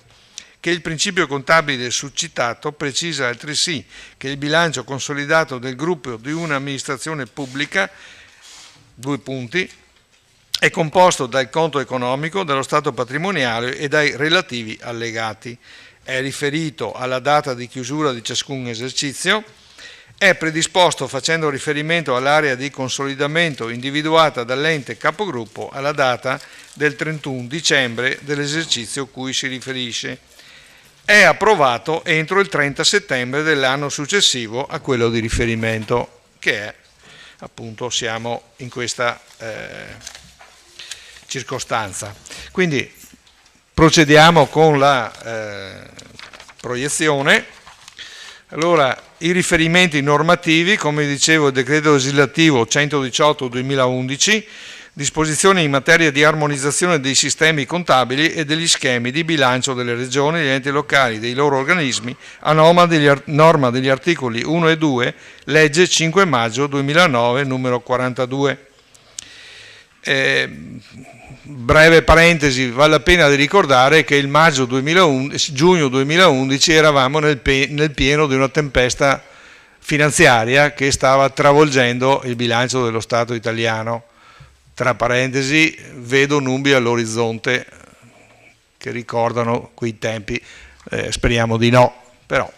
Che il principio contabile succitato precisa altresì che il bilancio consolidato del gruppo di un'amministrazione pubblica, 2 punti, è composto dal conto economico, dallo stato patrimoniale e dai relativi allegati. È riferito alla data di chiusura di ciascun esercizio, è predisposto facendo riferimento all'area di consolidamento individuata dall'ente capogruppo alla data del 31 dicembre dell'esercizio cui si riferisce. È approvato entro il 30 settembre dell'anno successivo a quello di riferimento, che è, appunto, siamo in questa circostanza. Quindi procediamo con la proiezione. Allora, i riferimenti normativi, come dicevo, il decreto legislativo 118/2011, disposizioni in materia di armonizzazione dei sistemi contabili e degli schemi di bilancio delle regioni, degli enti locali, dei loro organismi, a norma degli articoli 1 e 2, legge 5 maggio 2009, numero 42. Breve parentesi, vale la pena di ricordare che il giugno 2011 eravamo nel pieno di una tempesta finanziaria che stava travolgendo il bilancio dello Stato italiano. Tra parentesi, vedo nubi all'orizzonte che ricordano quei tempi, speriamo di no, però.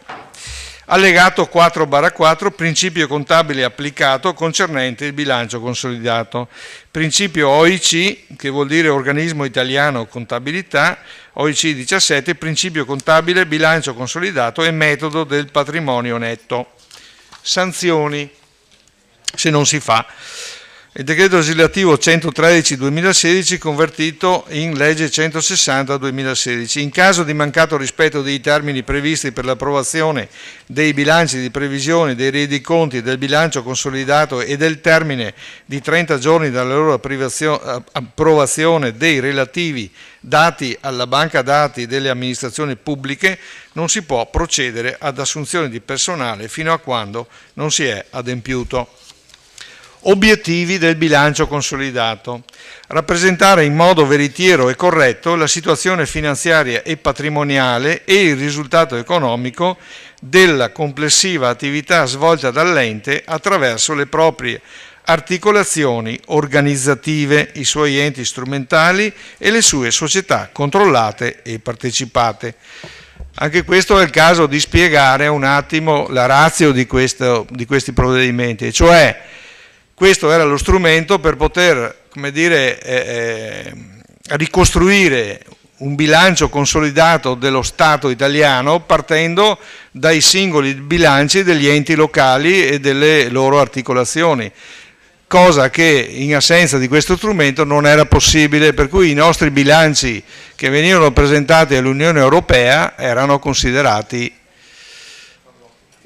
Allegato 4/4, principio contabile applicato concernente il bilancio consolidato. Principio OIC, che vuol dire Organismo Italiano Contabilità, OIC 17, principio contabile, bilancio consolidato e metodo del patrimonio netto. Sanzioni, se non si fa. Il decreto legislativo 113/2016 convertito in legge 160/2016. In caso di mancato rispetto dei termini previsti per l'approvazione dei bilanci di previsione, dei rendiconti, del bilancio consolidato e del termine di 30 giorni dalla loro approvazione dei relativi dati alla banca dati delle amministrazioni pubbliche, non si può procedere ad assunzione di personale fino a quando non si è adempiuto. Obiettivi del bilancio consolidato. Rappresentare in modo veritiero e corretto la situazione finanziaria e patrimoniale e il risultato economico della complessiva attività svolta dall'ente attraverso le proprie articolazioni organizzative, i suoi enti strumentali e le sue società controllate e partecipate. Anche questo è il caso di spiegare un attimo la ratio di questi provvedimenti, cioè questo era lo strumento per poter, come dire, ricostruire un bilancio consolidato dello Stato italiano partendo dai singoli bilanci degli enti locali e delle loro articolazioni, cosa che in assenza di questo strumento non era possibile, per cui i nostri bilanci che venivano presentati all'Unione Europea erano considerati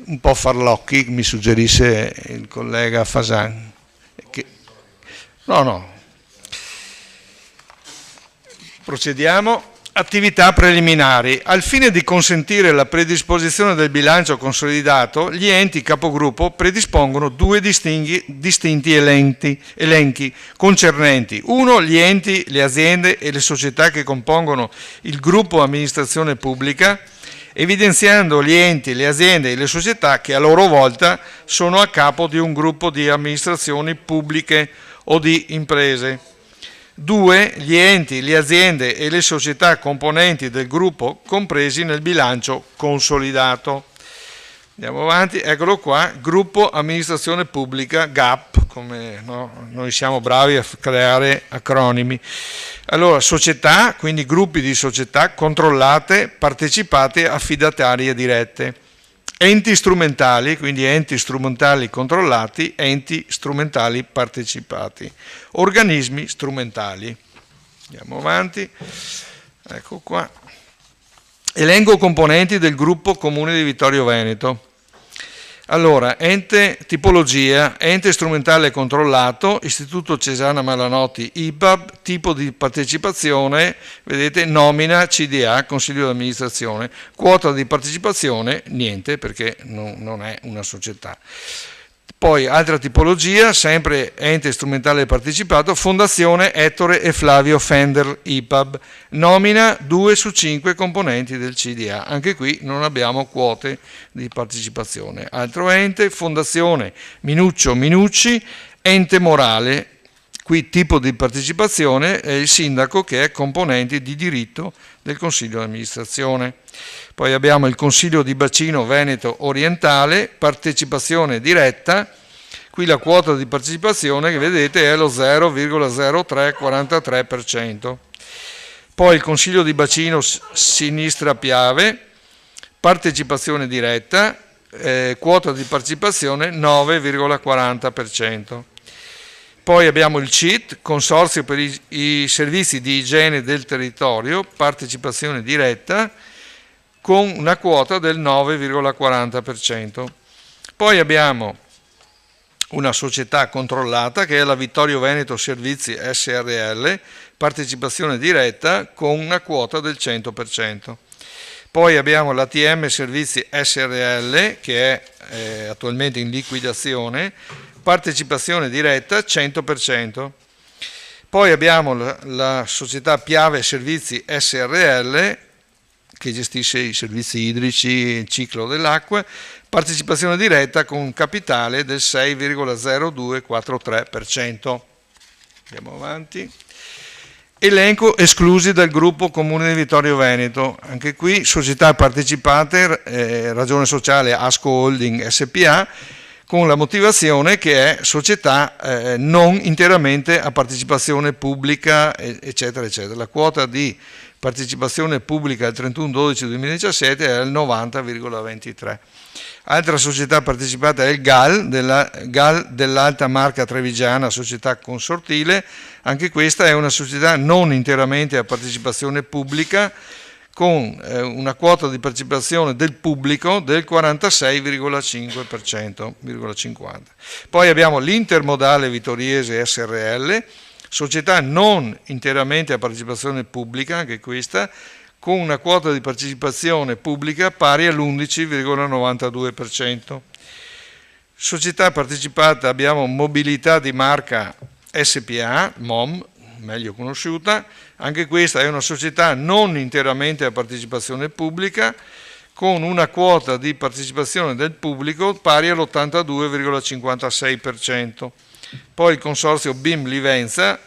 un po' farlocchi, mi suggerisse il collega Fasan. No. Procediamo. Attività preliminari. Al fine di consentire la predisposizione del bilancio consolidato, gli enti capogruppo predispongono 2 distinti elenchi concernenti: 1. Gli enti, le aziende e le società che compongono il gruppo amministrazione pubblica, evidenziando gli enti, le aziende e le società che a loro volta sono a capo di un gruppo di amministrazioni pubbliche o di imprese. 2. Gli enti, le aziende e le società componenti del gruppo compresi nel bilancio consolidato. Andiamo avanti, eccolo qua, gruppo amministrazione pubblica, GAP, come no, noi siamo bravi a creare acronimi. Allora, società, quindi gruppi di società controllate, partecipate, affidatarie dirette. Enti strumentali, quindi enti strumentali controllati, enti strumentali partecipati. Organismi strumentali. Andiamo avanti. Ecco qua. Elenco componenti del gruppo Comune di Vittorio Veneto. Allora, ente tipologia, ente strumentale controllato, Istituto Cesana Malanotti IPAB, tipo di partecipazione, vedete, nomina CDA, Consiglio di amministrazione, quota di partecipazione, niente perché non è una società. Poi altra tipologia, sempre ente strumentale partecipato, Fondazione Ettore e Flavio Fender IPAB, nomina 2 su 5 componenti del CDA, anche qui non abbiamo quote di partecipazione. Altro ente, Fondazione Minuccio Minucci, ente morale, qui tipo di partecipazione è il sindaco che è componente di diritto del Consiglio di amministrazione. Poi abbiamo il Consiglio di Bacino Veneto Orientale, partecipazione diretta, qui la quota di partecipazione che vedete è lo 0,0343%. Poi il Consiglio di Bacino Sinistra Piave, partecipazione diretta, quota di partecipazione 9,40%. Poi abbiamo il CIT, Consorzio per i servizi di igiene del territorio, partecipazione diretta, con una quota del 9,40%. Poi abbiamo una società controllata che è la Vittorio Veneto Servizi SRL, partecipazione diretta con una quota del 100%. Poi abbiamo l'ATM Servizi SRL che è attualmente in liquidazione, partecipazione diretta 100%. Poi abbiamo la società Piave Servizi SRL che gestisce i servizi idrici, il ciclo dell'acqua, partecipazione diretta con un capitale del 6,0243%. Andiamo avanti. Elenco esclusi dal gruppo Comune di Vittorio Veneto, anche qui società partecipate, ragione sociale Asco Holding SPA, con la motivazione che è società non interamente a partecipazione pubblica, eccetera, eccetera. La quota di partecipazione pubblica al 31/12/2017 è il 90,23%. Altra società partecipata è il GAL, dell'Alta Marca Trevigiana, società consortile, anche questa è una società non interamente a partecipazione pubblica, con una quota di partecipazione del pubblico del 46,5%. Poi abbiamo l'Intermodale Vittoriese SRL, società non interamente a partecipazione pubblica, anche questa, con una quota di partecipazione pubblica pari all'11,92%. Società partecipata abbiamo Mobilità di Marca SPA, MOM, meglio conosciuta, anche questa è una società non interamente a partecipazione pubblica, con una quota di partecipazione del pubblico pari all'82,56%. Poi il consorzio BIM Livenza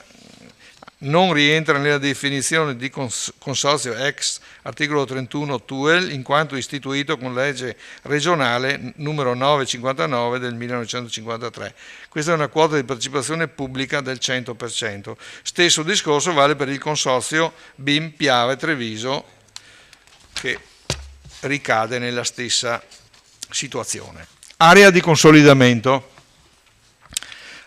non rientra nella definizione di consorzio ex articolo 31 TUEL, in quanto istituito con legge regionale numero 959 del 1953. Questa è una quota di partecipazione pubblica del 100%. Stesso discorso vale per il consorzio BIM Piave Treviso, che ricade nella stessa situazione. Area di consolidamento.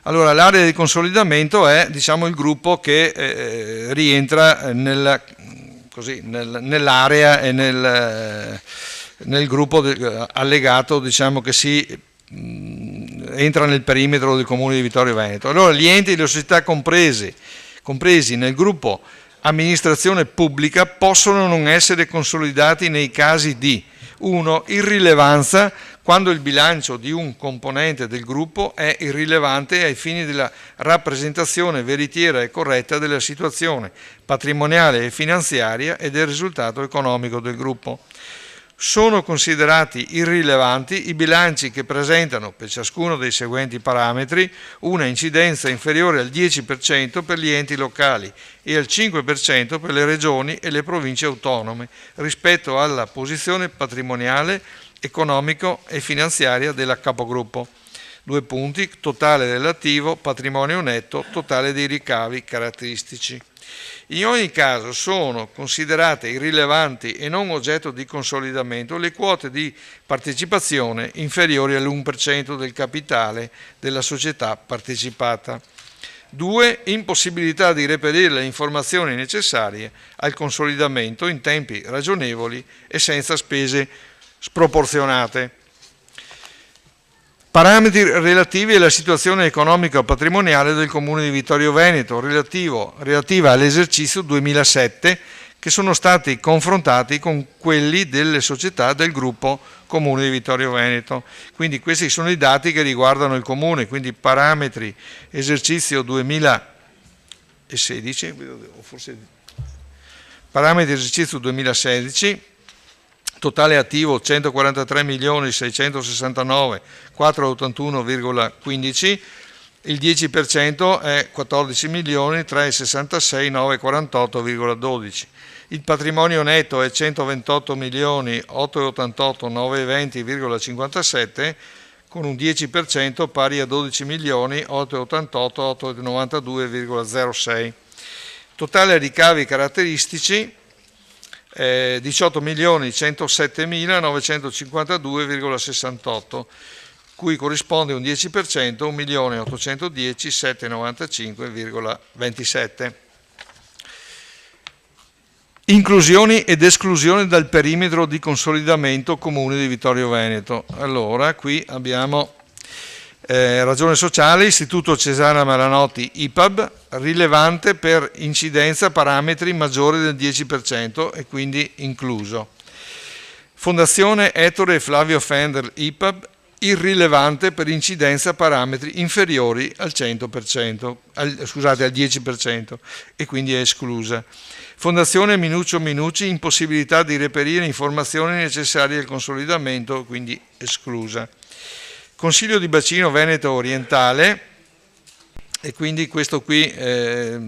Allora, l'area di consolidamento è, diciamo, il gruppo che rientra nell'area e nel gruppo allegato, diciamo, che entra nel perimetro del Comune di Vittorio Veneto. Allora, gli enti e le società compresi nel gruppo amministrazione pubblica possono non essere consolidati nei casi di 1. Irrilevanza, quando il bilancio di un componente del gruppo è irrilevante ai fini della rappresentazione veritiera e corretta della situazione patrimoniale e finanziaria e del risultato economico del gruppo. Sono considerati irrilevanti i bilanci che presentano, per ciascuno dei seguenti parametri, una incidenza inferiore al 10% per gli enti locali e al 5% per le regioni e le province autonome rispetto alla posizione patrimoniale, economico e finanziaria della capogruppo. 2 punti, totale dell'attivo, patrimonio netto, totale dei ricavi caratteristici. In ogni caso sono considerate irrilevanti e non oggetto di consolidamento le quote di partecipazione inferiori all'1% del capitale della società partecipata. 2. Impossibilità di reperire le informazioni necessarie al consolidamento in tempi ragionevoli e senza spese sproporzionate. Parametri relativi alla situazione economico-patrimoniale del Comune di Vittorio Veneto relativa all'esercizio 2007, che sono stati confrontati con quelli delle società del gruppo Comune di Vittorio Veneto. Quindi questi sono i dati che riguardano il Comune, quindi parametri esercizio 2016, parametri esercizio 2016, totale attivo 143.669.481,15, il 10% è 14.366.948,12. Il patrimonio netto è 128.888.920,57, con un 10% pari a 12.888.892,06. Totale ricavi caratteristici 18.107.952,68, cui corrisponde un 10%, 1.810.795,27. Inclusioni ed esclusioni dal perimetro di consolidamento Comune di Vittorio Veneto. Allora, qui abbiamo ragione sociale, Istituto Cesana Malanotti IPAB, rilevante per incidenza parametri maggiori del 10% e quindi incluso. Fondazione Ettore e Flavio Fender IPAB, irrilevante per incidenza parametri inferiori al 100%, al 10% e quindi è esclusa. Fondazione Minuccio Minucci, impossibilità di reperire informazioni necessarie al consolidamento, quindi esclusa. Consiglio di Bacino Veneto Orientale, e quindi questo qui è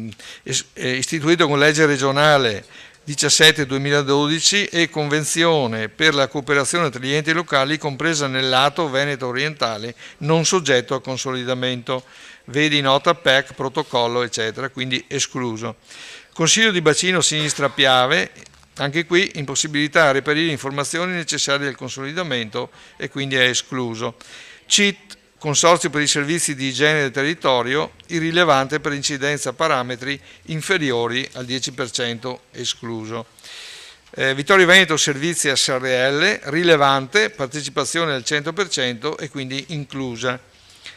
istituito con legge regionale 17/2012 e convenzione per la cooperazione tra gli enti locali compresa nel lato Veneto Orientale non soggetto a consolidamento, vedi nota PEC, protocollo eccetera, quindi escluso. Consiglio di Bacino Sinistra Piave, anche qui impossibilità a reperire informazioni necessarie al consolidamento e quindi è escluso. CIT, Consorzio per i servizi di igiene del territorio, irrilevante per incidenza parametri inferiori al 10%, escluso. Vittorio Veneto Servizi SRL, rilevante, partecipazione al 100% e quindi inclusa.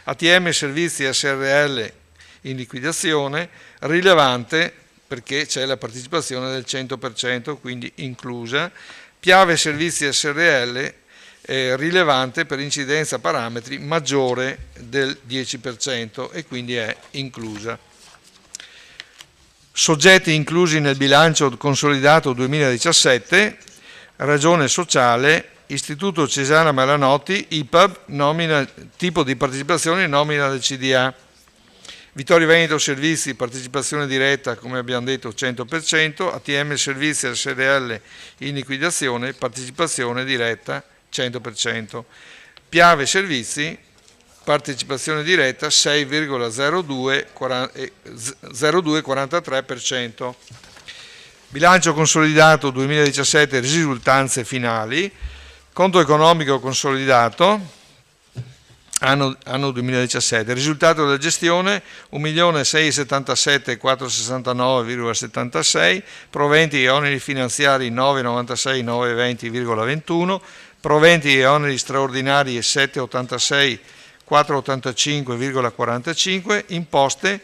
ATM Servizi SRL in liquidazione, rilevante perché c'è la partecipazione del 100%, quindi inclusa. Piave Servizi SRL, rilevante per incidenza parametri maggiore del 10% e quindi è inclusa. Soggetti inclusi nel bilancio consolidato 2017, ragione sociale, Istituto Cesana Malanotti, IPAB, nomina, tipo di partecipazione nomina del CDA. Vittorio Veneto Servizi, partecipazione diretta, come abbiamo detto, 100%, ATM Servizi SRL in liquidazione, partecipazione diretta 100%. Piave Servizi, partecipazione diretta 6,0243%. Bilancio consolidato 2017, risultanze finali. Conto economico consolidato, anno 2017, risultato della gestione 1.677.469,76, proventi e oneri finanziari 996.920,21, proventi e oneri straordinari 786.485,45, imposte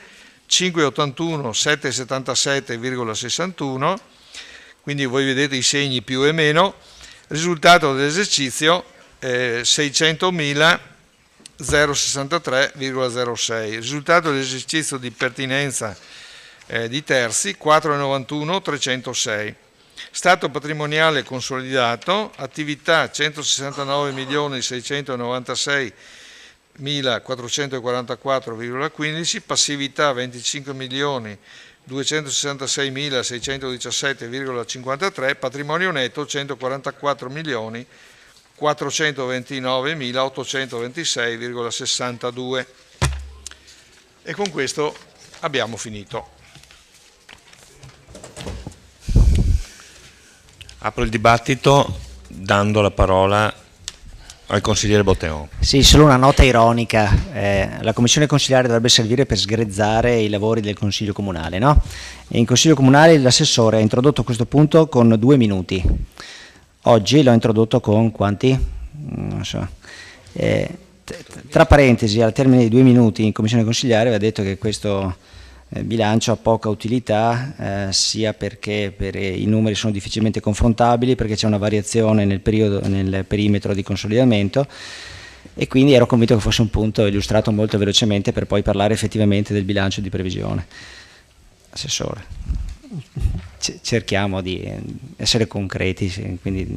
581.777,61, quindi voi vedete i segni più e meno. Risultato dell'esercizio 600.063,06. Risultato dell'esercizio di pertinenza di terzi 491.306. Stato patrimoniale consolidato, attività 169.696.444,15, passività 25.266.617,53, patrimonio netto 144.429.826,62. E con questo abbiamo finito. Apro il dibattito dando la parola al consigliere Botteon. Sì, solo una nota ironica. La commissione consiliare dovrebbe servire per sgrezzare i lavori del Consiglio Comunale, no? E in Consiglio Comunale l'assessore ha introdotto questo punto con 2 minuti. Oggi l'ho introdotto con quanti? Non so. tra parentesi, al termine di 2 minuti in commissione consigliare aveva detto che questo bilancio ha poca utilità, sia perché i numeri sono difficilmente confrontabili, perché c'è una variazione nel perimetro di consolidamento, e quindi ero convinto che fosse un punto illustrato molto velocemente per poi parlare effettivamente del bilancio di previsione. Assessore, cerchiamo di essere concreti, quindi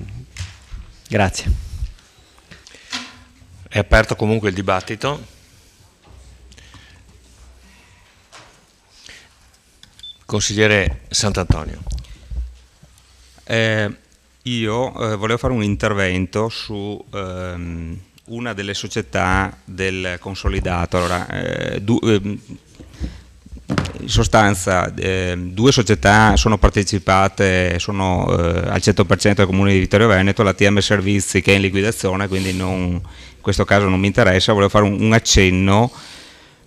grazie. È aperto comunque il dibattito. Consigliere Sant'Antonio. Io volevo fare un intervento su una delle società del consolidato. Allora, in sostanza 2 società sono partecipate, sono al 100% del Comune di Vittorio Veneto, la TM Servizi che è in liquidazione, quindi in questo caso non mi interessa. Volevo fare un accenno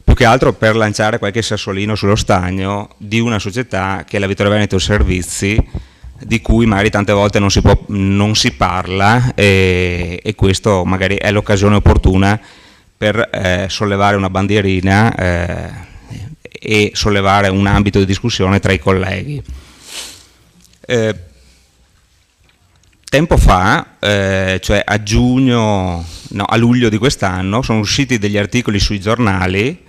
più che altro per lanciare qualche sassolino sullo stagno di una società che è la Vittorio Veneto Servizi, di cui magari tante volte non si parla, e questo magari è l'occasione opportuna per sollevare una bandierina e sollevare un ambito di discussione tra i colleghi. Tempo fa, cioè a luglio di quest'anno, sono usciti degli articoli sui giornali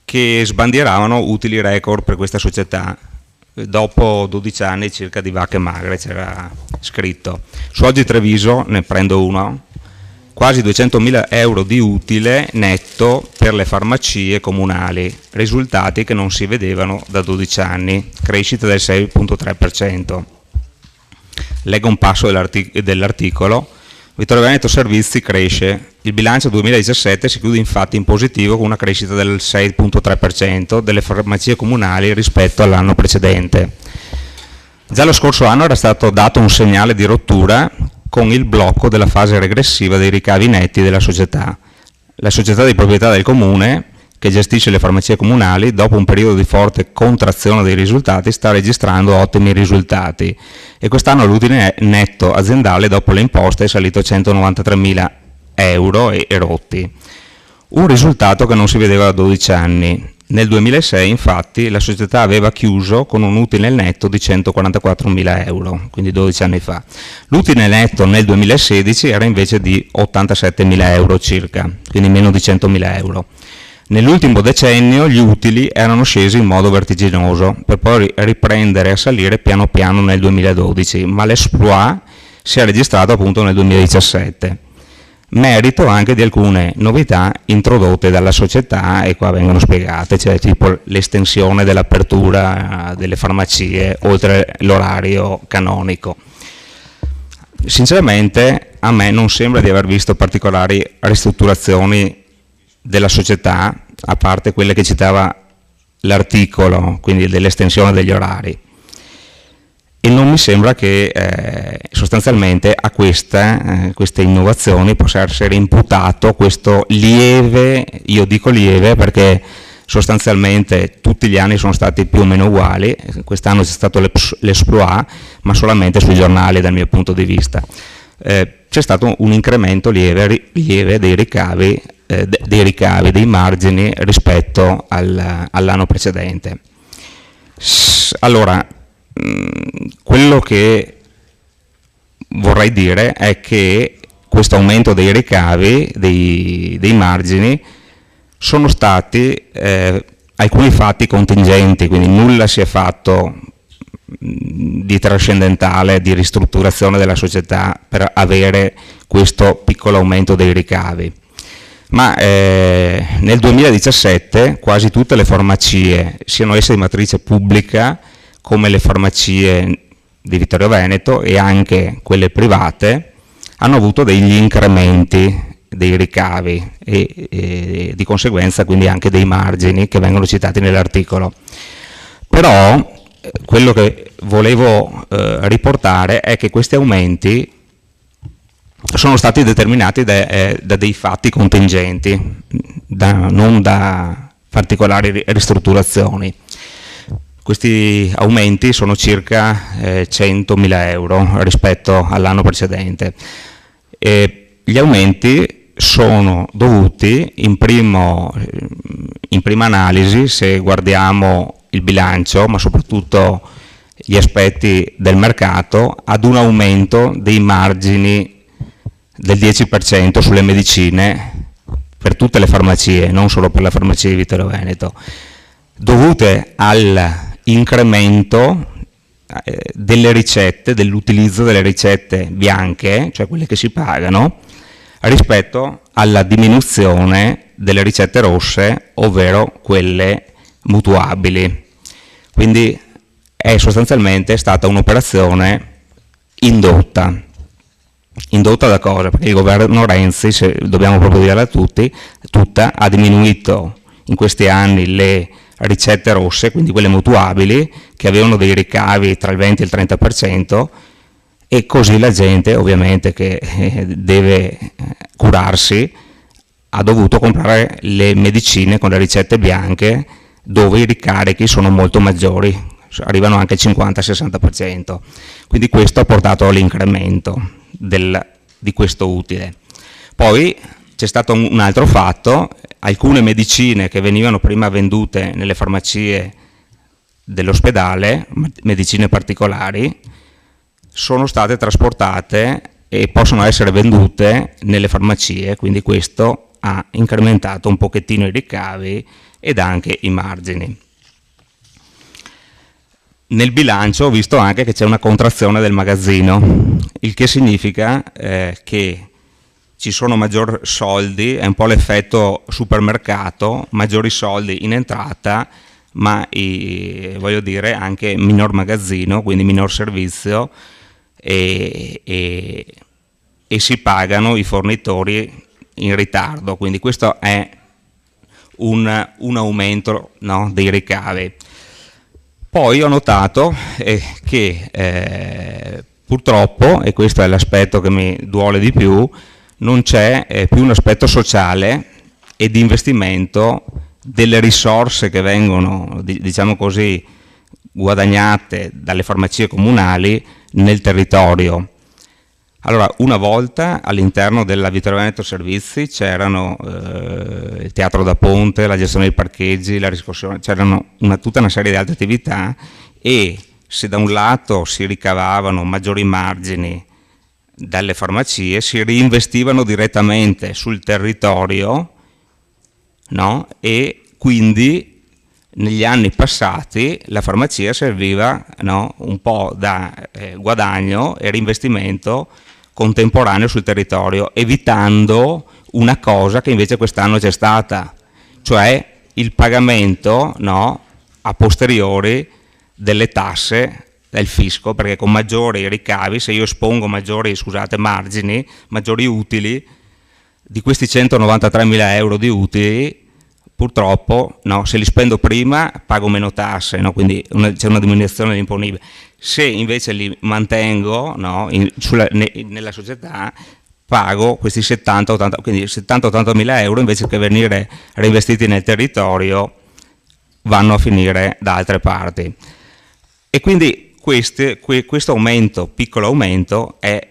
che sbandieravano utili record per questa società. Dopo 12 anni circa di vacche magre, c'era scritto. Su Oggi Treviso, ne prendo uno, quasi 200.000 euro di utile netto per le farmacie comunali, risultati che non si vedevano da 12 anni, crescita del 6,3%. Leggo un passo dell'articolo. Vittorio Veneto Servizi cresce. Il bilancio 2017 si chiude infatti in positivo con una crescita del 6,3% delle farmacie comunali rispetto all'anno precedente. Già lo scorso anno era stato dato un segnale di rottura con il blocco della fase regressiva dei ricavi netti della società. La società di proprietà del Comune, che gestisce le farmacie comunali, dopo un periodo di forte contrazione dei risultati, sta registrando ottimi risultati, e quest'anno l'utile netto aziendale dopo le imposte è salito a 193.000 euro e rotti, un risultato che non si vedeva da 12 anni. Nel 2006 infatti la società aveva chiuso con un utile netto di 144.000 euro, quindi 12 anni fa. L'utile netto nel 2016 era invece di 87.000 euro circa, quindi meno di 100.000 euro. Nell'ultimo decennio gli utili erano scesi in modo vertiginoso, per poi riprendere a salire piano piano nel 2012, ma l'exploit si è registrato appunto nel 2017. Merito anche di alcune novità introdotte dalla società, e qua vengono spiegate, cioè tipo l'estensione dell'apertura delle farmacie oltre l'orario canonico. Sinceramente a me non sembra di aver visto particolari ristrutturazioni della società, a parte quelle che citava l'articolo, quindi dell'estensione degli orari, e non mi sembra che sostanzialmente a queste innovazioni possa essere imputato questo lieve, io dico lieve perché sostanzialmente tutti gli anni sono stati più o meno uguali, quest'anno c'è stato l'exploit, ma solamente sui giornali dal mio punto di vista. C'è stato un incremento lieve dei ricavi, dei margini rispetto all'anno precedente. Allora, quello che vorrei dire è che questo aumento dei ricavi, dei margini, sono stati alcuni fatti contingenti, quindi nulla si è fatto di trascendentale, di ristrutturazione della società per avere questo piccolo aumento dei ricavi. Ma nel 2017 quasi tutte le farmacie, siano esse di matrice pubblica come le farmacie di Vittorio Veneto e anche quelle private, hanno avuto degli incrementi dei ricavi e di conseguenza quindi anche dei margini che vengono citati nell'articolo. Però quello che volevo riportare è che questi aumenti sono stati determinati da dei fatti contingenti, non da particolari ristrutturazioni. Questi aumenti sono circa 100.000 euro rispetto all'anno precedente. Gli aumenti sono dovuti in prima analisi, se guardiamo il bilancio, ma soprattutto gli aspetti del mercato, ad un aumento dei margini del 10% sulle medicine per tutte le farmacie, non solo per la farmacia di Vittorio Veneto, dovute all'incremento delle ricette, dell'utilizzo delle ricette bianche, cioè quelle che si pagano, rispetto alla diminuzione delle ricette rosse, ovvero quelle mutuabili. Quindi è sostanzialmente stata un'operazione indotta. Indotta da cosa? Perché il governo Renzi, se dobbiamo proprio dirla tutta, ha diminuito in questi anni le ricette rosse, quindi quelle mutuabili, che avevano dei ricavi tra il 20 e il 30%, e così la gente, ovviamente, che deve curarsi, ha dovuto comprare le medicine con le ricette bianche, dove i ricarichi sono molto maggiori, arrivano anche al 50-60%. Quindi questo ha portato all'incremento di questo utile. Poi c'è stato un altro fatto: alcune medicine che venivano prima vendute nelle farmacie dell'ospedale, medicine particolari, sono state trasportate e possono essere vendute nelle farmacie, quindi questo ha incrementato un pochettino i ricavi ed anche i margini. Nel bilancio ho visto anche che c'è una contrazione del magazzino, il che significa che ci sono maggiori soldi, è un po' l'effetto supermercato, maggiori soldi in entrata, ma voglio dire anche minor magazzino, quindi minor servizio, e si pagano i fornitori in ritardo, quindi questo è un aumento, no, dei ricavi. Poi ho notato che purtroppo, e questo è l'aspetto che mi duole di più, non c'è più un aspetto sociale e di investimento delle risorse che vengono, diciamo così, guadagnate dalle farmacie comunali nel territorio. Allora, una volta all'interno della Vittorio Veneto Servizi c'erano il teatro da ponte, la gestione dei parcheggi, la riscossione, c'erano tutta una serie di altre attività, e se da un lato si ricavavano maggiori margini dalle farmacie, si reinvestivano direttamente sul territorio, no? E quindi negli anni passati la farmacia serviva, no, un po' da guadagno e reinvestimento contemporaneo sul territorio, evitando una cosa che invece quest'anno c'è stata, cioè il pagamento, no, a posteriori delle tasse del fisco, perché con maggiori ricavi, se io espongo maggiori, margini, maggiori utili, di questi 193.000 euro di utili, purtroppo, no, se li spendo prima pago meno tasse, no, quindi c'è una diminuzione dell'imponibile. Se invece li mantengo, no, nella società, pago questi 70-80.000 euro, invece che venire reinvestiti nel territorio, vanno a finire da altre parti. E quindi questo aumento, piccolo aumento, è,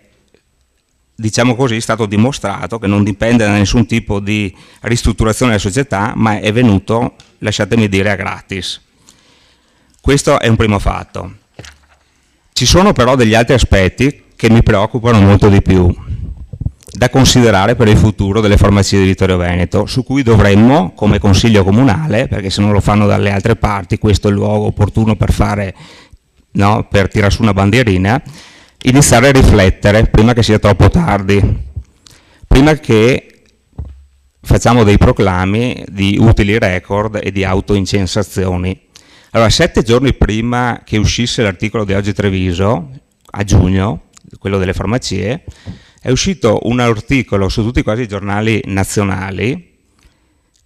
diciamo così, stato dimostrato che non dipende da nessun tipo di ristrutturazione della società, ma è venuto, lasciatemi dire, a gratis. Questo è un primo fatto. Ci sono però degli altri aspetti che mi preoccupano molto di più, da considerare per il futuro delle farmacie di Vittorio Veneto, su cui dovremmo, come Consiglio Comunale, perché se non lo fanno dalle altre parti, questo è il luogo opportuno per fare, no, per tirare su una bandierina, iniziare a riflettere prima che sia troppo tardi, prima che facciamo dei proclami di utili record e di autoincensazioni. Allora, 7 giorni prima che uscisse l'articolo di Oggi Treviso, a giugno, quello delle farmacie, è uscito un articolo su tutti quasi i giornali nazionali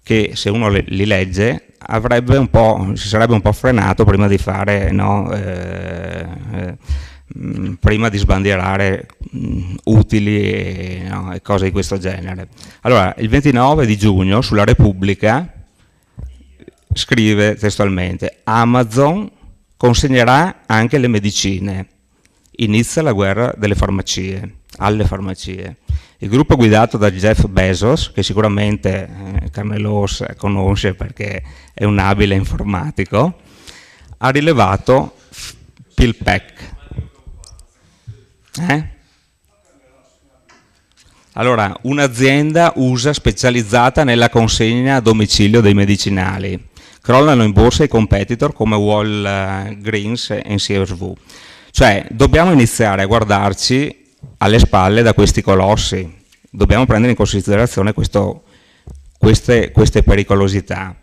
che, se uno li legge, si sarebbe un po' frenato prima di fare, no, prima di sbandierare utili e cose di questo genere. Allora, il 29 di giugno sulla Repubblica scrive testualmente: Amazon consegnerà anche le medicine, inizia la guerra delle farmacie, alle farmacie. Il gruppo guidato da Jeff Bezos, che sicuramente Carnelos conosce perché è un abile informatico, ha rilevato Phil Peck. Allora, un'azienda USA specializzata nella consegna a domicilio dei medicinali. Crollano in borsa i competitor come Walgreens e CSV. Cioè, dobbiamo iniziare a guardarci alle spalle da questi colossi, dobbiamo prendere in considerazione queste pericolosità.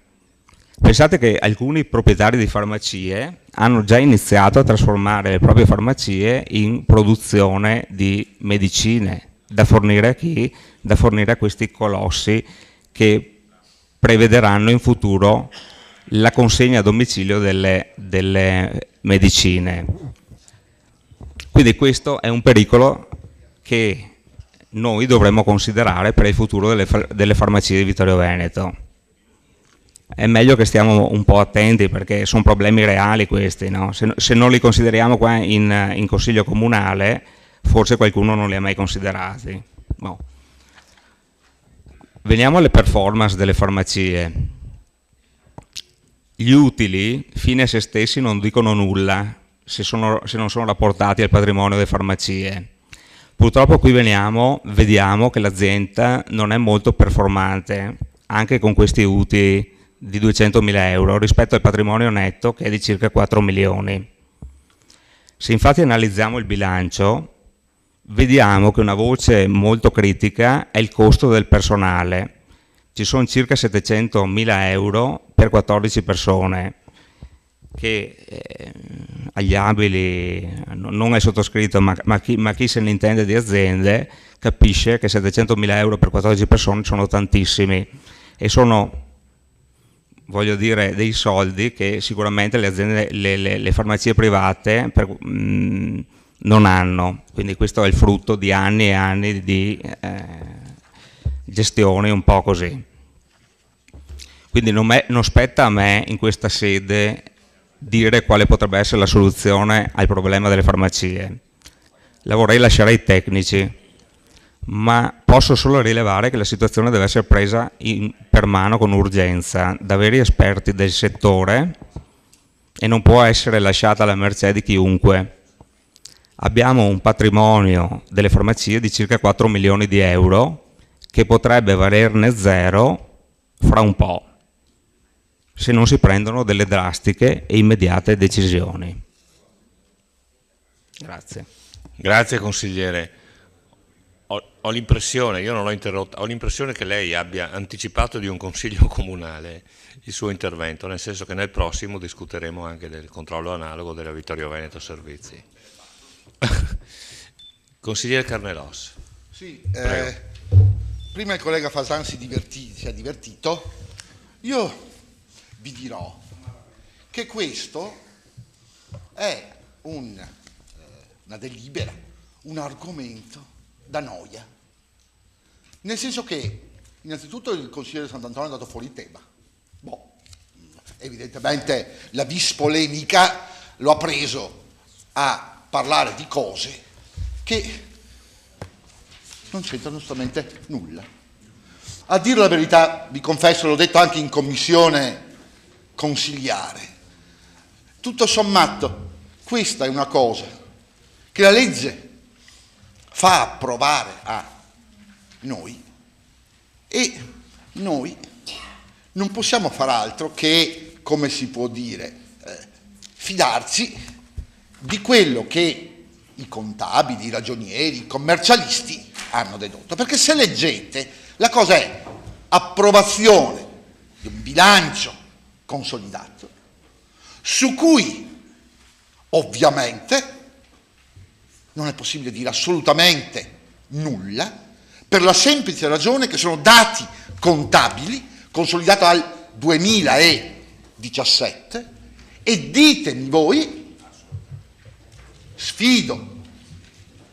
Pensate che alcuni proprietari di farmacie hanno già iniziato a trasformare le proprie farmacie in produzione di medicine da fornire a chi? Da fornire a questi colossi che prevederanno in futuro la consegna a domicilio delle medicine. Quindi questo è un pericolo che noi dovremmo considerare per il futuro delle farmacie di Vittorio Veneto. È meglio che stiamo un po' attenti perché sono problemi reali questi, no? Se non li consideriamo qua in Consiglio Comunale, forse qualcuno non li ha mai considerati. No. Veniamo alle performance delle farmacie. Gli utili, fine a se stessi, non dicono nulla se non sono rapportati al patrimonio delle farmacie. Purtroppo qui vediamo che l'azienda non è molto performante, anche con questi utili di 200.000 euro rispetto al patrimonio netto che è di circa 4 milioni. Se infatti analizziamo il bilancio, vediamo che una voce molto critica è il costo del personale. Ci sono circa 700.000 euro per 14 persone, che agli abili, non è sottoscritto, ma chi se ne intende di aziende, capisce che 700.000 euro per 14 persone sono tantissimi e sono, voglio dire, dei soldi che sicuramente le aziende, le farmacie private non hanno. Quindi questo è il frutto di anni e anni di gestione un po' così. Quindi non spetta a me in questa sede dire quale potrebbe essere la soluzione al problema delle farmacie. La vorrei lasciare ai tecnici, ma posso solo rilevare che la situazione deve essere presa per mano con urgenza da veri esperti del settore e non può essere lasciata alla mercé di chiunque. Abbiamo un patrimonio delle farmacie di circa 4 milioni di euro che potrebbe valerne zero fra un po', se non si prendono delle drastiche e immediate decisioni. Grazie. Grazie consigliere. Ho l'impressione, io non l'ho interrotta, ho l'impressione che lei abbia anticipato di un consiglio comunale il suo intervento, nel senso che nel prossimo discuteremo anche del controllo analogo della Vittorio Veneto Servizi. Consigliere Carnelos. Sì, prima il collega Fasan si è divertito, io vi dirò che questo è una delibera, un argomento da noia, nel senso che innanzitutto il consigliere Sant'Antonio è andato fuori tema. Evidentemente la vis polemica lo ha preso a parlare di cose che non c'entrano assolutamente nulla. A dire la verità, vi confesso, l'ho detto anche in commissione consigliare, tutto sommato questa è una cosa che la legge fa approvare a noi e noi non possiamo far altro che, come si può dire, fidarci di quello che i contabili, i ragionieri, i commercialisti hanno dedotto, perché se leggete la cosa è approvazione di un bilancio consolidato su cui ovviamente non è possibile dire assolutamente nulla, per la semplice ragione che sono dati contabili consolidati al 2017 e ditemi voi, sfido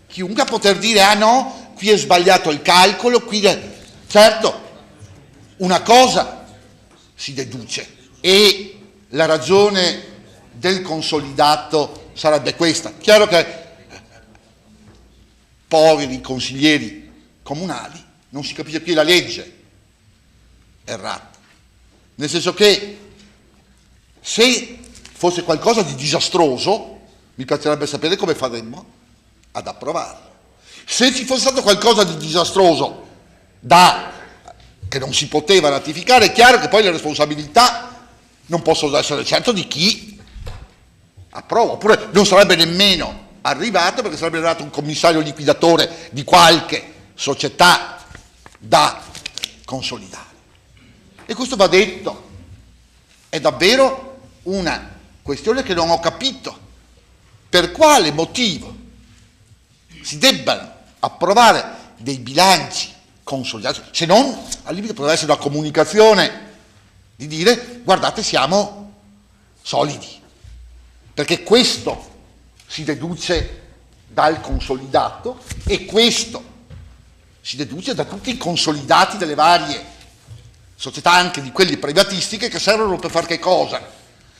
chiunque a poter dire ah no, qui è sbagliato il calcolo, qui è... Certo, una cosa si deduce e la ragione del consolidato sarebbe questa. Chiaro che poveri consiglieri comunali, non si capisce qui la legge errata. Nel senso che se fosse qualcosa di disastroso, mi piacerebbe sapere come faremmo ad approvarlo. Se ci fosse stato qualcosa di disastroso che non si poteva ratificare, è chiaro che poi le responsabilità non possono essere certo di chi approva, oppure non sarebbe nemmeno arrivato, perché sarebbe arrivato un commissario liquidatore di qualche società da consolidare. E questo va detto, è davvero una questione che non ho capito per quale motivo si debbano approvare dei bilanci consolidati, se non al limite potrebbe essere una comunicazione di dire guardate siamo solidi, perché questo si deduce dal consolidato e questo si deduce da tutti i consolidati delle varie società, anche di quelli privatistiche, che servono per fare che cosa?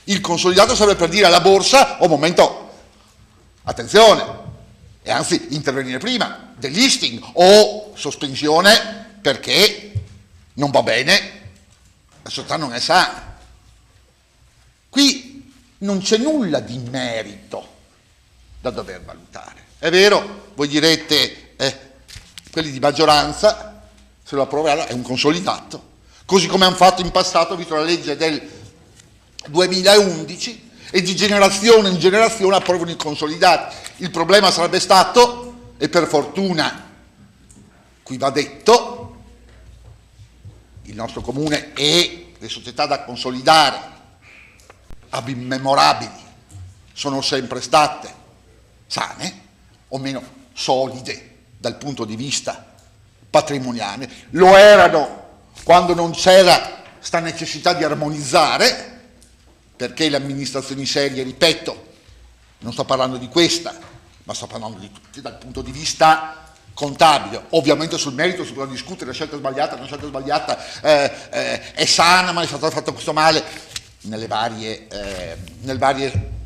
Il consolidato serve per dire alla borsa, oh momento, attenzione, e anzi intervenire prima, delisting o sospensione perché non va bene, la società non è sana. Qui non c'è nulla di merito da dover valutare. È vero, voi direte, quelli di maggioranza, se lo approveranno, è un consolidato, così come hanno fatto in passato, visto la legge del 2011, e di generazione in generazione approvano i consolidati. Il problema sarebbe stato, e per fortuna qui va detto, il nostro comune e le società da consolidare ab immemorabili sono sempre state sane, o meno solide dal punto di vista patrimoniale, lo erano quando non c'era sta necessità di armonizzare, perché le amministrazioni serie, ripeto, non sto parlando di questa, ma sto parlando di tutti dal punto di vista contabile. Ovviamente sul merito si può discutere, la scelta è sbagliata, la scelta è sbagliata, è sana ma è stato fatto questo male, nel varie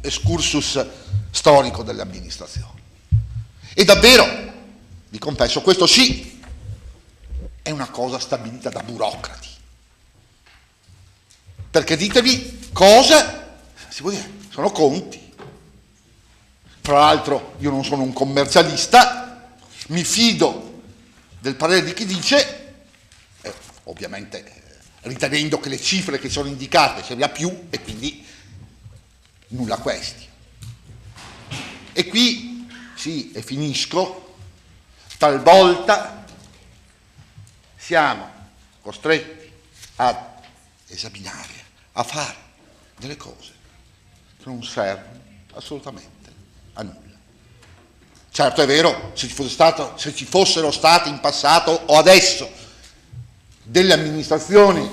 excursus storico delle amministrazioni. E davvero, vi confesso, questo sì è una cosa stabilita da burocrati. Perché ditevi cosa, si può dire, sono conti. Tra l'altro io non sono un commercialista, mi fido del parere di chi dice, ovviamente ritenendo che le cifre che sono indicate ce ne ha più e quindi nulla questi. E qui, sì, e finisco, talvolta siamo costretti ad esaminare, a fare delle cose che non servono assolutamente a nulla. Certo è vero, se ci fossero state in passato o adesso delle amministrazioni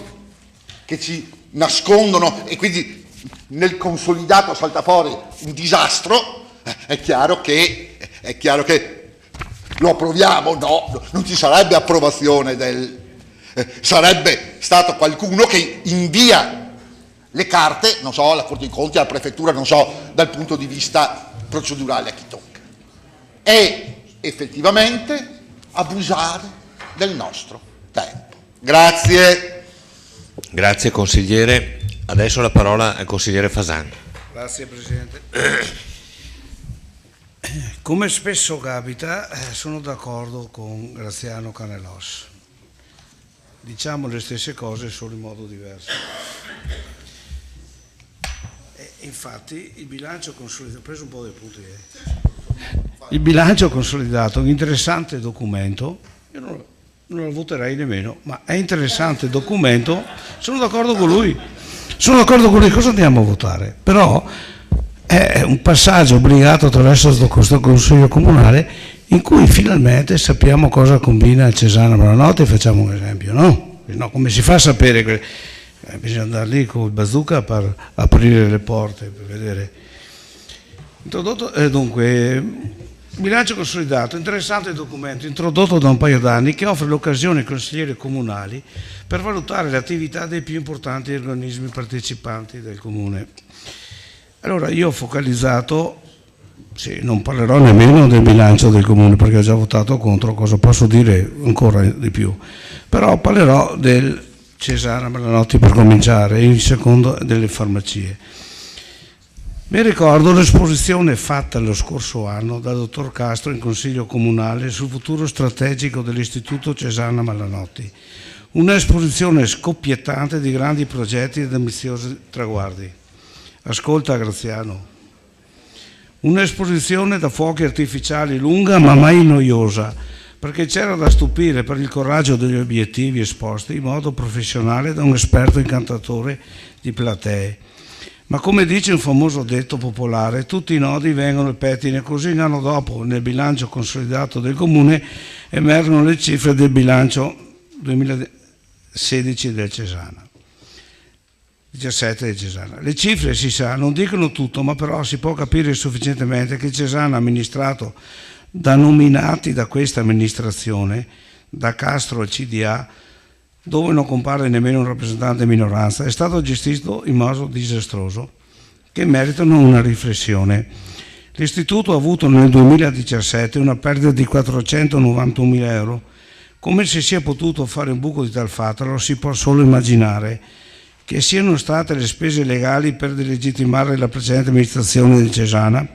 che ci nascondono e quindi nel consolidato salta fuori un disastro, è chiaro che lo approviamo, no, non ci sarebbe approvazione sarebbe stato qualcuno che invia le carte, non so, alla Corte dei Conti, alla Prefettura, non so, dal punto di vista procedurale a chi tocca. È effettivamente abusare del nostro tempo. Grazie. Grazie consigliere. Adesso la parola al consigliere Fasan. Grazie Presidente. Come spesso capita, sono d'accordo con Graziano Canelos. Diciamo le stesse cose solo in modo diverso. Infatti il bilancio consolidato, ho preso un po' dei punti. Il bilancio consolidato è un interessante documento, io non lo voterei nemmeno, ma è interessante documento, sono d'accordo con lui, cosa andiamo a votare? Però è un passaggio obbligato attraverso questo Consiglio Comunale in cui finalmente sappiamo cosa combina il Cesana Buonanotte, facciamo un esempio, no? Come si fa a sapere che bisogna andare lì con il bazooka per aprire le porte, per vedere. Dunque, bilancio consolidato, interessante documento introdotto da un paio d'anni che offre l'occasione ai consiglieri comunali per valutare le attività dei più importanti organismi partecipanti del comune. Allora io ho focalizzato Sì, non parlerò nemmeno del bilancio del comune perché ho già votato contro, cosa posso dire ancora di più, però parlerò del Cesana Malanotti per cominciare, e in secondo delle farmacie. Mi ricordo l'esposizione fatta lo scorso anno dal dottor Castro in Consiglio Comunale sul futuro strategico dell'Istituto Cesana Malanotti, un'esposizione scoppiettante di grandi progetti ed ambiziosi traguardi. Ascolta Graziano. Un'esposizione da fuochi artificiali lunga ma mai noiosa, perché c'era da stupire per il coraggio degli obiettivi esposti in modo professionale da un esperto incantatore di platee. Ma come dice un famoso detto popolare, tutti i nodi vengono al pettine, così l'anno dopo nel bilancio consolidato del comune emergono le cifre del bilancio 2016 del Cesana. 17 del Cesana. Le cifre, si sa, non dicono tutto, ma però si può capire sufficientemente che il Cesana, amministrato da nominati da questa amministrazione, da Castro al CDA, dove non compare nemmeno un rappresentante di minoranza, è stato gestito in modo disastroso, che meritano una riflessione. L'Istituto ha avuto nel 2017 una perdita di 491.000 euro. Come si sia potuto fare un buco di tal fatta lo si può solo immaginare. Che siano state le spese legali per delegittimare la precedente amministrazione del Cesana?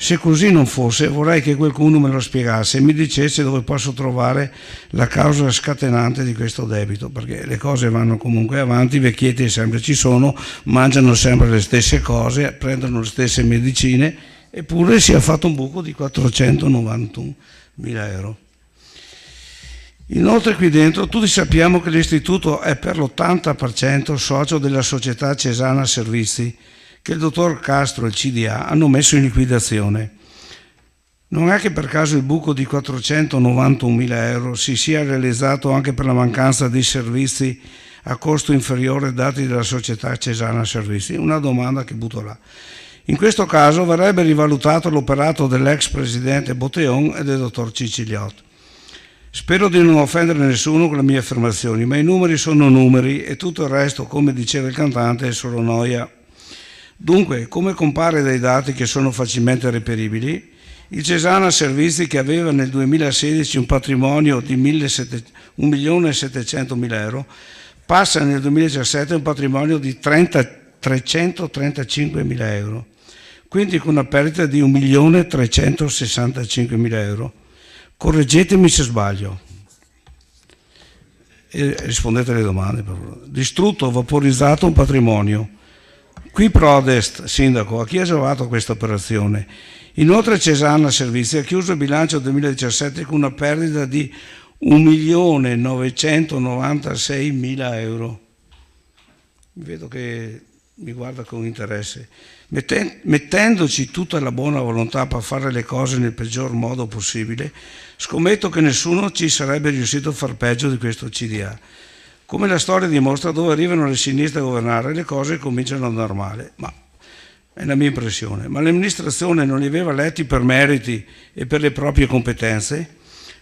Se così non fosse, vorrei che qualcuno me lo spiegasse e mi dicesse dove posso trovare la causa scatenante di questo debito, perché le cose vanno comunque avanti, i vecchietti sempre ci sono, mangiano sempre le stesse cose, prendono le stesse medicine, eppure si è fatto un buco di 491.000 euro. Inoltre qui dentro tutti sappiamo che l'Istituto è per l'80% socio della società Cesana Servizi, che il dottor Castro e il CDA hanno messo in liquidazione. Non è che per caso il buco di 491.000 euro si sia realizzato anche per la mancanza di servizi a costo inferiore dati dalla società Cesana Servizi? Una domanda che butto là. In questo caso verrebbe rivalutato l'operato dell'ex presidente Botteon e del dottor Ciciliotto. Spero di non offendere nessuno con le mie affermazioni, ma i numeri sono numeri e tutto il resto, come diceva il cantante, è solo noia. Dunque, come compare dai dati che sono facilmente reperibili, il Cesana Servizi, che aveva nel 2016 un patrimonio di 1.700.000 euro, passa nel 2017 un patrimonio di 335.000 euro, quindi con una perdita di 1.365.000 euro. Correggetemi se sbaglio e rispondete alle domande, per favore. Distrutto, vaporizzato un patrimonio. Qui Prodest, sindaco, a chi ha giovato questa operazione? Inoltre Cesana Servizi ha chiuso il bilancio 2017 con una perdita di 1.996.000 euro. Vedo che mi guarda con interesse. Mettendoci tutta la buona volontà per fare le cose nel peggior modo possibile, scommetto che nessuno ci sarebbe riuscito a far peggio di questo CDA. Come la storia dimostra, dove arrivano le sinistre a governare le cose cominciano a andare male, ma è la mia impressione. Ma l'amministrazione non li aveva letti per meriti e per le proprie competenze?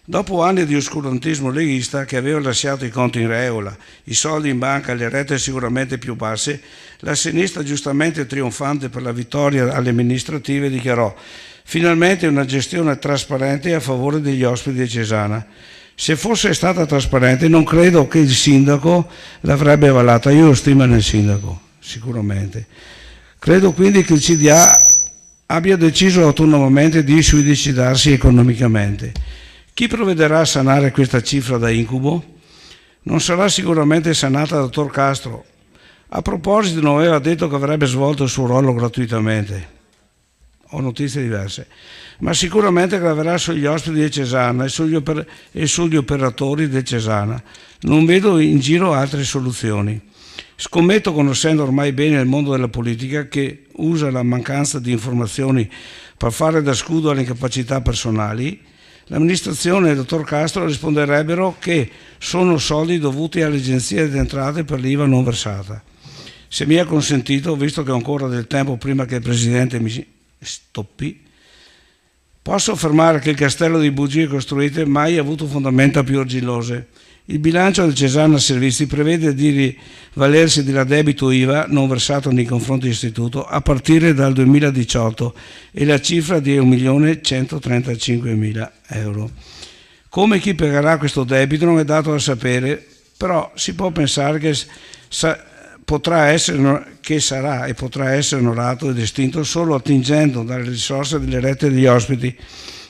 Dopo anni di oscurantismo leghista che aveva lasciato i conti in regola, i soldi in banca e le rette sicuramente più basse, la sinistra, giustamente trionfante per la vittoria alle amministrative, dichiarò: finalmente una gestione trasparente a favore degli ospiti di Cesana. Se fosse stata trasparente non credo che il sindaco l'avrebbe avallata. Io ho stima nel sindaco, sicuramente. Credo quindi che il CDA abbia deciso autonomamente di suicidarsi economicamente. Chi provvederà a sanare questa cifra da incubo? Non sarà sicuramente sanata dal dottor Castro. A proposito, non aveva detto che avrebbe svolto il suo ruolo gratuitamente. Ho notizie diverse. Ma sicuramente graverà sugli ospiti di Cesana e sugli operatori del Cesana. Non vedo in giro altre soluzioni. Scommetto, conoscendo ormai bene il mondo della politica, che usa la mancanza di informazioni per fare da scudo alle incapacità personali, l'amministrazione e il dottor Castro risponderebbero che sono soldi dovuti all'Agenzia delle Entrate per l'IVA non versata. Se mi è consentito, visto che ho ancora del tempo prima che il Presidente mi stoppi, posso affermare che il castello di bugie costruite mai ha avuto fondamenta più argillose. Il bilancio del Cesana Servizi prevede di valersi dell'addebito IVA non versato nei confronti dell'istituto a partire dal 2018 e la cifra di 1.135.000 euro. Come chi pagherà questo debito non è dato da sapere, però si può pensare che potrà essere onorato ed estinto solo attingendo dalle risorse delle rette degli ospiti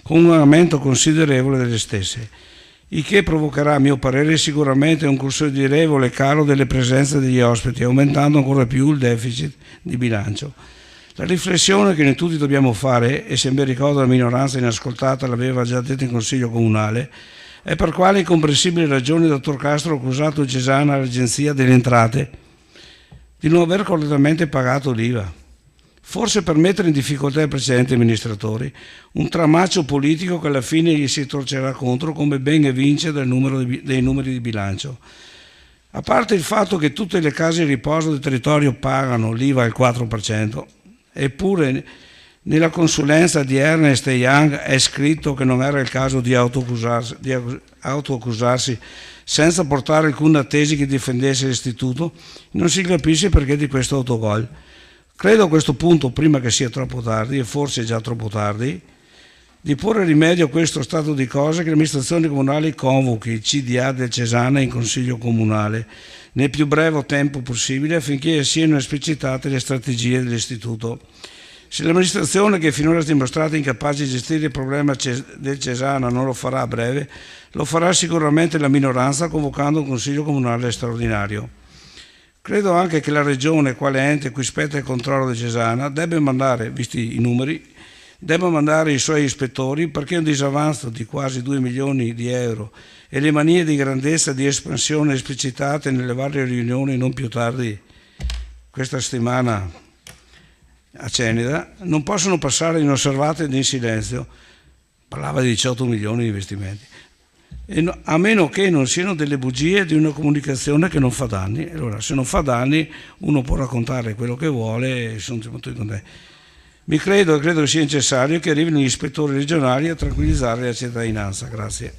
con un aumento considerevole delle stesse, il che provocherà a mio parere sicuramente un considerevole calo delle presenze degli ospiti, aumentando ancora più il deficit di bilancio. La riflessione che noi tutti dobbiamo fare, e se mi ricordo la minoranza inascoltata l'aveva già detto in Consiglio Comunale, è per quale incomprensibili ragioni il dottor Castro ha accusato il Cesana all'Agenzia delle Entrate di non aver correttamente pagato l'IVA. Forse per mettere in difficoltà i precedenti amministratori, un tramaccio politico che alla fine gli si torcerà contro, come ben evince dei numeri di bilancio. A parte il fatto che tutte le case di riposo del territorio pagano l'IVA al 4%, eppure nella consulenza di Ernst & Young è scritto che non era il caso di autoaccusarsi senza portare alcuna tesi che difendesse l'istituto, non si capisce perché di questo autogol. Credo a questo punto, prima che sia troppo tardi, e forse è già troppo tardi, di porre rimedio a questo stato di cose, che l'amministrazione comunale convochi il CDA del Cesana in Consiglio Comunale nel più breve tempo possibile affinché siano esplicitate le strategie dell'istituto. Se l'amministrazione, che finora si è dimostrata incapace di gestire il problema del Cesana, non lo farà a breve, lo farà sicuramente la minoranza convocando un Consiglio Comunale straordinario. Credo anche che la Regione, quale ente cui spetta il controllo del Cesana, debba mandare, visti i numeri, debba mandare i suoi ispettori, perché un disavanzo di quasi 2 milioni di euro e le manie di grandezza e di espansione esplicitate nelle varie riunioni non più tardi questa settimana a Ceneda non possono passare inosservate ed in silenzio. Parlava di 18 milioni di investimenti. A meno che non siano delle bugie di una comunicazione che non fa danni. Allora, se non fa danni, uno può raccontare quello che vuole e sono tutti contenti. Credo che sia necessario che arrivino gli ispettori regionali a tranquillizzare la cittadinanza. Grazie.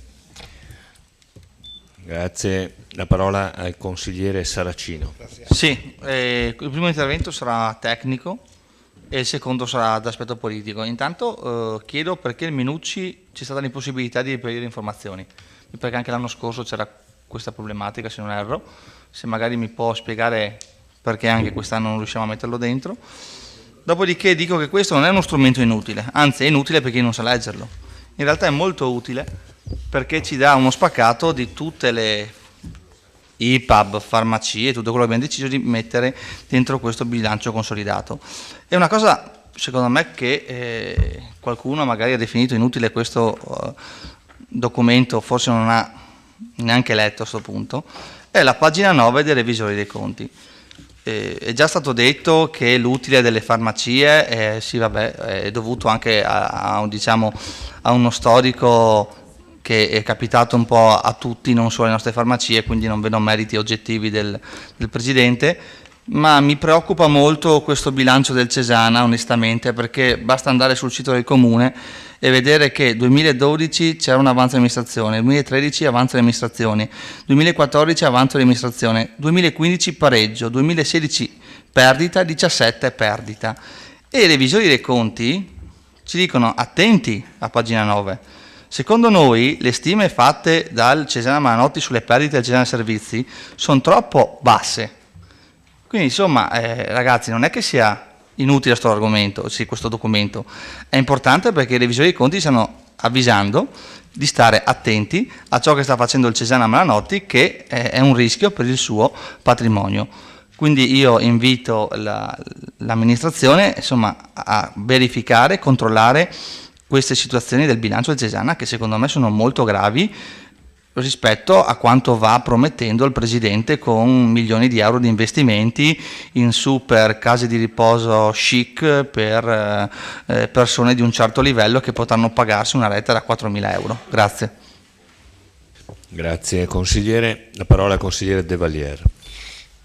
Grazie. La parola al consigliere Saracino. Sì, il primo intervento sarà tecnico e il secondo sarà d'aspetto politico. Intanto chiedo perché il Minucci c'è stata l'impossibilità di reperire informazioni, perché anche l'anno scorso c'era questa problematica, se non erro, se magari mi può spiegare perché anche quest'anno non riusciamo a metterlo dentro. Dopodiché dico che questo non è uno strumento inutile, anzi è inutile per chi non sa leggerlo. In realtà è molto utile perché ci dà uno spaccato di tutte le IPAB, farmacie, tutto quello che abbiamo deciso di mettere dentro questo bilancio consolidato. È una cosa, secondo me, che qualcuno magari ha definito inutile questo documento, forse non ha neanche letto a questo punto, è la pagina 9 dei revisori dei conti. È già stato detto che l'utile delle farmacie è dovuto anche a uno storico che è capitato un po' a tutti, non solo alle nostre farmacie, quindi non vedo meriti oggettivi del Presidente, ma mi preoccupa molto questo bilancio del Cesana, onestamente, perché basta andare sul sito del Comune e vedere che 2012 c'era un avanzo di amministrazione, 2013 avanzo di amministrazione, 2014 avanzo di amministrazione, 2015 pareggio, 2016 perdita, 17 perdita. E i revisori dei conti ci dicono attenti a pagina 9. Secondo noi le stime fatte dal Cesana Malanotti sulle perdite del Cesana Servizi sono troppo basse. Quindi insomma ragazzi, non è che sia inutile questo documento, è importante perché i revisori dei conti stanno avvisando di stare attenti a ciò che sta facendo il Cesana Malanotti, che è un rischio per il suo patrimonio. Quindi io invito l'amministrazione insomma a verificare, controllare queste situazioni del bilancio del Cesana, che secondo me sono molto gravi rispetto a quanto va promettendo il Presidente con milioni di euro di investimenti in super case di riposo chic per persone di un certo livello che potranno pagarsi una retta da 4.000 euro. Grazie. Grazie consigliere. La parola al consigliere De Valier.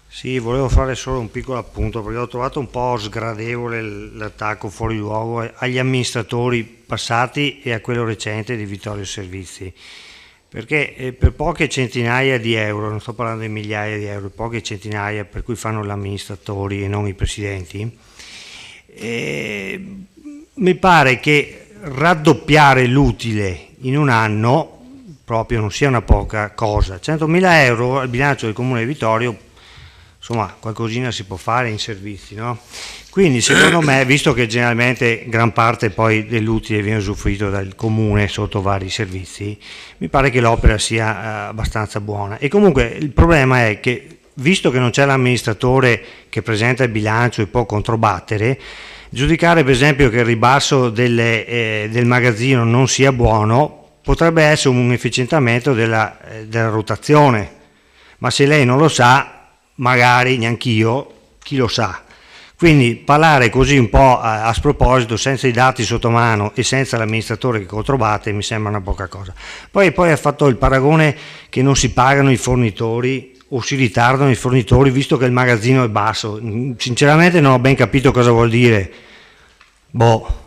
Sì, volevo fare solo un piccolo appunto, perché ho trovato un po' sgradevole l'attacco fuori luogo agli amministratori passati e a quello recente di Vittorio Servizi. perché per poche centinaia di euro, non sto parlando di migliaia di euro, poche centinaia per cui fanno gli amministratori e non i presidenti, mi pare che raddoppiare l'utile in un anno proprio non sia una poca cosa. 100.000 euro al bilancio del Comune di Vittorio, insomma qualcosina si può fare in servizi, no? Quindi secondo me, visto che generalmente gran parte poi dell'utile viene usufruito dal Comune sotto vari servizi, mi pare che l'opera sia abbastanza buona. E comunque il problema è che, visto che non c'è l'amministratore che presenta il bilancio e può controbattere, giudicare per esempio che il ribasso del magazzino non sia buono potrebbe essere un efficientamento della rotazione, ma se lei non lo sa, magari neanch'io, chi lo sa. Quindi parlare così un po' a sproposito, senza i dati sotto mano e senza l'amministratore che controbatte, mi sembra una poca cosa. Poi ha fatto il paragone che non si pagano i fornitori o si ritardano i fornitori visto che il magazzino è basso. Sinceramente non ho ben capito cosa vuol dire.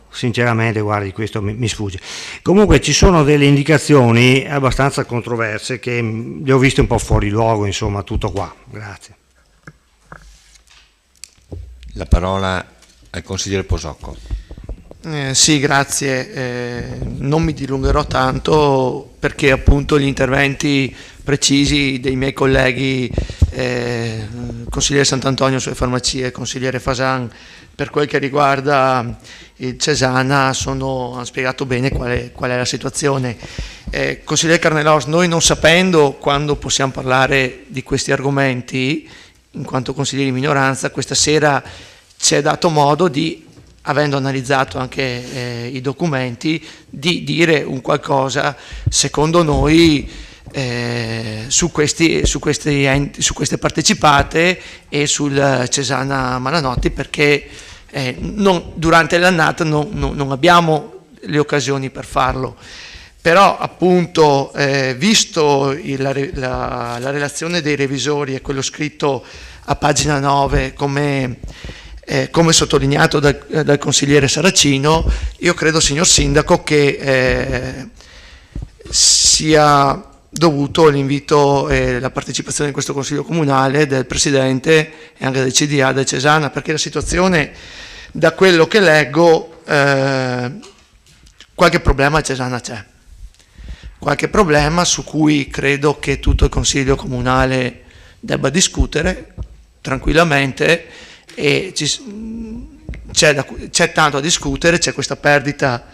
Sinceramente, guardi, questo mi sfugge. Comunque ci sono delle indicazioni abbastanza controverse che le ho viste un po' fuori luogo, insomma, tutto qua. Grazie. La parola al consigliere Posocco. Sì, grazie. Non mi dilungherò tanto perché appunto gli interventi precisi dei miei colleghi, consigliere Sant'Antonio sulle farmacie, consigliere Fasan per quel che riguarda il Cesana, hanno spiegato bene qual è la situazione. Consigliere Carnelos, noi non sapendo quando possiamo parlare di questi argomenti, in quanto consiglieri di minoranza, questa sera ci è dato modo di, avendo analizzato anche i documenti, di dire un qualcosa secondo noi su queste partecipate e sul Cesana Malanotti, perché durante l'annata non abbiamo le occasioni per farlo. Però appunto visto la relazione dei revisori e quello scritto a pagina 9 come sottolineato dal consigliere Saracino, io credo, signor Sindaco, che sia dovuto l'invito e la partecipazione in questo Consiglio Comunale del Presidente e anche del CDA del Cesana, perché la situazione, da quello che leggo, qualche problema al Cesana c'è. Qualche problema su cui credo che tutto il Consiglio Comunale debba discutere tranquillamente, e c'è tanto a discutere. C'è questa perdita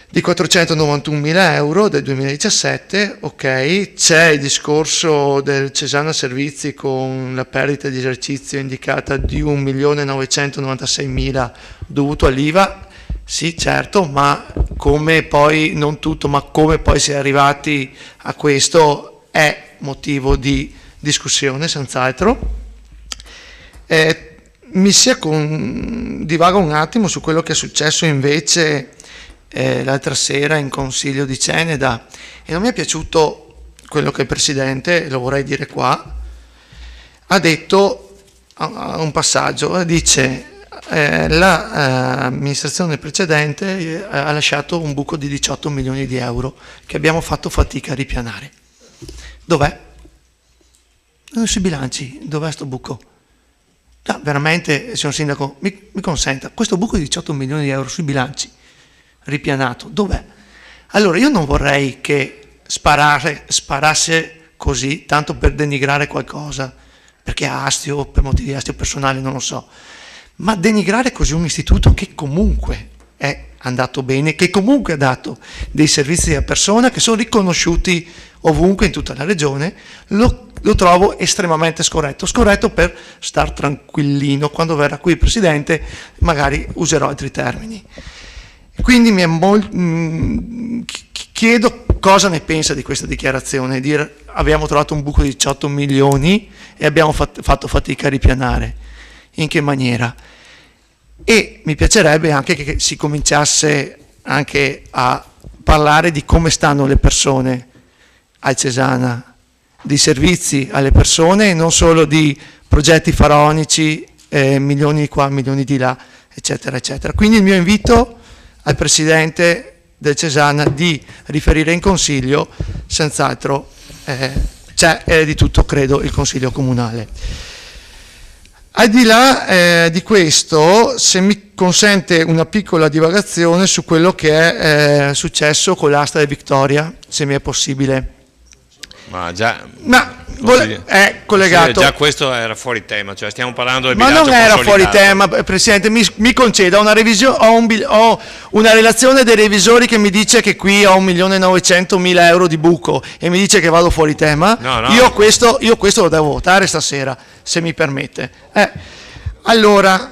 di 491.000 euro del 2017, ok, c'è il discorso del Cesana Servizi con la perdita di esercizio indicata di 1.996.000 dovuto all'IVA, sì certo, ma come poi, non tutto, ma come poi si è arrivati a questo è motivo di discussione senz'altro. Divago un attimo su quello che è successo invece l'altra sera in Consiglio di Ceneda, e non mi è piaciuto quello che il Presidente, lo vorrei dire qua, ha detto a un passaggio, dice l'amministrazione precedente ha lasciato un buco di 18 milioni di euro che abbiamo fatto fatica a ripianare. Dov'è? Sui bilanci, dov'è sto buco? No, veramente, signor Sindaco, mi consenta, questo buco di 18 milioni di euro sui bilanci ripianato, dov'è? Allora, io non vorrei che sparasse così, tanto per denigrare qualcosa, perché ha astio, per motivi di astio personale, non lo so, ma denigrare così un istituto che comunque è andato bene, che comunque ha dato dei servizi a persona che sono riconosciuti ovunque in tutta la regione, lo trovo estremamente scorretto per star tranquillino. Quando verrà qui il Presidente magari userò altri termini. Quindi chiedo cosa ne pensa di questa dichiarazione, dire abbiamo trovato un buco di 18 milioni e abbiamo fatto fatica a ripianare, in che maniera? E mi piacerebbe anche che si cominciasse anche a parlare di come stanno le persone al Cesana, di servizi alle persone e non solo di progetti faraonici, milioni di qua, milioni di là, eccetera, eccetera. Quindi il mio invito al Presidente del Cesana di riferire in Consiglio, senz'altro c'è di tutto, credo, il Consiglio Comunale. Al di là di questo, se mi consente una piccola divagazione su quello che è successo con l'asta del Victoria, se mi è possibile. Ma già... è collegato. Già questo era fuori tema, cioè stiamo parlando del Ma bilancio non era consolidato. fuori tema, Presidente, mi conceda una revisione, ho una relazione dei revisori che mi dice che qui ho 1.900.000 euro di buco e mi dice che vado fuori tema. No. Io questo lo devo votare stasera, se mi permette. Allora,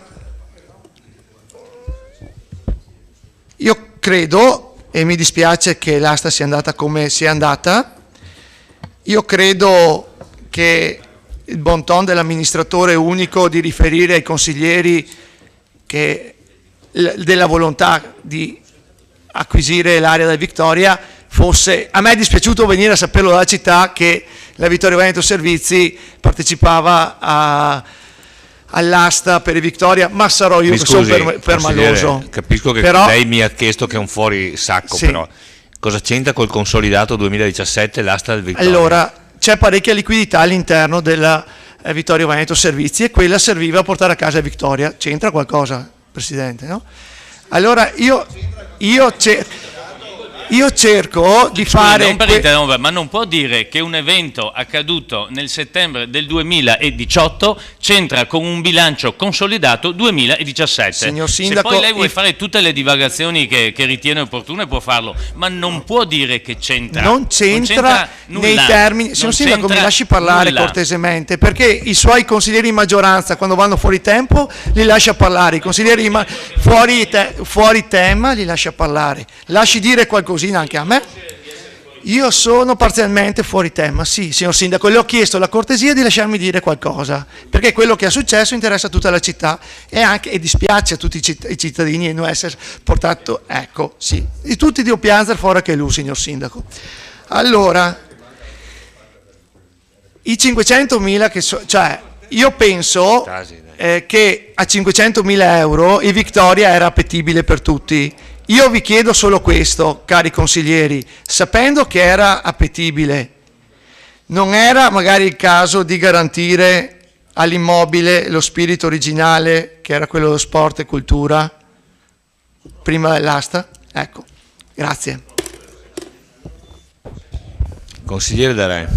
io credo, e mi dispiace che l'asta sia andata come sia andata, io credo che il bon ton dell'amministratore unico di riferire ai consiglieri della volontà di acquisire l'area del Victoria fosse, a me è dispiaciuto venire a saperlo dalla città che la Vittorio Veneto Servizi partecipava all'asta per il Victoria, ma sarò io che sono permaloso. Capisco che però, lei mi ha chiesto che è un fuori sacco, sì. Però cosa c'entra col consolidato 2017 l'asta del Victoria? Allora, c'è parecchia liquidità all'interno della Vittorio Veneto Servizi e quella serviva a portare a casa Victoria. C'entra qualcosa, Presidente, no? Allora io cerco di fare... Non per interrompere, ma non può dire che un evento accaduto nel settembre del 2018 c'entra con un bilancio consolidato 2017. Signor Sindaco, se poi lei vuole fare tutte le divagazioni che ritiene opportune può farlo, ma non può dire che c'entra. Non c'entra nei nulla. termini... Signor Sindaco, mi lasci parlare nulla. Cortesemente, perché i suoi consiglieri in maggioranza quando vanno fuori tempo li lascia parlare, i consiglieri fuori tema li lascia parlare. Lasci dire qualcosina anche a me. Io sono parzialmente fuori tema, sì, signor Sindaco, le ho chiesto la cortesia di lasciarmi dire qualcosa, perché quello che è successo interessa tutta la città e dispiace a tutti i cittadini e non essere portato, ecco, sì, di tutti di pianzere fuori che lui, signor Sindaco. Allora, i 500.000 che cioè, io penso che a 500.000 euro il Victoria era appetibile per tutti. Io vi chiedo solo questo, cari consiglieri, sapendo che era appetibile, non era magari il caso di garantire all'immobile lo spirito originale che era quello dello sport e cultura prima dell'asta? Ecco, grazie. Consigliere Darè.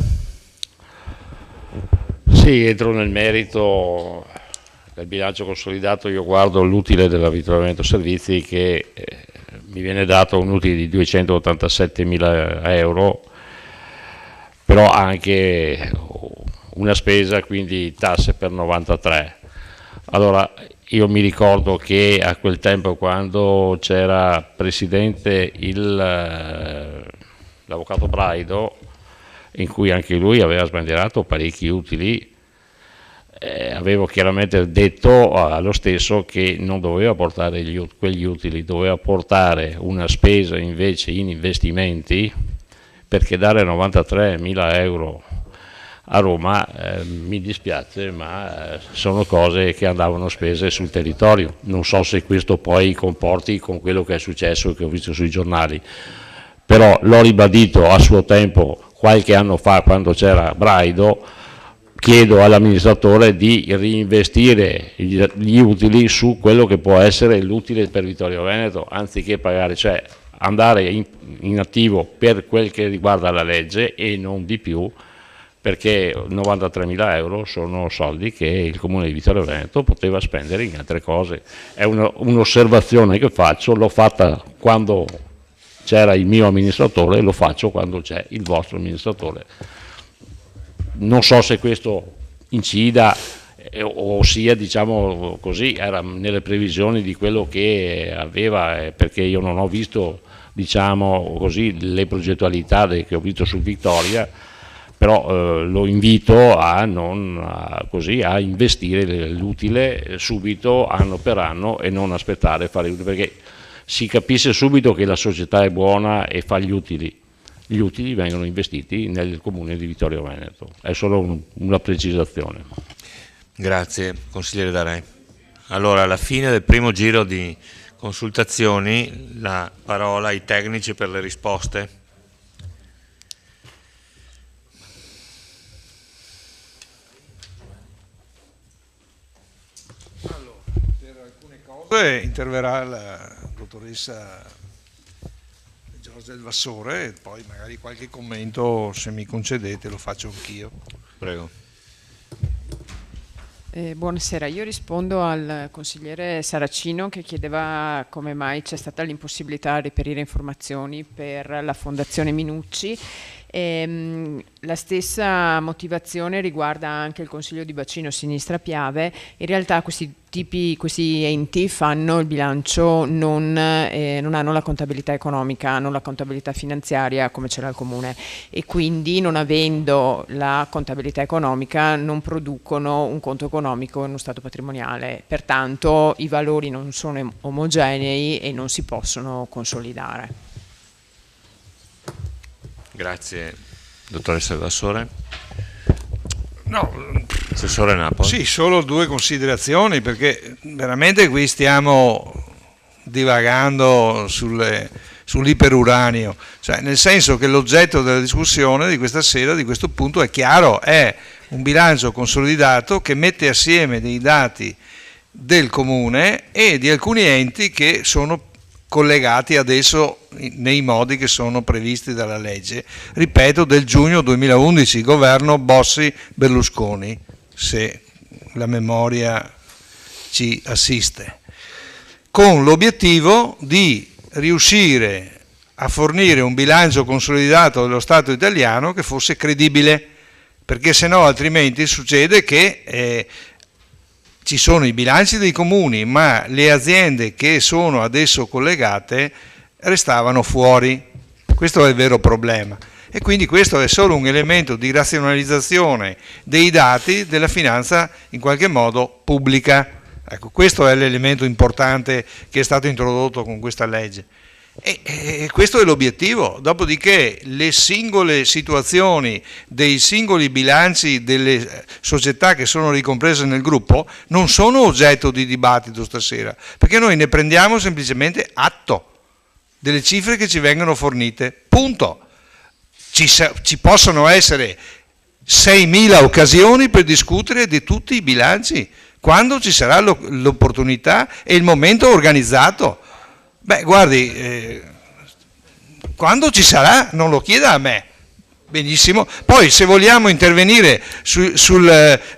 Sì, entro nel merito del bilancio consolidato, io guardo l'utile della Vittorio Veneto Servizi che mi viene dato un utile di 287.000 euro, però anche una spesa, quindi tasse per 93. Allora io mi ricordo che a quel tempo, quando c'era presidente l'avvocato Braido, in cui anche lui aveva sbandierato parecchi utili, avevo chiaramente detto allo stesso che non doveva portare quegli utili, doveva portare una spesa invece in investimenti, perché dare 93.000 euro a Roma, mi dispiace, ma sono cose che andavano spese sul territorio. Non so se questo poi comporti con quello che è successo e che ho visto sui giornali, però l'ho ribadito a suo tempo qualche anno fa quando c'era Braido. Chiedo all'amministratore di reinvestire gli utili su quello che può essere l'utile per Vittorio Veneto, anziché pagare, cioè andare in attivo per quel che riguarda la legge e non di più, perché 93.000 euro sono soldi che il Comune di Vittorio Veneto poteva spendere in altre cose. È un'osservazione che faccio, l'ho fatta quando c'era il mio amministratore e lo faccio quando c'è il vostro amministratore. Non so se questo incida o sia, diciamo così, era nelle previsioni di quello che aveva, perché io non ho visto, diciamo così, le progettualità che ho visto sul Victoria, però lo invito a investire l'utile subito, anno per anno, e non aspettare fare utili, perché si capisce subito che la società è buona e fa gli utili. Gli utili vengono investiti nel comune di Vittorio Veneto. È solo una precisazione. Grazie, consigliere Darè. Allora, alla fine del primo giro di consultazioni, la parola ai tecnici per le risposte. Interverrà la dottoressa Giorgia del Vassore e poi magari qualche commento, se mi concedete, lo faccio anch'io. Prego. Buonasera, io rispondo al consigliere Saracino che chiedeva come mai c'è stata l'impossibilità di reperire informazioni per la Fondazione Minucci. La stessa motivazione riguarda anche il Consiglio di Bacino Sinistra Piave. In realtà questi enti fanno il bilancio, non hanno la contabilità economica, hanno la contabilità finanziaria come ce l'ha il Comune, e quindi, non avendo la contabilità economica, non producono un conto economico in uno stato patrimoniale, pertanto i valori non sono omogenei e non si possono consolidare. Grazie, dottoressa Vassore. No, Assessore Napoli. Sì, solo due considerazioni, perché veramente qui stiamo divagando sull'iperuranio, cioè, nel senso che l'oggetto della discussione di questa sera, di questo punto, è chiaro, è un bilancio consolidato che mette assieme dei dati del Comune e di alcuni enti che sono collegati adesso nei modi che sono previsti dalla legge, ripeto, del giugno 2011, governo Bossi-Berlusconi, se la memoria ci assiste, con l'obiettivo di riuscire a fornire un bilancio consolidato dello Stato italiano che fosse credibile, perché se no altrimenti succede che ci sono i bilanci dei comuni, ma le aziende che sono adesso collegate restavano fuori. Questo è il vero problema. E quindi questo è solo un elemento di razionalizzazione dei dati della finanza in qualche modo pubblica. Ecco, questo è l'elemento importante che è stato introdotto con questa legge. E questo è l'obiettivo. Dopodiché le singole situazioni dei singoli bilanci delle società che sono ricomprese nel gruppo non sono oggetto di dibattito stasera, perché noi ne prendiamo semplicemente atto delle cifre che ci vengono fornite, punto. Ci possono essere 6.000 occasioni per discutere di tutti i bilanci, quando ci sarà l'opportunità e il momento organizzato. Beh, guardi, quando ci sarà, non lo chieda a me, benissimo. Poi se vogliamo intervenire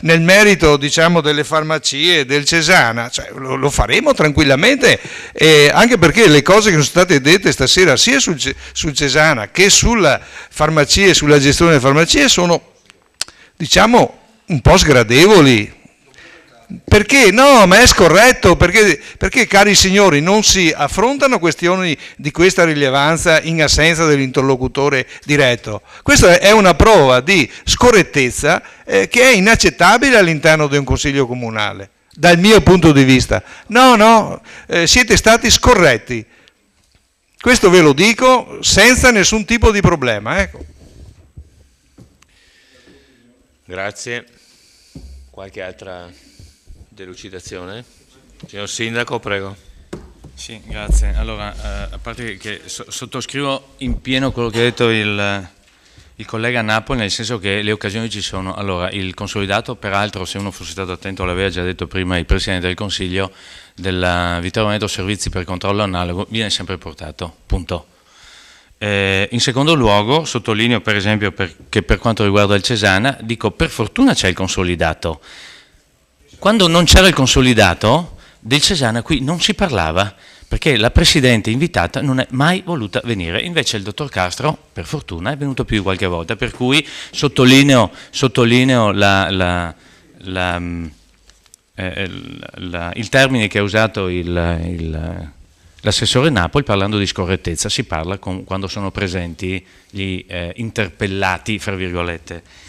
nel merito, diciamo, delle farmacie, del Cesana, cioè, lo faremo tranquillamente, anche perché le cose che sono state dette stasera sia sul Cesana che sulla farmacia e sulla gestione delle farmacie sono, diciamo, un po' sgradevoli. Perché? No, ma è scorretto, perché cari signori, non si affrontano questioni di questa rilevanza in assenza dell'interlocutore diretto. Questa è una prova di scorrettezza che è inaccettabile all'interno di un consiglio comunale, dal mio punto di vista. No, siete stati scorretti. Questo ve lo dico senza nessun tipo di problema. Ecco. Grazie. Qualche altra delucidazione? Signor Sindaco, prego. Sì, grazie. Allora, a parte che sottoscrivo in pieno quello che ha detto il collega Napoli, nel senso che le occasioni ci sono. Allora, il consolidato, peraltro, se uno fosse stato attento, l'aveva già detto prima il Presidente del Consiglio, della Vittorio Veneto Servizi per controllo analogo, viene sempre portato, punto. In secondo luogo, sottolineo per esempio che per quanto riguarda il Cesana, dico per fortuna c'è il consolidato. Quando non c'era il consolidato del Cesana qui non si parlava, perché la Presidente invitata non è mai voluta venire, invece il Dottor Castro per fortuna è venuto più di qualche volta, per cui sottolineo il termine che ha usato l'assessore Napoli parlando di scorrettezza, si parla quando sono presenti gli interpellati, fra virgolette.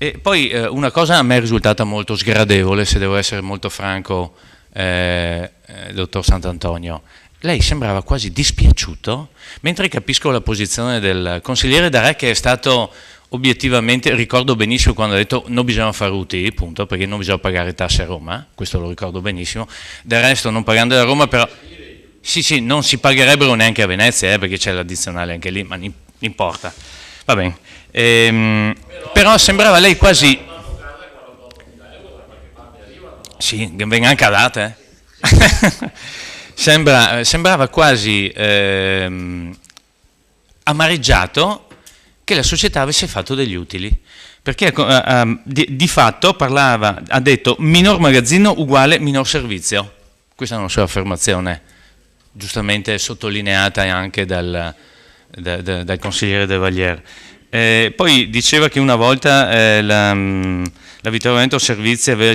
E poi una cosa a me è risultata molto sgradevole, se devo essere molto franco, dottor Sant'Antonio. Lei sembrava quasi dispiaciuto, mentre capisco la posizione del consigliere D'Arè, che è stato obiettivamente, ricordo benissimo quando ha detto non bisogna fare UTI, punto, perché non bisogna pagare tasse a Roma, questo lo ricordo benissimo. Del resto non pagando da Roma però... Sì, non si pagherebbero neanche a Venezia, perché c'è l'addizionale anche lì, ma non importa. Va bene. Però sembrava lei quasi... Sì, venga anche a date. Sembrava quasi amareggiato che la società avesse fatto degli utili, perché di fatto ha detto minor magazzino uguale minor servizio. Questa è una sua affermazione, giustamente sottolineata anche dal consigliere De Valliere. Poi diceva che una volta la Vittorio Veneto Servizi aveva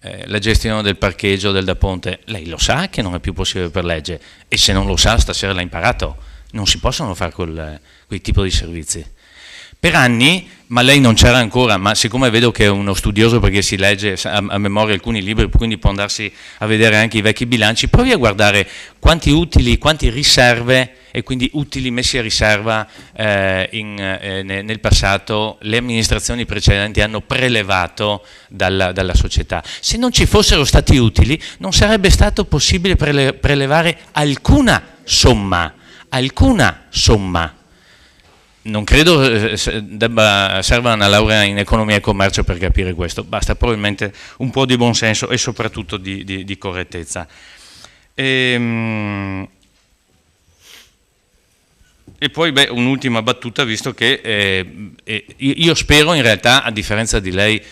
la gestione del parcheggio del Da Ponte. Lei lo sa che non è più possibile per legge, e se non lo sa stasera l'ha imparato, non si possono fare quei tipi di servizi. Per anni, ma lei non c'era ancora, ma siccome vedo che è uno studioso perché si legge a memoria alcuni libri, quindi può andarsi a vedere anche i vecchi bilanci, provi a guardare quanti utili, quanti riserve e quindi utili messi a riserva nel passato le amministrazioni precedenti hanno prelevato dalla società. Se non ci fossero stati utili non sarebbe stato possibile prelevare alcuna somma. Non credo serva una laurea in economia e commercio per capire questo, basta probabilmente un po' di buonsenso e soprattutto di correttezza. E poi un'ultima battuta, visto che io spero in realtà, a differenza di lei,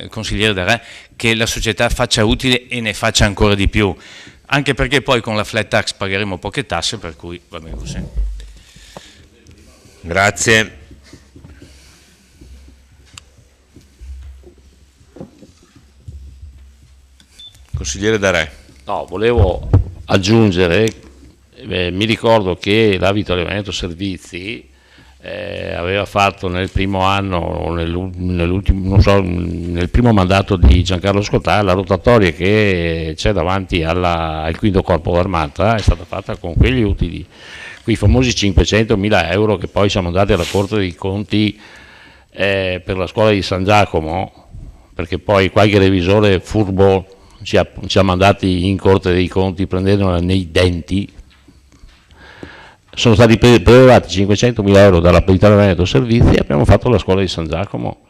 consigliere Del Re, che la società faccia utile e ne faccia ancora di più, anche perché poi con la flat tax pagheremo poche tasse, per cui va bene così. Grazie. Consigliere Del Re. No, volevo aggiungere, mi ricordo che la Vittorio Veneto Servizi aveva fatto nel primo anno, nel primo mandato di Giancarlo Scottà, la rotatoria che c'è davanti al quinto corpo d'armata è stata fatta con quegli utili, quei famosi 500.000 euro che poi siamo andati alla Corte dei Conti per la scuola di San Giacomo, perché poi qualche revisore furbo ci ha mandati in Corte dei Conti prendendola nei denti. Sono stati prelevati 500.000 euro dalla Vittorio Veneto Servizi e abbiamo fatto la scuola di San Giacomo.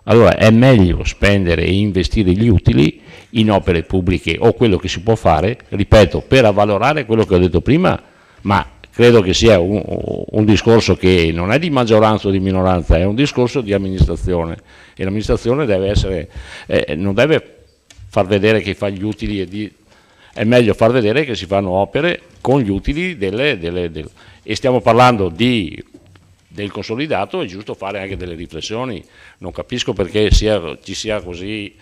Allora è meglio spendere e investire gli utili in opere pubbliche o quello che si può fare, ripeto, per avvalorare quello che ho detto prima, ma credo che sia un discorso che non è di maggioranza o di minoranza, è un discorso di amministrazione, e l'amministrazione deve essere, non deve far vedere che fa gli utili, è meglio far vedere che si fanno opere con gli utili e stiamo parlando del consolidato, è giusto fare anche delle riflessioni, non capisco perché ci sia così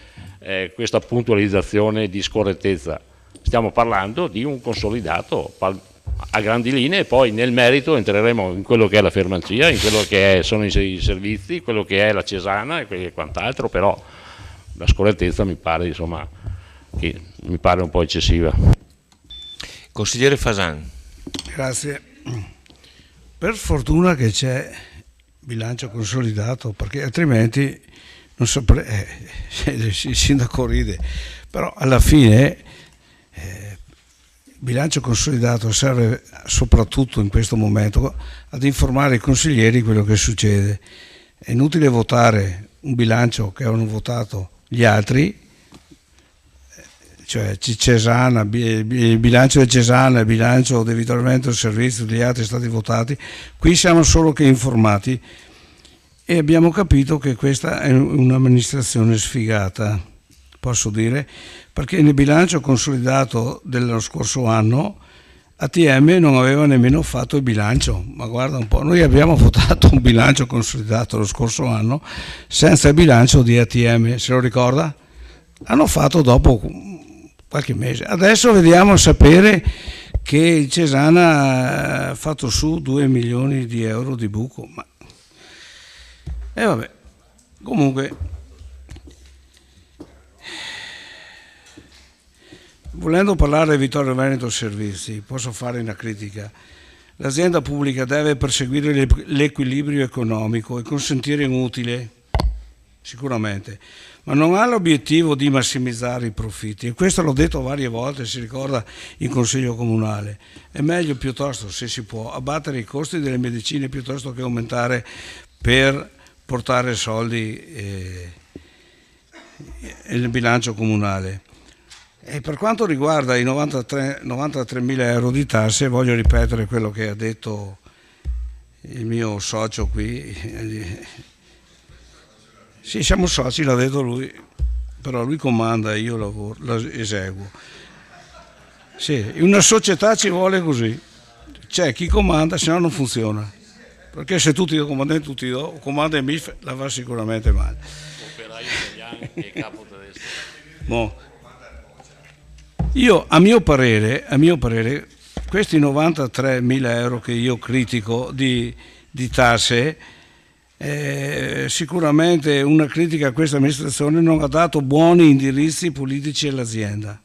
questa puntualizzazione di scorrettezza. Stiamo parlando di un consolidato a grandi linee, e poi nel merito entreremo in quello che è la farmacia, in quello che sono i servizi, quello che è la Cesana e quant'altro, però la scorrettezza mi pare, insomma, che mi pare un po' eccessiva. Consigliere Fasan. Grazie. Per fortuna che c'è bilancio consolidato, perché altrimenti non saprei, il sindaco ride, però alla fine il bilancio consolidato serve soprattutto in questo momento ad informare i consiglieri quello che succede. È inutile votare un bilancio che hanno votato gli altri, cioè Cesana, il bilancio di Cesana, il bilancio del Vittorio Veneto Servizio, degli altri stati votati. Qui siamo solo che informati e abbiamo capito che questa è un'amministrazione sfigata, posso dire, perché nel bilancio consolidato dello scorso anno ATM non aveva nemmeno fatto il bilancio, ma guarda un po', noi abbiamo votato un bilancio consolidato lo scorso anno senza il bilancio di ATM, se lo ricorda? Hanno fatto dopo qualche mese. Adesso vediamo a sapere che il Cesana ha fatto su 2 milioni di euro di buco, ma vabbè, comunque volendo parlare di Vittorio Veneto Servizi, posso fare una critica. L'azienda pubblica deve perseguire l'equilibrio economico e consentire un utile, sicuramente, ma non ha l'obiettivo di massimizzare i profitti, e questo l'ho detto varie volte, si ricorda in Consiglio Comunale. È meglio piuttosto, se si può, abbattere i costi delle medicine piuttosto che aumentare per portare soldi nel bilancio comunale. E per quanto riguarda i 93.000 euro di tasse, voglio ripetere quello che ha detto il mio socio qui. Sì, siamo soci, l'ha detto lui, però lui comanda e io lavoro, eseguo. Sì, in una società ci vuole così, c'è chi comanda, se no non funziona, perché se tutti comandano tutti comanda il MIF la va sicuramente male. Operaio italiano e capo tedesco. Boh. Io, a mio parere, questi 93.000 euro che io critico di tasse, sicuramente una critica a questa amministrazione non ha dato buoni indirizzi politici all'azienda.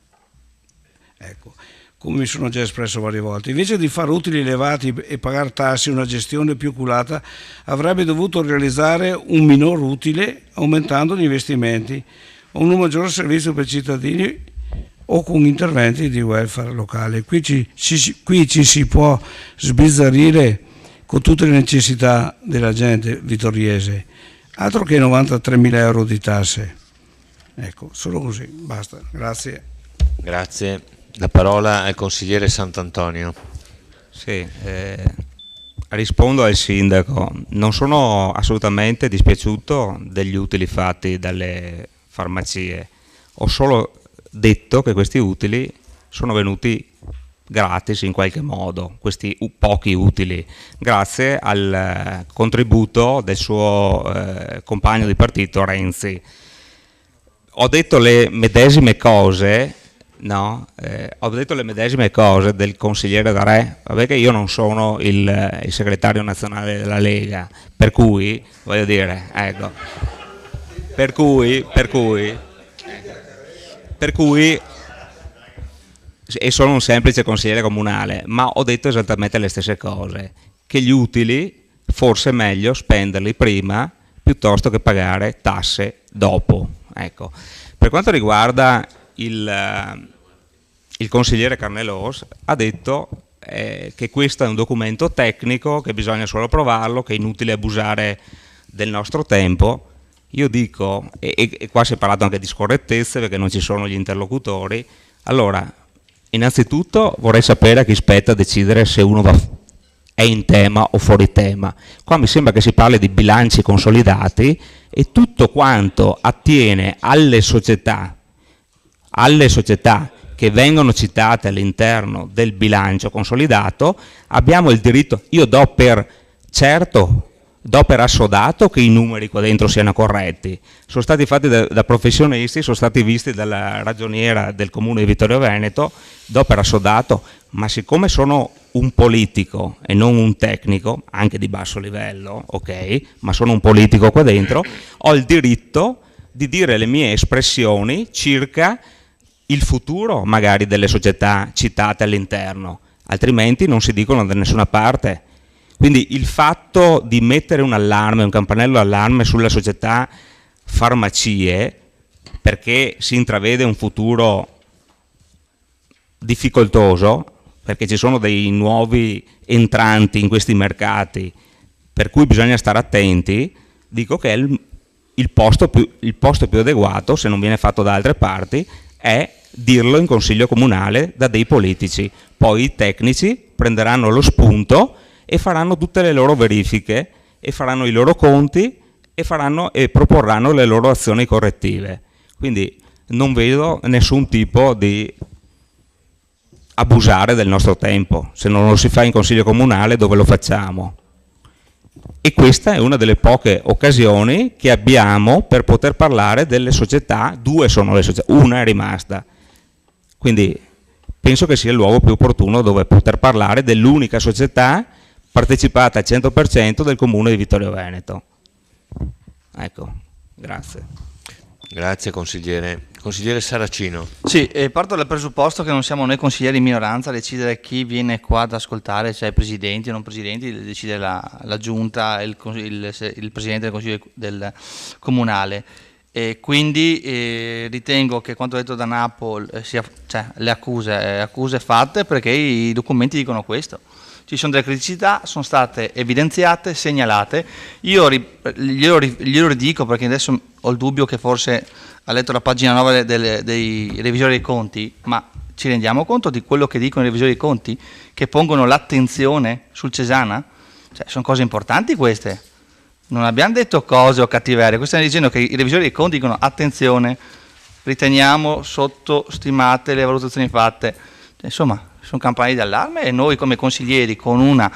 Ecco, come mi sono già espresso varie volte. Invece di fare utili elevati e pagare tasse, una gestione più oculata, avrebbe dovuto realizzare un minor utile aumentando gli investimenti o un maggior servizio per i cittadini o con interventi di welfare locale. Qui ci si può sbizzarrire con tutte le necessità della gente vittoriese, altro che 93.000 euro di tasse. Ecco, solo così, basta, grazie. Grazie. La parola al consigliere Sant'Antonio. Sì, rispondo al sindaco. Non sono assolutamente dispiaciuto degli utili fatti dalle farmacie. Ho solo detto che questi utili sono venuti gratis in qualche modo, questi pochi utili, grazie al contributo del suo compagno di partito Renzi. Ho detto le medesime cose. No, ho detto le medesime cose del consigliere D'Arè, vabbè che io non sono il segretario nazionale della Lega, per cui, voglio dire, ecco, per cui, e sono un semplice consigliere comunale, ma ho detto esattamente le stesse cose, che gli utili forse è meglio spenderli prima piuttosto che pagare tasse dopo, ecco. Per quanto riguarda il consigliere Carnelos ha detto che questo è un documento tecnico, che bisogna solo approvarlo, che è inutile abusare del nostro tempo. Io dico, e qua si è parlato anche di scorrettezze perché non ci sono gli interlocutori, allora innanzitutto vorrei sapere a chi spetta decidere se uno è in tema o fuori tema. Qua mi sembra che si parli di bilanci consolidati e tutto quanto attiene alle società che vengono citate all'interno del bilancio consolidato, abbiamo il diritto, io do per assodato che i numeri qua dentro siano corretti, sono stati fatti da professionisti, sono stati visti dalla ragioniera del comune di Vittorio Veneto, do per assodato, ma siccome sono un politico e non un tecnico, anche di basso livello, ok, ma sono un politico qua dentro, ho il diritto di dire le mie espressioni circa il futuro magari delle società citate all'interno, altrimenti non si dicono da nessuna parte. Quindi il fatto di mettere un allarme, un campanello d'allarme sulla società farmacie, perché si intravede un futuro difficoltoso, perché ci sono dei nuovi entranti in questi mercati, per cui bisogna stare attenti, dico che il posto più adeguato, se non viene fatto da altre parti, è dirlo in consiglio comunale da dei politici. Poi i tecnici prenderanno lo spunto e faranno tutte le loro verifiche e faranno i loro conti e proporranno le loro azioni correttive. Quindi non vedo nessun tipo di abusare del nostro tempo. Se non lo si fa in consiglio comunale, dove lo facciamo? E questa è una delle poche occasioni che abbiamo per poter parlare delle società. Due sono le società, una è rimasta. Quindi penso che sia il luogo più opportuno dove poter parlare dell'unica società partecipata al 100% del comune di Vittorio Veneto. Ecco, grazie. Grazie consigliere. Consigliere Saracino. Sì, parto dal presupposto che non siamo noi consiglieri in minoranza a decidere chi viene qua ad ascoltare, cioè presidenti o non presidenti, decide la giunta, il presidente del consiglio del comunale. E quindi ritengo che quanto detto da Napoli le accuse fatte, perché i documenti dicono questo. Ci sono delle criticità, sono state evidenziate, segnalate. Glielo ridico perché adesso ho il dubbio che forse ha letto la pagina 9 dei revisori dei conti, ma ci rendiamo conto di quello che dicono i revisori dei conti, che pongono l'attenzione sul Cesana? Cioè, sono cose importanti queste. Non abbiamo detto cose o cattiverie, qui stiamo dicendo che i revisori dei conti dicono attenzione, riteniamo sottostimate le valutazioni fatte. Insomma, sono campanelli d'allarme e noi come consiglieri con una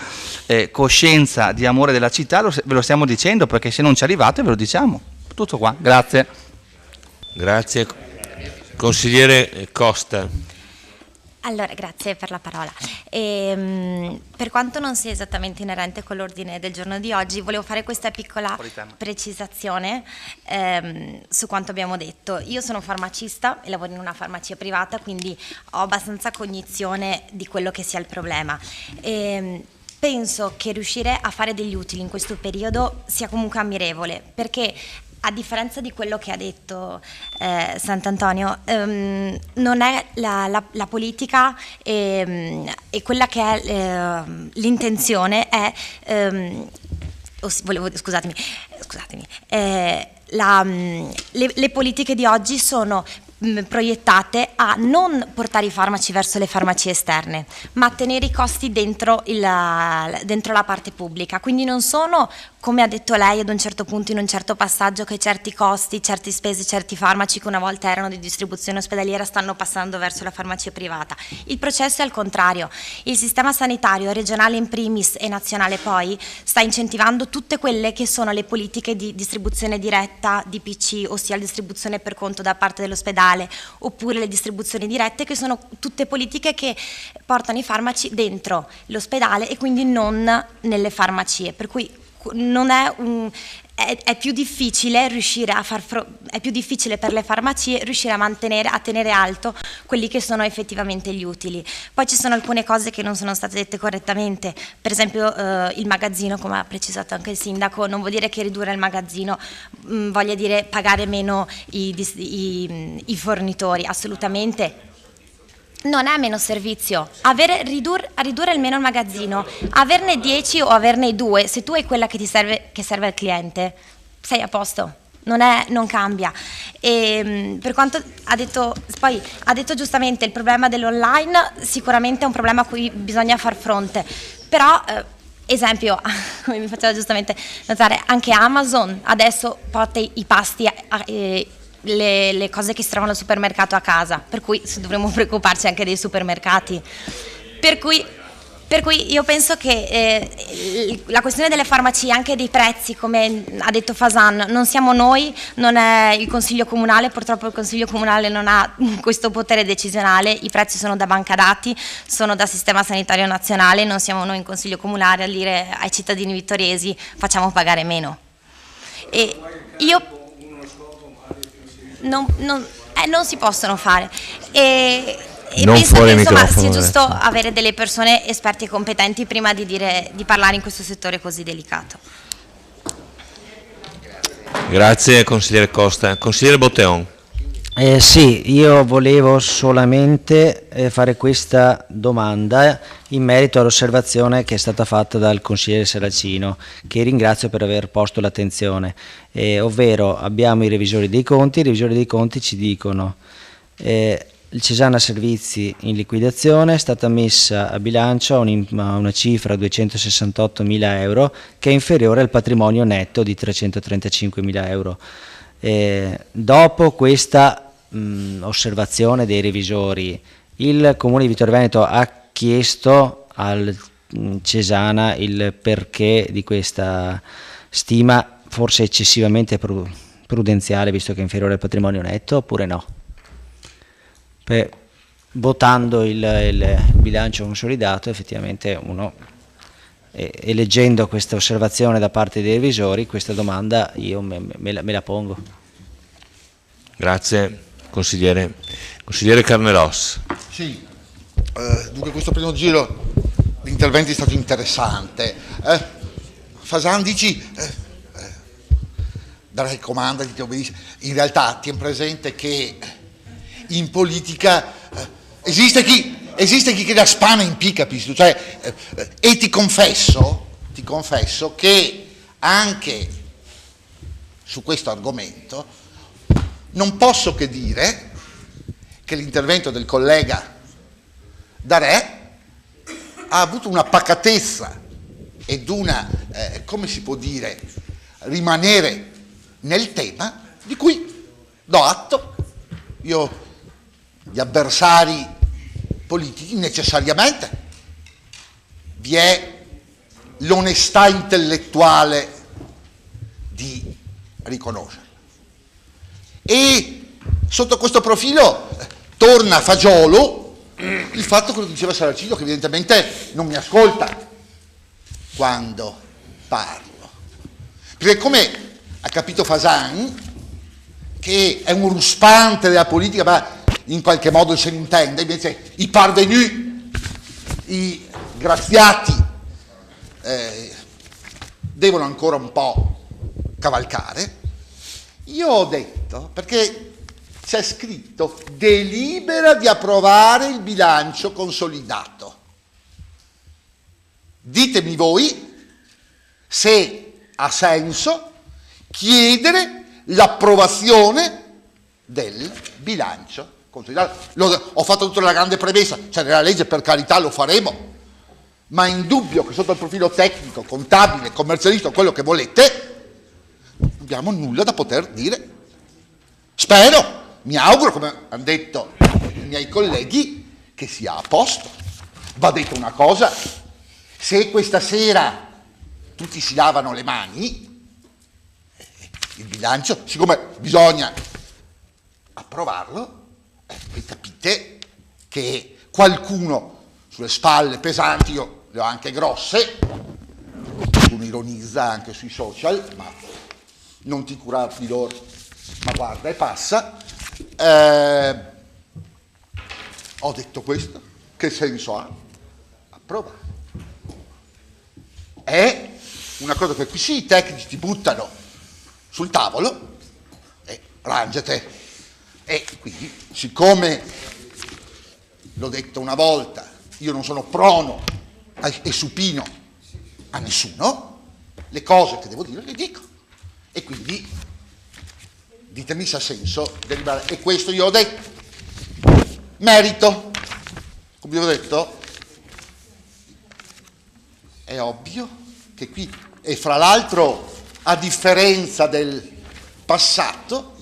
coscienza di amore della città ve lo stiamo dicendo, perché se non ci arrivate ve lo diciamo. Tutto qua, grazie. Grazie. Consigliere Costa. Allora, grazie per la parola. Per quanto non sia esattamente inerente con l'ordine del giorno di oggi, volevo fare questa piccola precisazione su quanto abbiamo detto. Io sono farmacista e lavoro in una farmacia privata, quindi ho abbastanza cognizione di quello che sia il problema. Penso che riuscire a fare degli utili in questo periodo sia comunque ammirevole, perché a differenza di quello che ha detto Sant'Antonio, non è la politica e quella che è l'intenzione è, le politiche di oggi sono proiettate a non portare i farmaci verso le farmacie esterne, ma a tenere i costi dentro la parte pubblica. Quindi non sono, come ha detto lei ad un certo punto in un certo passaggio, che certi costi, certe spese, certi farmaci che una volta erano di distribuzione ospedaliera stanno passando verso la farmacia privata. Il processo è al contrario. Il sistema sanitario regionale in primis e nazionale poi sta incentivando tutte quelle che sono le politiche di distribuzione diretta, DPC, ossia la distribuzione per conto da parte dell'ospedale, oppure le distribuzioni dirette, che sono tutte politiche che portano i farmaci dentro l'ospedale e quindi non nelle farmacie, per cui non è più difficile riuscire è più difficile per le farmacie riuscire a tenere alto quelli che sono effettivamente gli utili. Poi ci sono alcune cose che non sono state dette correttamente, per esempio il magazzino, come ha precisato anche il sindaco, non vuol dire che ridurre il magazzino voglia dire pagare meno i fornitori, assolutamente. Non è meno servizio, ridurre almeno il magazzino, averne 10 o averne 2, se tu hai quella che serve al cliente, sei a posto, non cambia. E per quanto ha detto giustamente il problema dell'online, sicuramente è un problema a cui bisogna far fronte, però esempio, come mi faceva giustamente notare, anche Amazon adesso porta i pasti le cose che si trovano al supermercato a casa, per cui dovremmo preoccuparci anche dei supermercati. Per cui io penso che la questione delle farmacie, anche dei prezzi, come ha detto Fasan, non siamo noi, non è il Consiglio Comunale, purtroppo il Consiglio Comunale non ha questo potere decisionale, i prezzi sono da banca dati, sono da Sistema Sanitario Nazionale, non siamo noi in Consiglio Comunale a dire ai cittadini vittoriesi facciamo pagare meno. E io non si possono fare e penso che insomma sia giusto avere delle persone esperte e competenti prima di parlare in questo settore così delicato. Grazie consigliere Costa. Consigliere Botteon. Sì, io volevo solamente fare questa domanda in merito all'osservazione che è stata fatta dal consigliere Saracino, che ringrazio per aver posto l'attenzione, ovvero abbiamo i revisori dei conti ci dicono il Cesana Servizi in liquidazione, è stata messa a bilancio una cifra 268.000 euro che è inferiore al patrimonio netto di 335.000 euro. Dopo questa osservazione dei revisori, il Comune di Vittorio Veneto ha chiesto al Cesana il perché di questa stima forse eccessivamente prudenziale, visto che è inferiore al patrimonio netto, oppure no? Votando il bilancio consolidato, effettivamente uno, e leggendo questa osservazione da parte dei revisori, questa domanda io me la pongo. Grazie consigliere. Consigliere Carnelos. Sì, dunque questo primo giro di interventi è stato interessante. Fasan, dici da raccomanda ti obbedisce. In realtà tieni presente che in politica esiste chi che da spana in P, capisci? Cioè, e ti confesso che anche su questo argomento non posso che dire che l'intervento del collega Darè ha avuto una pacatezza ed una, come si può dire, rimanere nel tema di cui do atto. Io gli avversari politici necessariamente vi è l'onestà intellettuale di riconoscerlo. E sotto questo profilo torna a fagiolo il fatto che lo diceva Saracino, che evidentemente non mi ascolta quando parlo. Perché come ha capito Fasan, che è un ruspante della politica, ma in qualche modo se ne intende, invece i parvenus, i graziati, devono ancora un po' cavalcare. Io ho detto, perché c'è scritto delibera di approvare il bilancio consolidato. Ditemi voi se ha senso chiedere l'approvazione del bilancio consolidato. Ho fatto tutta la grande premessa, cioè nella legge per carità lo faremo, ma è indubbio che sotto il profilo tecnico, contabile, commercialista, quello che volete, non abbiamo nulla da poter dire. Spero, mi auguro, come hanno detto i miei colleghi, che sia a posto. Va detto una cosa, se questa sera tutti si lavano le mani, il bilancio, siccome bisogna approvarlo, voi capite che qualcuno sulle spalle pesanti, io le ho anche grosse, qualcuno ironizza anche sui social, ma non ti curare di loro, ma guarda e passa. Ho detto questo, che senso ha? Approvare. È una cosa che qui sì, i tecnici ti buttano sul tavolo e rangiate. E quindi, siccome l'ho detto una volta, io non sono prono e supino a nessuno, le cose che devo dire le dico. E quindi ditemi se ha senso deliberare. E questo io ho detto. Merito, come vi ho detto, è ovvio che qui, e fra l'altro a differenza del passato,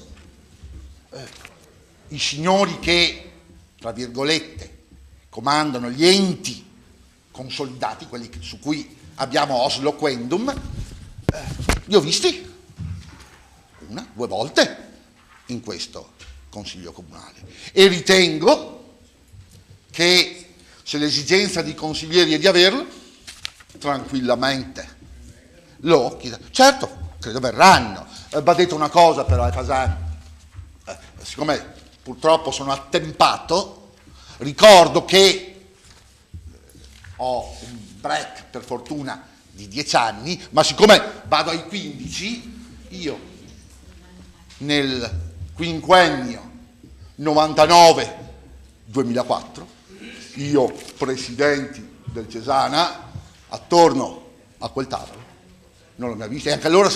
i signori che, tra virgolette, comandano gli enti consolidati, quelli su cui abbiamo Oslo Quendum, li ho visti una, 2 volte in questo Consiglio Comunale e ritengo che se l'esigenza di consiglieri è di averlo, tranquillamente lo chieda. Certo, credo verranno. Va detto una cosa però, Fasan, siccome purtroppo sono attempato, ricordo che ho un break per fortuna di 10 anni, ma siccome vado ai 15, io nel quinquennio 99-2004, io presidenti del Cesana, attorno a quel tavolo, non l'ho mai visto, e anche allora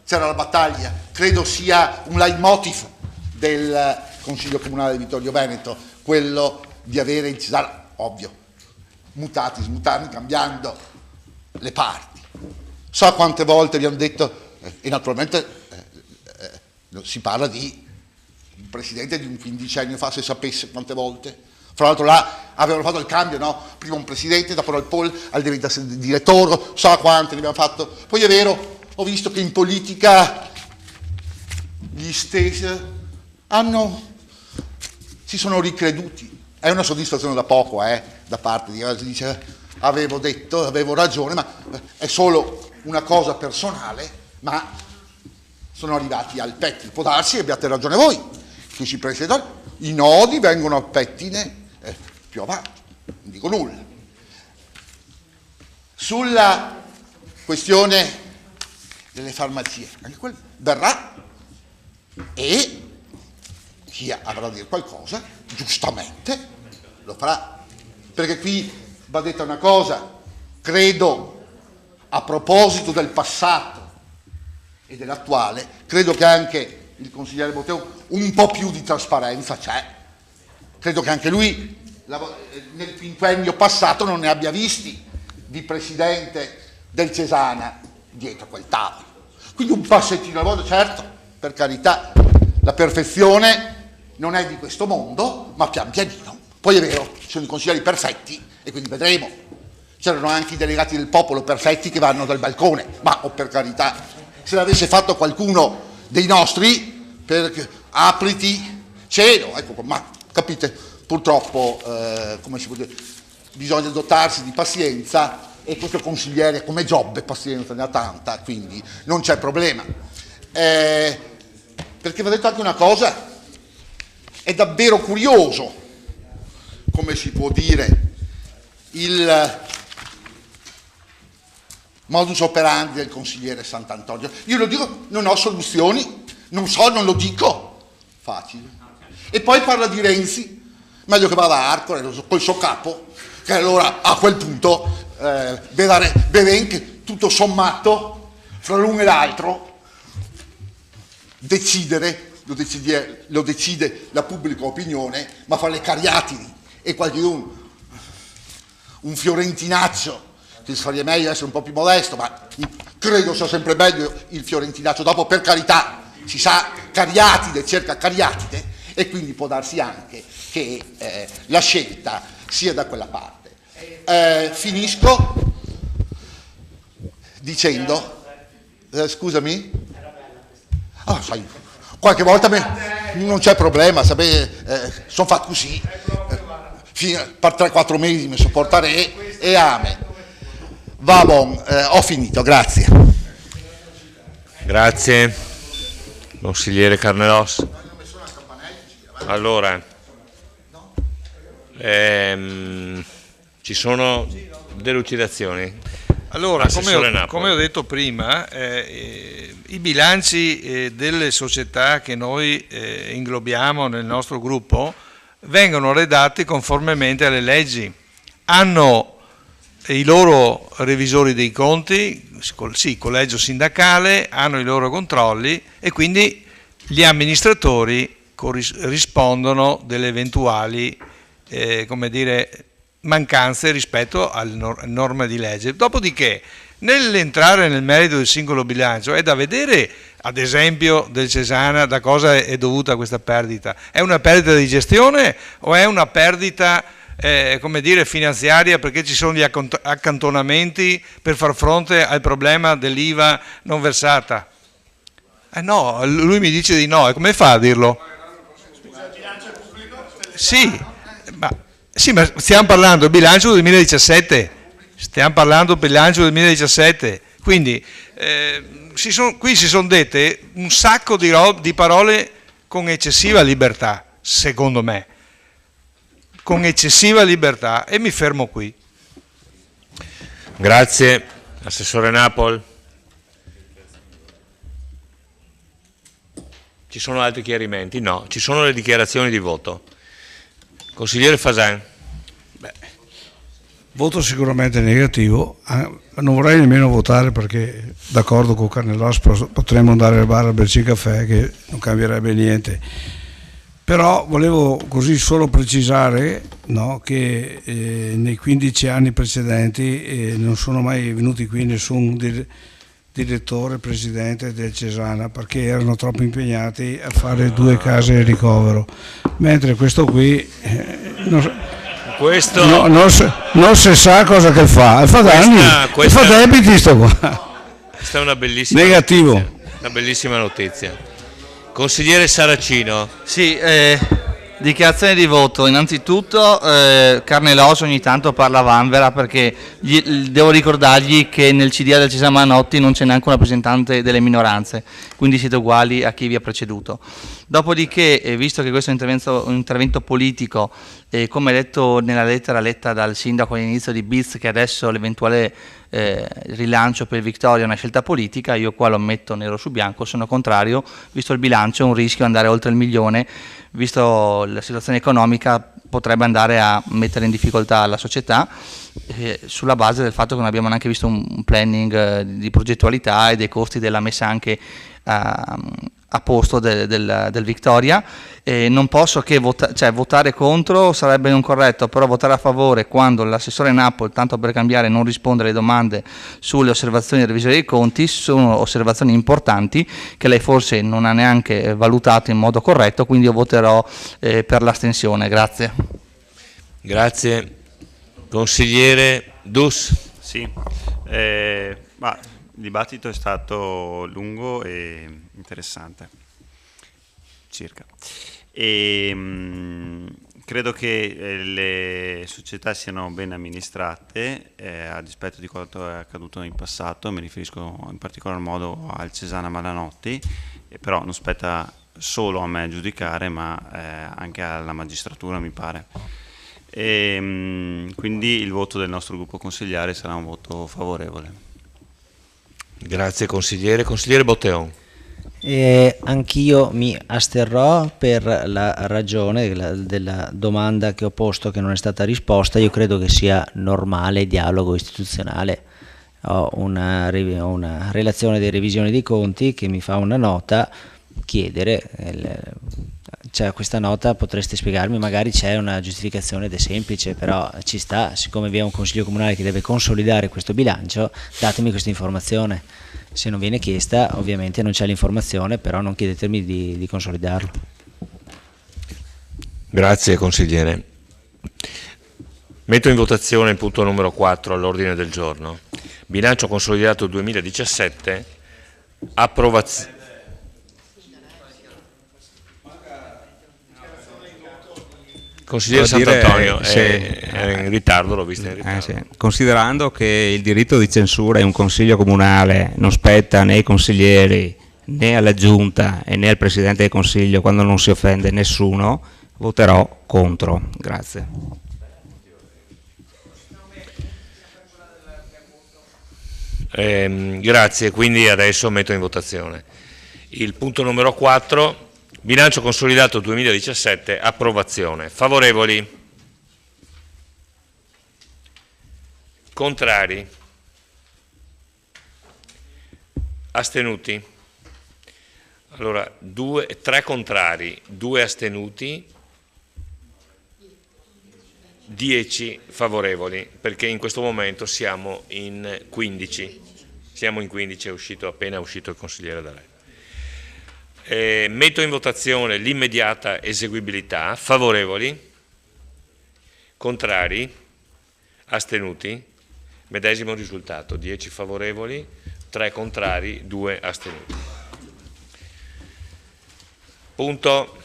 c'era la battaglia, credo sia un leitmotiv del Consiglio Comunale di Vittorio Veneto, quello di avere il Cesana, ovvio, mutati, smutati, cambiando le parti. So quante volte vi hanno detto, e naturalmente si parla di un presidente di un quindicennio fa, se sapesse quante volte. Fra l'altro là avevano fatto il cambio, no? Prima un presidente, dopo il Paul, al direttore, so quante ne abbiamo fatto. Poi è vero, ho visto che in politica gli stessi si sono ricreduti. È una soddisfazione da poco, da parte di chi dice avevo detto, avevo ragione, ma è solo una cosa personale, ma sono arrivati al pettine. Può darsi e abbiate ragione voi, che si presiedono, i nodi vengono a pettine più avanti, non dico nulla. Sulla questione delle farmacie, anche quello verrà e chi avrà da dire qualcosa, giustamente, lo farà. Perché qui va detta una cosa, credo, a proposito del passato e dell'attuale, credo che anche il consigliere Boteo un po' più di trasparenza c'è. Credo che anche lui nel quinquennio passato non ne abbia visti di presidente del Cesana dietro quel tavolo. Quindi un passettino alla volta, certo, per carità, la perfezione non è di questo mondo, ma pian pianino. Poi è vero, ci sono i consiglieri perfetti e quindi vedremo. C'erano anche i delegati del popolo perfetti che vanno dal balcone, ma per carità, se l'avesse fatto qualcuno dei nostri, apriti cielo, ecco, ma capite, purtroppo, come si può dire, bisogna dotarsi di pazienza e questo consigliere come Giobbe pazienza ne ha tanta, quindi non c'è problema. Perché va detto anche una cosa, è davvero curioso, come si può dire, il modus operandi del consigliere Sant'Antonio. Io lo dico, non ho soluzioni, non so, non lo dico, facile. E poi parla di Renzi, meglio che vada a Arcore col suo capo, che allora a quel punto vede che tutto sommato fra l'uno e l'altro lo decide la pubblica opinione, ma fra le cariatidi e qualcuno, un fiorentinaccio, che farebbe meglio essere un po' più modesto, ma credo sia sempre meglio il fiorentinaccio. Dopo, per carità, si sa, cariatide cerca cariatide, e quindi può darsi anche che la scelta sia da quella parte. Finisco dicendo, scusami? Sai, qualche volta non c'è problema, sono fatto così, per 3-4 mesi mi sopporterei e amen. Va bon, ho finito, grazie. Grazie, consigliere Carnelos. Allora, ci sono delucidazioni? Allora, come ho detto prima, i bilanci delle società che noi inglobiamo nel nostro gruppo vengono redatti conformemente alle leggi, hanno i loro revisori dei conti, sì, collegio sindacale, hanno i loro controlli e quindi gli amministratori rispondono delle eventuali come dire, mancanze rispetto alle norme di legge. Dopodiché, nell'entrare nel merito del singolo bilancio, è da vedere, ad esempio del Cesana, da cosa è dovuta questa perdita. È una perdita di gestione o è una perdita come dire, finanziaria, perché ci sono gli accantonamenti per far fronte al problema dell'IVA non versata? No, lui mi dice di no, e come fa a dirlo? Sì, ma stiamo parlando del bilancio 2017, quindi qui si sono dette un sacco di parole con eccessiva libertà, secondo me, con eccessiva libertà, e mi fermo qui. Grazie, Assessore Napol. Ci sono altri chiarimenti? No, ci sono le dichiarazioni di voto. Consigliere Fasan. Voto sicuramente negativo, non vorrei nemmeno votare perché d'accordo con Carnelos potremmo andare al bar a berci caffè che non cambierebbe niente, però volevo così solo precisare, no, che nei 15 anni precedenti non sono mai venuti qui nessun direttore, presidente del Cesana, perché erano troppo impegnati a fare 2 case di ricovero, mentre questo qui non si sa cosa che fa debiti sto qua. Questa è una bellissima negativo notizia, una bellissima notizia. Consigliere Saracino. Sì, Dichiarazione di voto. Innanzitutto Carneloso ogni tanto parla vanvera perché devo ricordargli che nel CDA del Cesare Manotti non c'è neanche un rappresentante delle minoranze, quindi siete uguali a chi vi ha preceduto. Dopodiché, visto che questo è un intervento politico, come detto nella lettera letta dal sindaco all'inizio di BIZ, che adesso l'eventuale rilancio per Vittoria è una scelta politica, io qua lo metto nero su bianco, sono contrario, visto il bilancio è un rischio andare oltre il 1 milione, visto la situazione economica potrebbe andare a mettere in difficoltà la società, sulla base del fatto che non abbiamo neanche visto un planning di progettualità e dei costi della messa anche a posto del Victoria. Non posso che votare contro sarebbe non corretto, però votare a favore quando l'assessore Napoli, tanto per cambiare, non risponde alle domande sulle osservazioni di revisione dei conti, sono osservazioni importanti che lei forse non ha neanche valutato in modo corretto, quindi io voterò per l'astensione. Grazie. Grazie. Consigliere Dus. Sì, il dibattito è stato lungo e interessante, circa. Credo che le società siano ben amministrate a dispetto di quanto è accaduto in passato, mi riferisco in particolar modo al Cesana Malanotti, però non spetta solo a me giudicare ma anche alla magistratura, mi pare. Quindi il voto del nostro gruppo consigliare sarà un voto favorevole. Grazie consigliere. Consigliere Botteon. Anch'io mi asterrò per la ragione della domanda che ho posto che non è stata risposta. Io credo che sia normale dialogo istituzionale. Ho una relazione di revisione dei conti che mi fa una nota, chiedere, cioè questa nota potreste spiegarmi, magari c'è una giustificazione ed è semplice, però ci sta, siccome vi è un consiglio comunale che deve consolidare questo bilancio, datemi questa informazione. Se non viene chiesta ovviamente non c'è l'informazione, però non chiedetemi di consolidarlo. Grazie consigliere. Metto in votazione il punto numero 4 all'ordine del giorno. Bilancio consolidato 2017, approvazione. Consigliere Sant'Antonio, è in ritardo, l'ho visto in ritardo. Sì. Considerando che il diritto di censura in un consiglio comunale non spetta né ai consiglieri né alla giunta e né al presidente del consiglio quando non si offende nessuno, voterò contro. Grazie. Grazie, quindi adesso metto in votazione il punto numero 4. Bilancio consolidato 2017, approvazione. Favorevoli? Contrari? Astenuti? Allora, 3 contrari, 2 astenuti, 10 favorevoli, perché in questo momento siamo in 15. Siamo in 15, appena uscito il consigliere da lei. Metto in votazione l'immediata eseguibilità. Favorevoli? Contrari? Astenuti? Medesimo risultato, 10 favorevoli, 3 contrari, 2 astenuti. Punto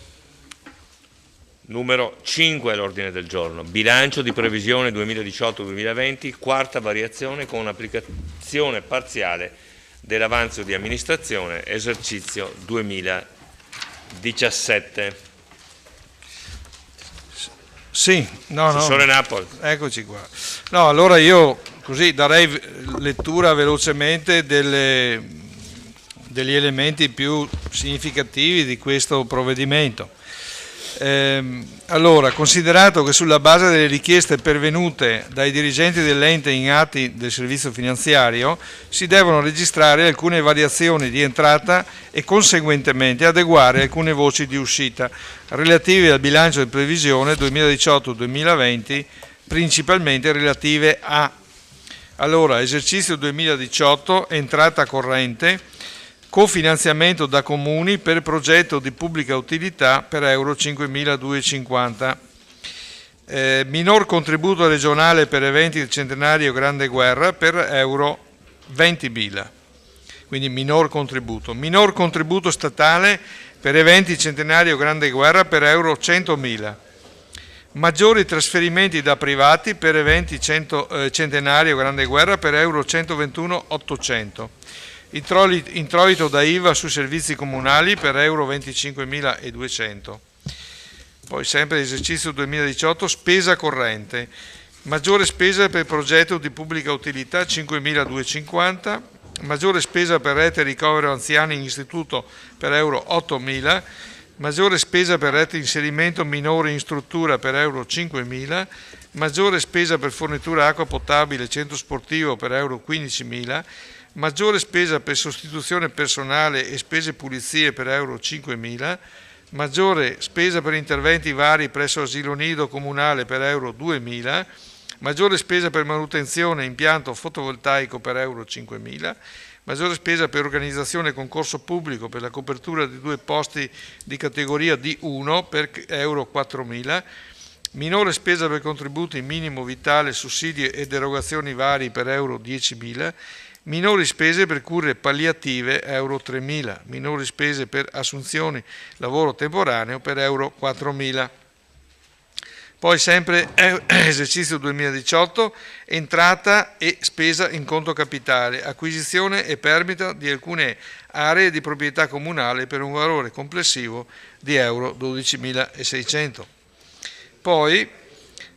numero 5 all'ordine del giorno. Bilancio di previsione 2018-2020, quarta variazione con applicazione parziale dell'avanzo di amministrazione esercizio 2017. Sì, Assessore Napoli. Eccoci qua. No, allora io così darei lettura velocemente degli elementi più significativi di questo provvedimento. Allora, considerato che sulla base delle richieste pervenute dai dirigenti dell'ente in atti del servizio finanziario si devono registrare alcune variazioni di entrata e conseguentemente adeguare alcune voci di uscita relative al bilancio di previsione 2018-2020, principalmente relative a esercizio 2018, entrata corrente, cofinanziamento da comuni per progetto di pubblica utilità per euro 5.250, minor contributo regionale per eventi del centenario Grande Guerra per euro 20.000. quindi minor contributo statale per eventi centenari o grande guerra per euro 100.000, maggiori trasferimenti da privati per eventi centenari o grande guerra per euro 121.800, introito da IVA su servizi comunali per euro 25.200. Poi sempre esercizio 2018, spesa corrente, maggiore spesa per progetto di pubblica utilità 5.250, maggiore spesa per rete ricovero anziani in istituto per euro 8.000, maggiore spesa per rete inserimento minore in struttura per euro 5.000, maggiore spesa per fornitura acqua potabile centro sportivo per euro 15.000, maggiore spesa per sostituzione personale e spese pulizie per euro 5.000, maggiore spesa per interventi vari presso asilo nido comunale per euro 2.000, maggiore spesa per manutenzione impianto fotovoltaico per euro 5.000, maggiore spesa per organizzazione concorso pubblico per la copertura di 2 posti di categoria D1 per euro 4.000, minore spesa per contributi minimo vitale, sussidi ed erogazioni vari per euro 10.000, minori spese per cure palliative euro 3.000, minori spese per assunzioni lavoro temporaneo per euro 4.000. Poi sempre esercizio 2018, entrata e spesa in conto capitale, acquisizione e perdita di alcune aree di proprietà comunale per un valore complessivo di euro 12.600. Poi,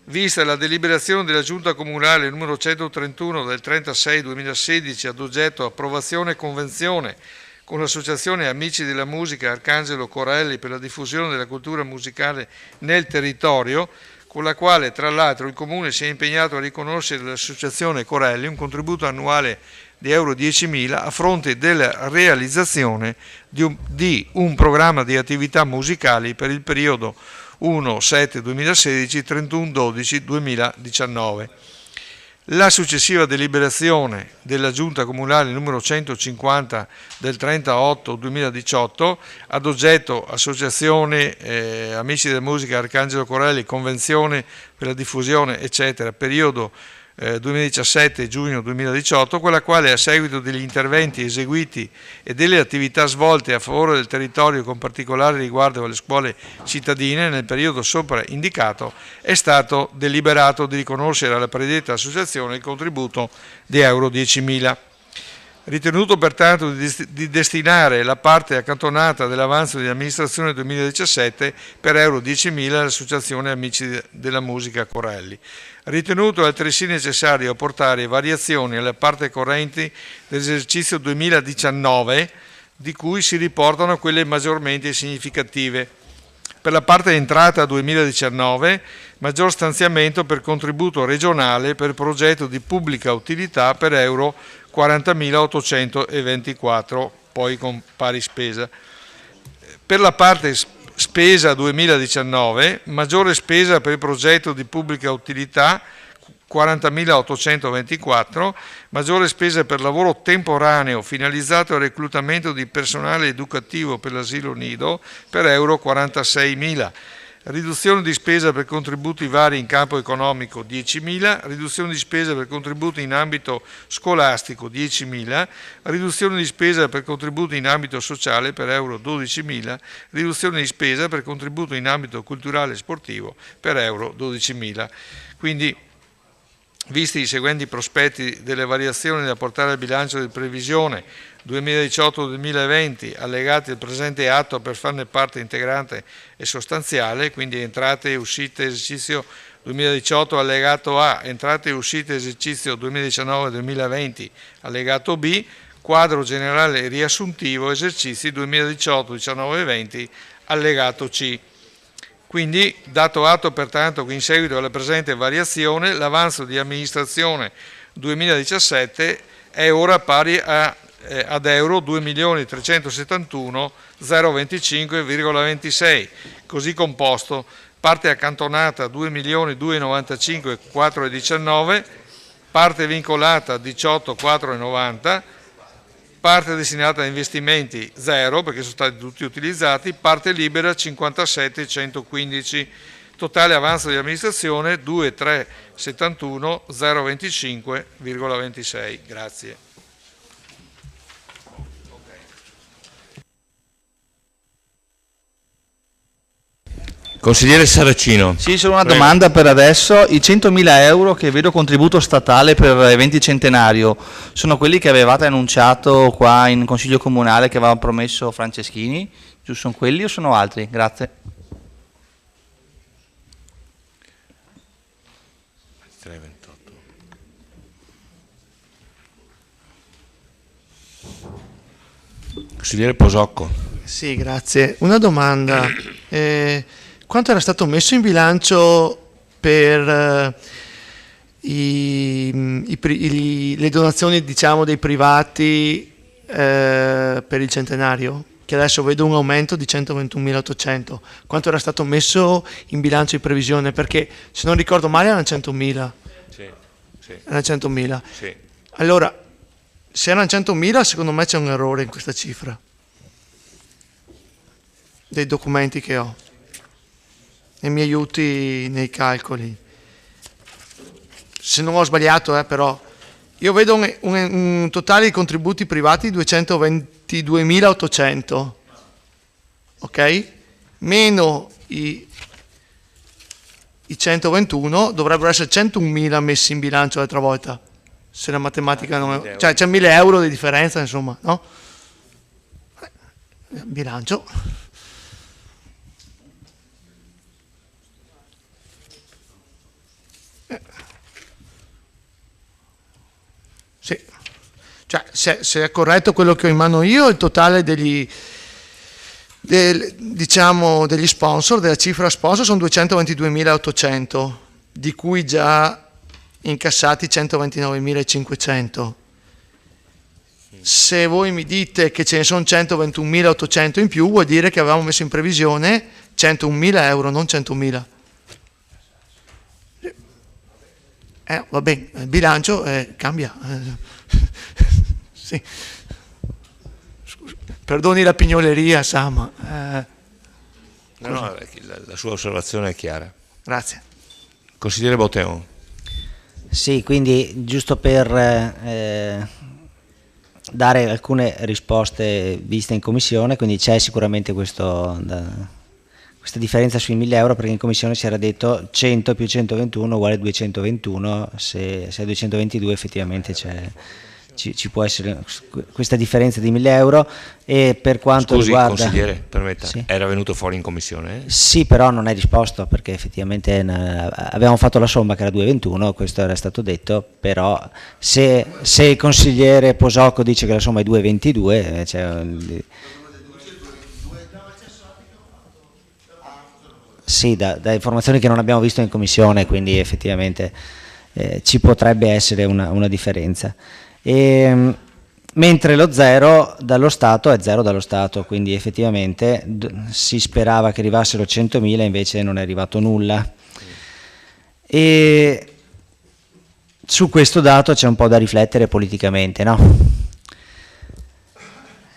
vista la deliberazione della Giunta Comunale numero 131 del 36-2016 ad oggetto approvazione e convenzione con l'Associazione Amici della Musica Arcangelo Corelli per la diffusione della cultura musicale nel territorio, con la quale tra l'altro il Comune si è impegnato a riconoscere all'Associazione Corelli un contributo annuale di euro 10.000 a fronte della realizzazione di un programma di attività musicali per il periodo 1/7/2016 31/12/2019. La successiva deliberazione della Giunta Comunale numero 150 del 38/2018 ad oggetto Associazione Amici della Musica Arcangelo Corelli, Convenzione per la diffusione eccetera, periodo 2017 giugno 2018, con la quale a seguito degli interventi eseguiti e delle attività svolte a favore del territorio con particolare riguardo alle scuole cittadine nel periodo sopra indicato è stato deliberato di riconoscere alla predetta associazione il contributo di euro 10.000. Ritenuto pertanto di destinare la parte accantonata dell'avanzo di amministrazione 2017 per euro 10.000 all'Associazione Amici della Musica Corelli. Ritenuto altresì necessario apportare variazioni alle parte correnti dell'esercizio 2019, di cui si riportano quelle maggiormente significative. Per la parte entrata 2019, maggior stanziamento per contributo regionale per progetto di pubblica utilità per euro 40.824, poi con pari spesa. Per la parte spesa 2019, maggiore spesa per il progetto di pubblica utilità 40.824, maggiore spesa per lavoro temporaneo finalizzato al reclutamento di personale educativo per l'asilo nido per euro 46.000, riduzione di spesa per contributi vari in campo economico 10.000, riduzione di spesa per contributi in ambito scolastico 10.000, riduzione di spesa per contributi in ambito sociale per euro 12.000, riduzione di spesa per contributo in ambito culturale e sportivo per euro 12.000. Quindi, visti i seguenti prospetti delle variazioni da apportare al bilancio di previsione 2018-2020 allegati al presente atto per farne parte integrante e sostanziale, quindi entrate e uscite esercizio 2018 allegato A, entrate e uscite esercizio 2019-2020 allegato B, quadro generale riassuntivo esercizi 2018-19-20 allegato C. Quindi, dato atto pertanto che in seguito alla presente variazione l'avanzo di amministrazione 2017 è ora pari ad euro 2.371.025,26, così composto: parte accantonata 2.295.419, parte vincolata 18.490, parte destinata a investimenti 0 perché sono stati tutti utilizzati, parte libera 57.115, totale avanzo di amministrazione 2.371.025,26. Grazie. Consigliere Saracino. Sì, solo una Prego. domanda per adesso. I 100.000 euro che vedo contributo statale per eventi centenario sono quelli che avevate annunciato qua in Consiglio Comunale che aveva promesso Franceschini? Giusto, sono quelli o sono altri? Grazie. Consigliere Posocco. Sì, grazie. Una domanda. Quanto era stato messo in bilancio per le donazioni, diciamo, dei privati per il centenario? Che adesso vedo un aumento di 121.800. Quanto era stato messo in bilancio di previsione? Perché, se non ricordo male, erano 100.000. Sì, sì. Erano 100.000. Sì. Allora, se erano 100.000, secondo me c'è un errore in questa cifra, dei documenti che ho, e mi aiuti nei calcoli. Se non ho sbagliato, però, io vedo un totale di contributi privati di 222.800, ok? Meno i 121, dovrebbero essere 101.000 messi in bilancio l'altra volta. Se la matematica non è... Cioè c'è 1.000 euro di differenza, insomma, no? Bilancio. Sì. Cioè, se è corretto quello che ho in mano io, il totale degli sponsor, della cifra sponsor, sono 222.800, di cui già incassati 129.500. Se voi mi dite che ce ne sono 121.800 in più, vuol dire che avevamo messo in previsione 101.000 euro, non 100.000. Va bene, il bilancio cambia. Sì. Scusa, perdoni la pignoleria, Sama. No, la sua osservazione è chiara. Grazie. Consigliere Botteon. Sì, quindi giusto per dare alcune risposte viste in commissione, quindi c'è sicuramente questa differenza sui 1.000 euro, perché in commissione si era detto 100 più 121 uguale 221, se è 222 effettivamente ci può essere questa differenza di 1.000 euro. E per quanto Scusi, riguarda... consigliere, permetta, Sì. era venuto fuori in commissione? Sì, però non è risposto, perché effettivamente avevamo fatto la somma che era 2,21, questo era stato detto, però se il consigliere Posocco dice che la somma è 2,22, sì, da informazioni che non abbiamo visto in commissione, quindi effettivamente ci potrebbe essere una differenza. Mentre lo zero dallo Stato è zero dallo Stato, quindi effettivamente si sperava che arrivassero 100.000, invece non è arrivato nulla. E su questo dato c'è un po' da riflettere politicamente, no?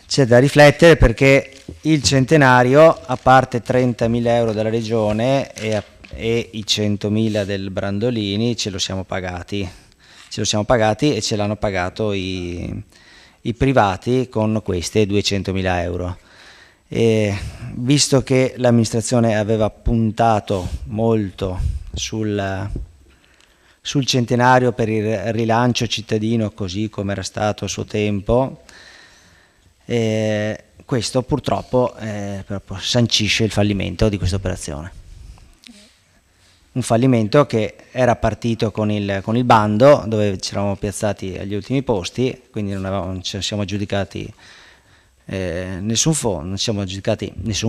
C'è da riflettere perché il centenario, a parte 30.000 euro della Regione e i 100.000 del Brandolini, ce lo siamo pagati e ce l'hanno pagato i privati con queste 200.000 euro. E visto che l'amministrazione aveva puntato molto sul centenario per il rilancio cittadino, così come era stato a suo tempo, questo purtroppo sancisce il fallimento di questa operazione. Un fallimento che era partito con il bando, dove ci eravamo piazzati agli ultimi posti, quindi non ci siamo aggiudicati nessun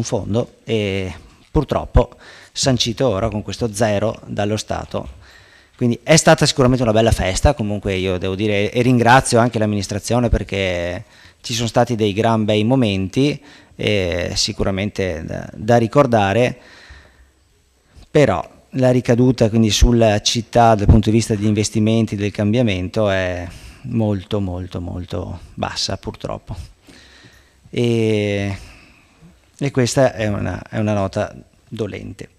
fondo, e purtroppo sancito ora con questo zero dallo Stato. Quindi è stata sicuramente una bella festa, comunque io devo dire, e ringrazio anche l'amministrazione perché ci sono stati dei gran bei momenti, sicuramente da ricordare, però la ricaduta quindi sulla città dal punto di vista degli investimenti, del cambiamento, è molto molto molto bassa purtroppo, e questa è una nota dolente.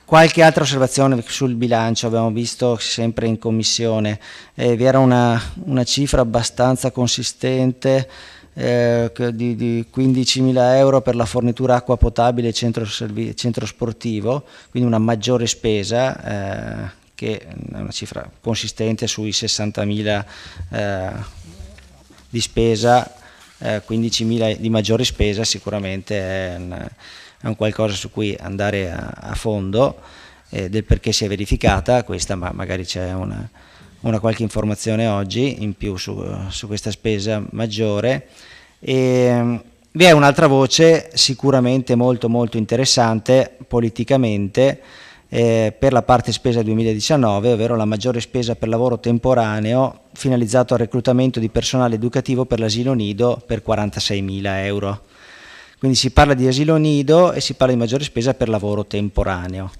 Qualche altra osservazione sul bilancio? Abbiamo visto sempre in commissione, vi era una cifra abbastanza consistente di 15.000 euro per la fornitura acqua potabile centro sportivo, quindi una maggiore spesa che è una cifra consistente sui 60.000 di spesa, 15.000 di maggiore spesa sicuramente è un qualcosa su cui andare a fondo, del perché si è verificata questa, ma magari c'è una qualche informazione oggi in più su questa spesa maggiore. E vi è un'altra voce sicuramente molto molto interessante politicamente per la parte spesa 2019, ovvero la maggiore spesa per lavoro temporaneo finalizzato al reclutamento di personale educativo per l'asilo nido per 46.000 euro. Quindi si parla di asilo nido e si parla di maggiore spesa per lavoro temporaneo.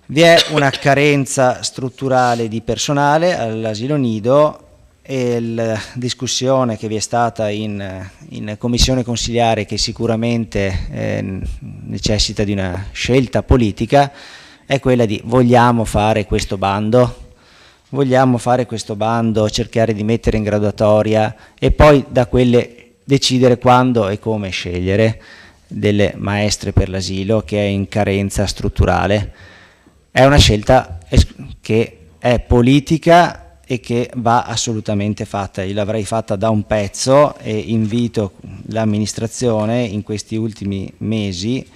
Vi è una carenza strutturale di personale all'asilo nido e la discussione che vi è stata in commissione consiliare, che sicuramente necessita di una scelta politica, è quella di: vogliamo fare questo bando? Vogliamo fare questo bando, cercare di mettere in graduatoria e poi da quelle decidere quando e come scegliere delle maestre per l'asilo che è in carenza strutturale? È una scelta che è politica e che va assolutamente fatta. Io l'avrei fatta da un pezzo e invito l'amministrazione in questi ultimi mesi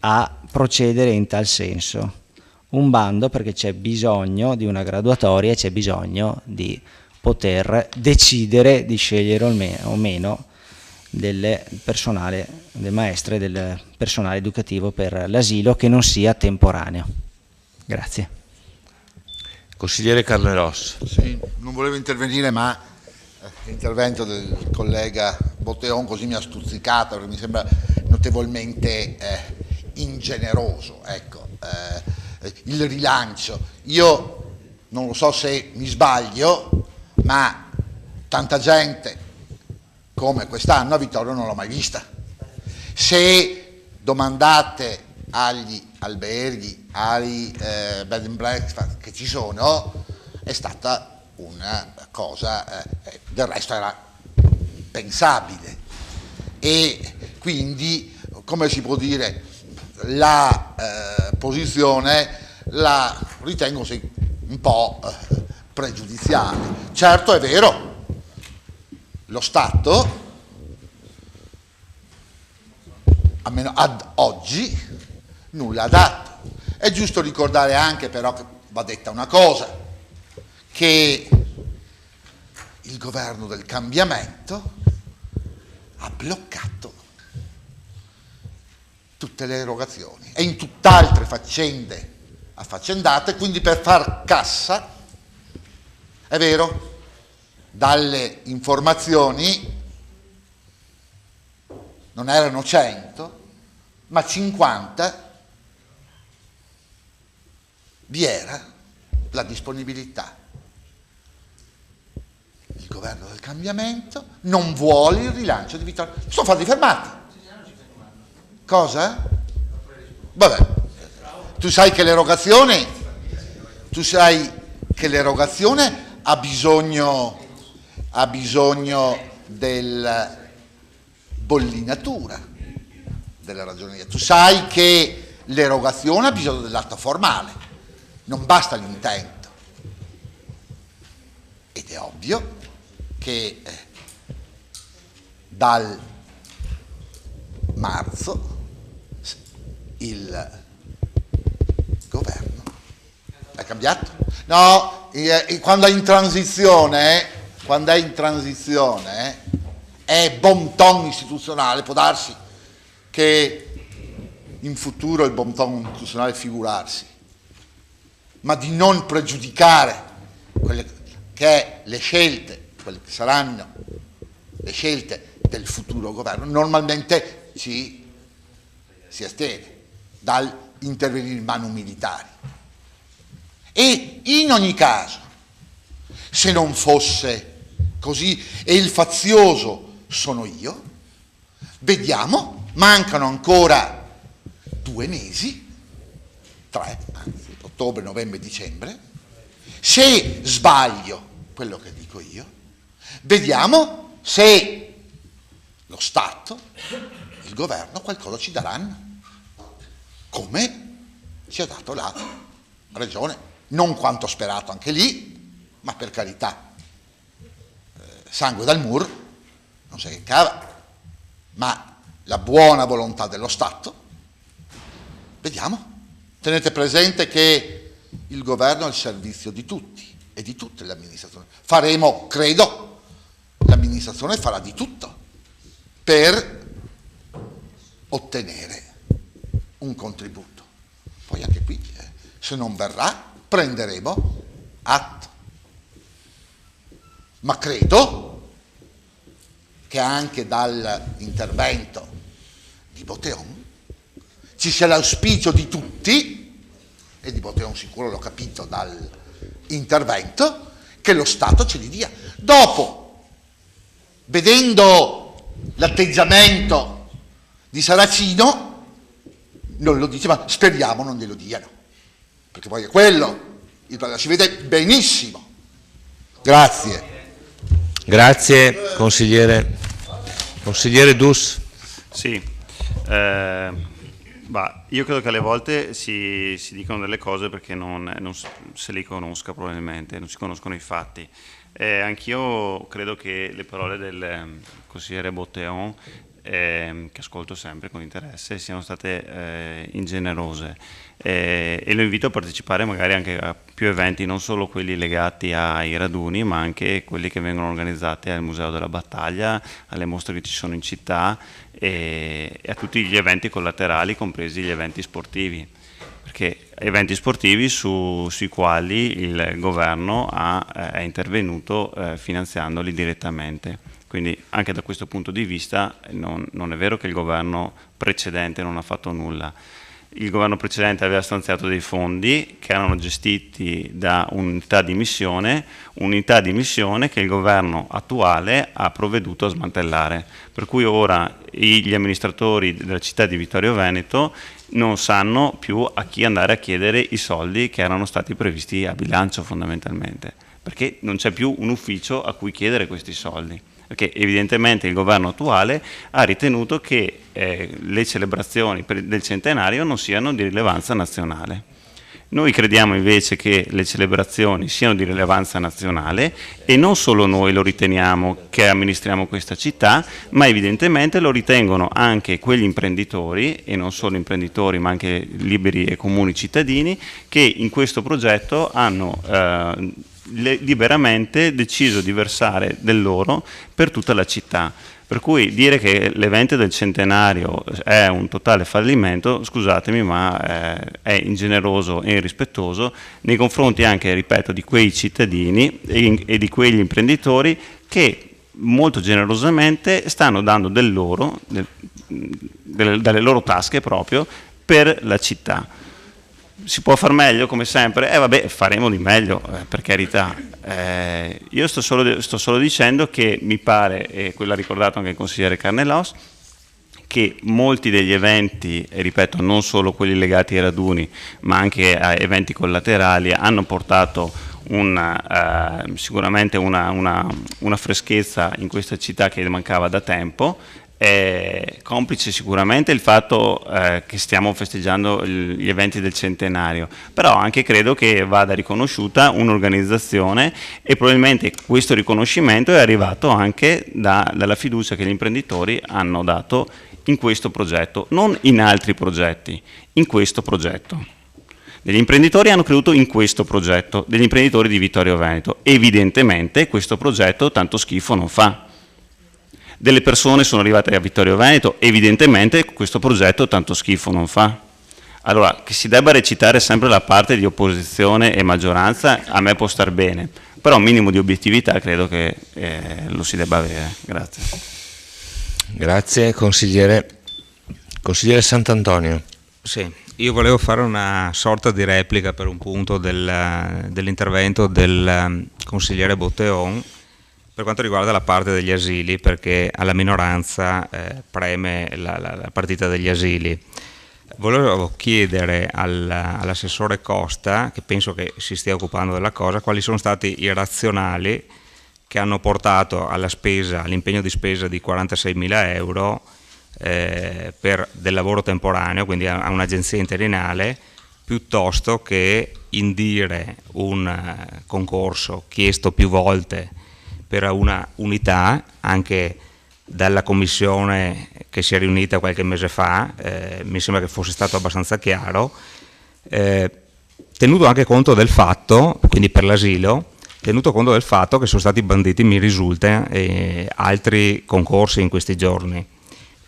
a procedere in tal senso. Un bando, perché c'è bisogno di una graduatoria e c'è bisogno di poter decidere di scegliere o meno del personale, delle maestre, del personale educativo per l'asilo che non sia temporaneo. Grazie. Consigliere Carneros. Sì, non volevo intervenire, ma l'intervento del collega Botteon così mi ha stuzzicato, perché mi sembra notevolmente ingeneroso. Ecco, il rilancio. Io non lo so se mi sbaglio, ma tanta gente come quest'anno a Vittorio non l'ho mai vista. Se domandate agli alberghi, ai bed and breakfast che ci sono, è stata una cosa, del resto era pensabile, e quindi, come si può dire, la posizione la ritengo un po' pregiudiziale. Certo è vero, lo Stato, almeno ad oggi, nulla ha dato. È giusto ricordare anche però che va detta una cosa, che il governo del cambiamento ha bloccato tutte le erogazioni e in tutt'altre faccende affaccendate, quindi per far cassa, è vero, dalle informazioni non erano 100 ma 50 vi era la disponibilità. Il governo del cambiamento non vuole il rilancio di Vittorio. Sono stati fermati. Cosa? Vabbè, tu sai che l'erogazione ha bisogno del bollinatura della ragioneria. Tu sai che l'erogazione ha bisogno dell'atto formale, non basta l'intento. Ed è ovvio che dal marzo il governo è cambiato. No, quando è in transizione è bon ton istituzionale, può darsi che in futuro il bon ton istituzionale è figurarsi, ma di non pregiudicare quelle che le scelte, quelle che saranno le scelte del futuro governo, normalmente si astiene dal intervenire in mani militari. E in ogni caso, se non fosse così e il fazioso sono io, vediamo, mancano ancora 2 mesi, 3, anzi, ottobre, novembre, dicembre. Se sbaglio quello che dico io, vediamo se lo Stato, il governo qualcosa ci daranno, come ci ha dato la Regione, non quanto sperato anche lì, ma per carità, sangue dal muro, non sai che cava, ma la buona volontà dello Stato, vediamo. Tenete presente che il governo è al servizio di tutti e di tutte le amministrazioni. Faremo, credo, l'amministrazione farà di tutto per ottenere un contributo. Poi anche qui, se non verrà, prenderemo atto. Ma credo che anche dall'intervento di Botteon ci sia l'auspicio di tutti, e di Botteon sicuro l'ho capito dall'intervento, che lo Stato ce li dia. Dopo, vedendo l'atteggiamento di Saracino, non lo dice, ma speriamo non glielo diano, perché poi è quello, si vede benissimo. Grazie. Grazie, consigliere. Consigliere Dus. Sì, io credo che alle volte si dicono delle cose perché non se li conosca probabilmente, non si conoscono i fatti. Anch'io credo che le parole del consigliere Botteon, che ascolto sempre con interesse, siano state ingenerose, e lo invito a partecipare magari anche a più eventi, non solo quelli legati ai raduni, ma anche quelli che vengono organizzati al Museo della Battaglia, alle mostre che ci sono in città e a tutti gli eventi collaterali, compresi gli eventi sportivi, perché eventi sportivi sui quali il governo è intervenuto finanziandoli direttamente. Quindi anche da questo punto di vista non è vero che il governo precedente non ha fatto nulla. Il governo precedente aveva stanziato dei fondi che erano gestiti da unità di missione che il governo attuale ha provveduto a smantellare. Per cui ora gli amministratori della città di Vittorio Veneto non sanno più a chi andare a chiedere i soldi che erano stati previsti a bilancio fondamentalmente, perché non c'è più un ufficio a cui chiedere questi soldi. Perché evidentemente il governo attuale ha ritenuto che le celebrazioni del centenario non siano di rilevanza nazionale. Noi crediamo invece che le celebrazioni siano di rilevanza nazionale, e non solo noi lo riteniamo che amministriamo questa città, ma evidentemente lo ritengono anche quegli imprenditori, e non solo imprenditori ma anche liberi e comuni cittadini, che in questo progetto hanno liberamente deciso di versare del loro per tutta la città. Per cui dire che l'evento del centenario è un totale fallimento, scusatemi, ma è ingeneroso e irrispettoso nei confronti anche, ripeto, di quei cittadini e di quegli imprenditori che molto generosamente stanno dando del loro, dalle loro tasche proprio, per la città. Si può far meglio come sempre? Vabbè, faremo di meglio, per carità. Io sto solo dicendo che mi pare, e quello ha ricordato anche il consigliere Carnelos, che molti degli eventi, e ripeto non solo quelli legati ai raduni, ma anche a eventi collaterali, hanno portato sicuramente una freschezza in questa città che mancava da tempo. Complice sicuramente il fatto che stiamo festeggiando gli eventi del centenario, però anche credo che vada riconosciuta un'organizzazione, e probabilmente questo riconoscimento è arrivato anche dalla fiducia che gli imprenditori hanno dato in questo progetto, non in altri progetti, in questo progetto. Degli imprenditori hanno creduto in questo progetto, degli imprenditori di Vittorio Veneto. Evidentemente questo progetto tanto schifo non fa. Delle persone sono arrivate a Vittorio Veneto, evidentemente questo progetto tanto schifo non fa. Allora, che si debba recitare sempre la parte di opposizione e maggioranza, a me può star bene, però un minimo di obiettività credo che lo si debba avere. Grazie. Grazie, consigliere. Consigliere Sant'Antonio. Sì, io volevo fare una sorta di replica per un punto dell'intervento del consigliere Botteon, per quanto riguarda la parte degli asili, perché alla minoranza preme la partita degli asili. Volevo chiedere all'assessore Costa, che penso che si stia occupando della cosa, quali sono stati i razionali che hanno portato all'impegno di spesa di 46.000 euro per del lavoro temporaneo, quindi a un'agenzia interinale, piuttosto che indire un concorso chiesto più volte per una unità, anche dalla commissione che si è riunita qualche mese fa, mi sembra che fosse stato abbastanza chiaro, tenuto anche conto del fatto, quindi per l'asilo, tenuto conto del fatto che sono stati banditi, mi risulta, altri concorsi in questi giorni,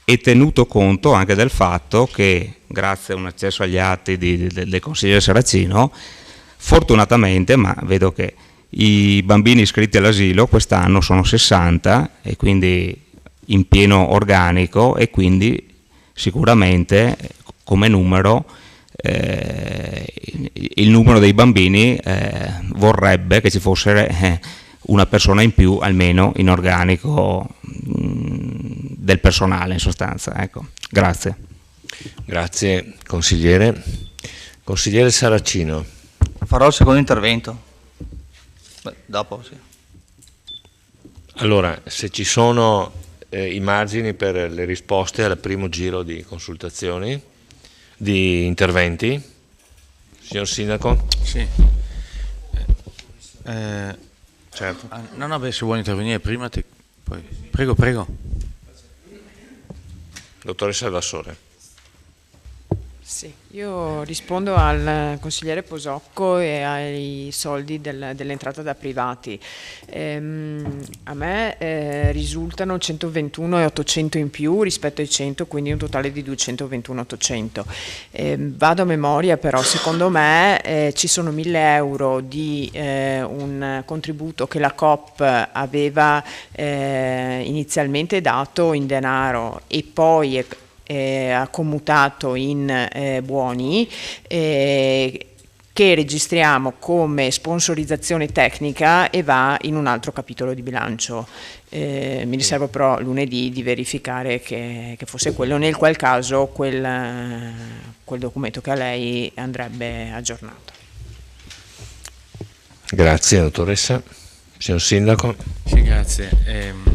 e tenuto conto anche del fatto che, grazie a un accesso agli atti del consigliere Saracino, fortunatamente, ma vedo che i bambini iscritti all'asilo quest'anno sono 60 e quindi in pieno organico, e quindi sicuramente come numero il numero dei bambini vorrebbe che ci fosse una persona in più almeno in organico del personale, in sostanza. Ecco. Grazie. Grazie consigliere. Consigliere Saracino. Farò il secondo intervento. Beh, dopo sì. Allora, se ci sono i margini per le risposte al primo giro di consultazioni, di interventi, signor Sindaco? Sì. Certo. No, se vuole intervenire prima, poi. Prego. Dottoressa Salvassore. Sì, io rispondo al consigliere Posocco e ai soldi dell'entrata da privati. A me risultano 121.800 in più rispetto ai 100, quindi un totale di 221.800. Vado a memoria, però secondo me ci sono 1.000 euro di un contributo che la Coop aveva inizialmente dato in denaro e poi ha commutato in buoni, che registriamo come sponsorizzazione tecnica e va in un altro capitolo di bilancio. Mi riservo però lunedì di verificare che fosse quello, nel qual caso quel documento che a lei andrebbe aggiornato. Grazie dottoressa. Signor Sindaco. Sì, grazie.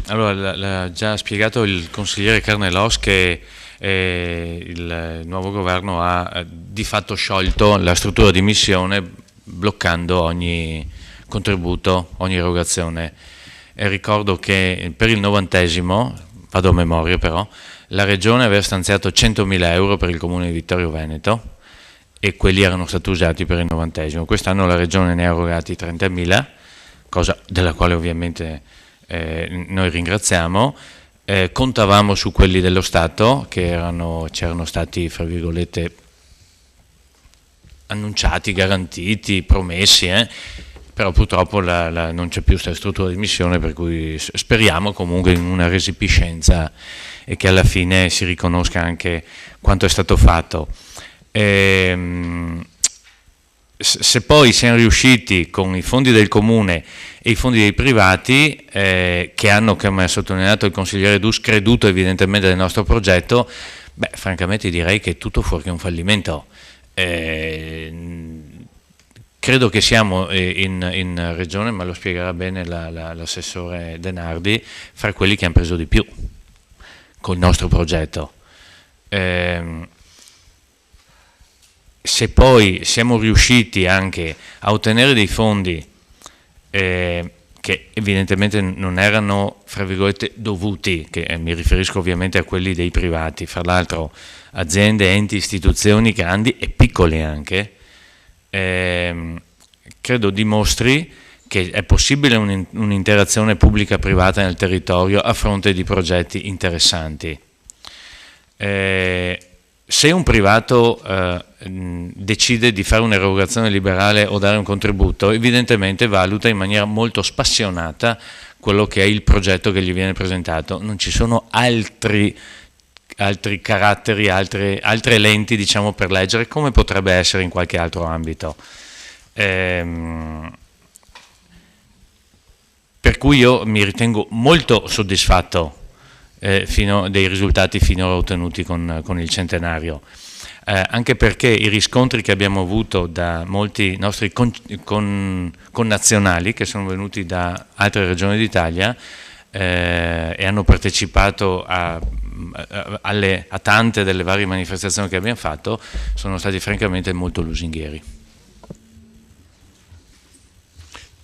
Allora, l'ha già spiegato il consigliere Carnelos che il nuovo governo ha di fatto sciolto la struttura di missione, bloccando ogni contributo, ogni erogazione. E ricordo che per il 90°, vado a memoria però, la Regione aveva stanziato 100.000 euro per il Comune di Vittorio Veneto e quelli erano stati usati per il 90°. Quest'anno la Regione ne ha erogati 30.000, cosa della quale ovviamente noi ringraziamo. Contavamo su quelli dello Stato che c'erano stati, fra virgolette, annunciati, garantiti, promessi, però purtroppo non c'è più questa struttura di missione, per cui speriamo comunque in una resipiscenza e che alla fine si riconosca anche quanto è stato fatto. Se poi siamo riusciti con i fondi del Comune e i fondi dei privati, che hanno, come ha sottolineato il consigliere Dus, creduto evidentemente nel nostro progetto, beh, francamente direi che è tutto fuorché un fallimento. Credo che siamo in Regione, ma lo spiegherà bene l'assessore Denardi, fra quelli che hanno preso di più col nostro progetto. Se poi siamo riusciti anche a ottenere dei fondi che evidentemente non erano, fra virgolette, dovuti, che mi riferisco ovviamente a quelli dei privati, fra l'altro aziende, enti, istituzioni grandi e piccoli anche, credo dimostri che è possibile un'interazione pubblica-privata nel territorio a fronte di progetti interessanti. Se un privato decide di fare un'erogazione liberale o dare un contributo, evidentemente valuta in maniera molto spassionata quello che è il progetto che gli viene presentato. Non ci sono altri caratteri, altre lenti, diciamo, per leggere, come potrebbe essere in qualche altro ambito. Per cui io mi ritengo molto soddisfatto dei risultati finora ottenuti con il centenario. anche perché i riscontri che abbiamo avuto da molti nostri connazionali che sono venuti da altre regioni d'Italia e hanno partecipato a tante delle varie manifestazioni che abbiamo fatto, sono stati francamente molto lusinghieri.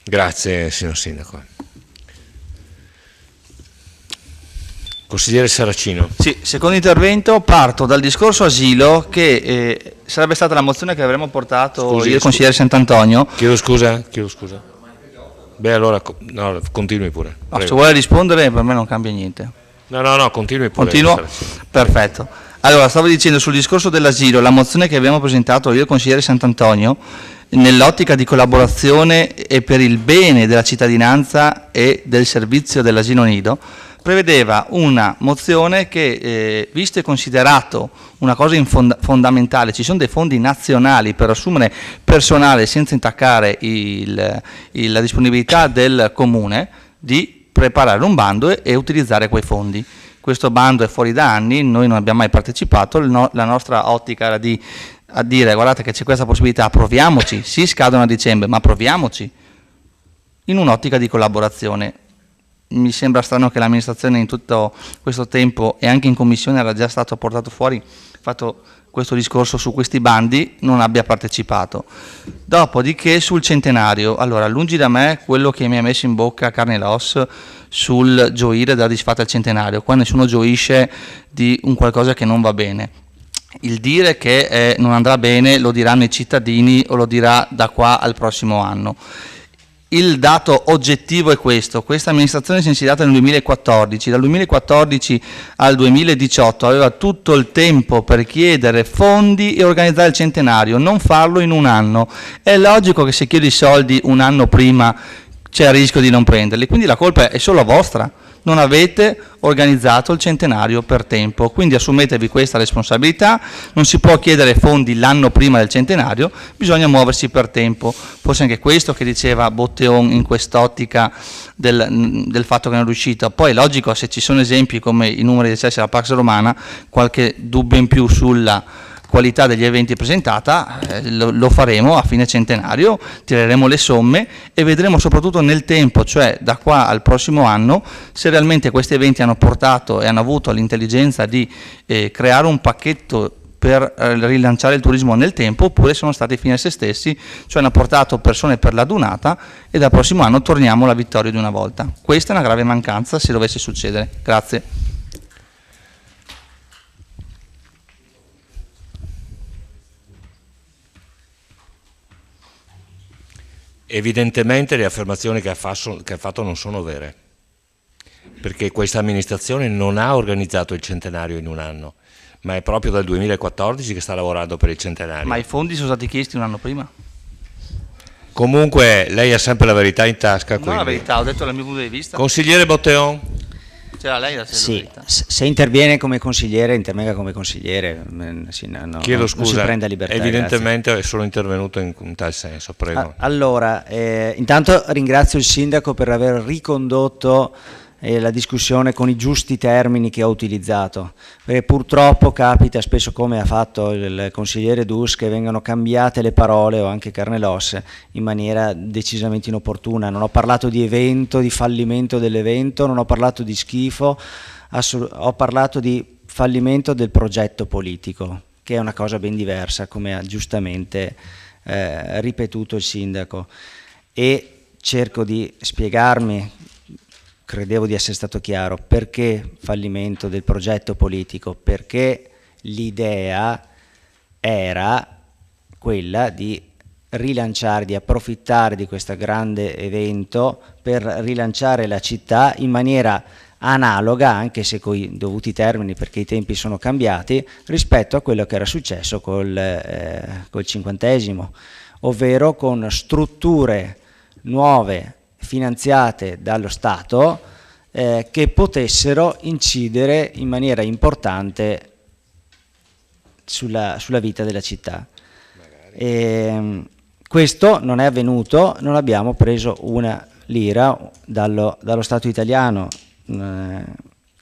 Grazie signor Sindaco. Consigliere Saracino. Sì, secondo intervento, parto dal discorso asilo che sarebbe stata la mozione che avremmo portato io e il consigliere Sant'Antonio. Chiedo scusa. Beh, allora no, continui pure. No, se vuole rispondere per me non cambia niente. No, continui pure. Continuo? Perfetto. Allora, stavo dicendo sul discorso dell'asilo, la mozione che abbiamo presentato io e il consigliere Sant'Antonio, nell'ottica di collaborazione e per il bene della cittadinanza e del servizio dell'asilo nido, prevedeva una mozione che, visto e considerato una cosa fondamentale, ci sono dei fondi nazionali per assumere personale senza intaccare la disponibilità del comune, di preparare un bando e utilizzare quei fondi. Questo bando è fuori da anni, noi non abbiamo mai partecipato, la nostra ottica era di dire guardate che c'è questa possibilità, proviamoci, sì scadono a dicembre, ma proviamoci, in un'ottica di collaborazione. Mi sembra strano che l'amministrazione in tutto questo tempo e anche in commissione era già stato portato fuori, fatto questo discorso su questi bandi, non abbia partecipato. Dopodiché sul centenario, allora lungi da me quello che mi ha messo in bocca carne e ossa sul gioire della disfatta del centenario, qua nessuno gioisce di un qualcosa che non va bene. Il dire che non andrà bene lo diranno i cittadini o lo dirà da qua al prossimo anno. Il dato oggettivo è questo: questa amministrazione si è insediata nel 2014, dal 2014 al 2018 aveva tutto il tempo per chiedere fondi e organizzare il centenario, non farlo in un anno. È logico che se chiedi i soldi un anno prima c'è il rischio di non prenderli, quindi la colpa è solo vostra. Non avete organizzato il centenario per tempo, quindi assumetevi questa responsabilità. Non si può chiedere fondi l'anno prima del centenario, bisogna muoversi per tempo. Forse anche questo che diceva Botteon in quest'ottica del fatto che non è riuscito. Poi è logico, se ci sono esempi come i numeri di accesso alla Pax Romana, qualche dubbio in più sulla qualità degli eventi presentata, lo faremo a fine centenario, tireremo le somme e vedremo soprattutto nel tempo, cioè da qua al prossimo anno, se realmente questi eventi hanno portato e hanno avuto l'intelligenza di creare un pacchetto per rilanciare il turismo nel tempo, oppure sono stati fini a se stessi, cioè hanno portato persone per la dunata e dal prossimo anno torniamo alla vittoria di una volta. Questa è una grave mancanza se dovesse succedere. Grazie. Evidentemente le affermazioni che ha fatto non sono vere, perché questa amministrazione non ha organizzato il centenario in un anno, ma è proprio dal 2014 che sta lavorando per il centenario. Ma i fondi sono stati chiesti un anno prima? Comunque lei ha sempre la verità in tasca. Non la verità, ho detto dal mio punto di vista. Consigliere Botteon. C'era lei la sì, se interviene come consigliere, intervenga come consigliere. Chiedo scusa, non si prenda libertà. Evidentemente è solo intervenuto in tal senso, prego. Allora, intanto ringrazio il sindaco per aver ricondotto la discussione con i giusti termini che ho utilizzato, perché purtroppo capita spesso, come ha fatto il consigliere Dus, che vengano cambiate le parole o anche Carnelos in maniera decisamente inopportuna. Non ho parlato di evento, di fallimento dell'evento, non ho parlato di schifo, ho parlato di fallimento del progetto politico, che è una cosa ben diversa, come ha giustamente ripetuto il sindaco, e cerco di spiegarmi. Credevo di essere stato chiaro. Perché fallimento del progetto politico? Perché l'idea era quella di rilanciare, di approfittare di questo grande evento per rilanciare la città in maniera analoga, anche se con i dovuti termini perché i tempi sono cambiati, rispetto a quello che era successo col 50°, ovvero con strutture nuove finanziate dallo Stato che potessero incidere in maniera importante sulla vita della città. Questo non è avvenuto, non abbiamo preso una lira dallo Stato italiano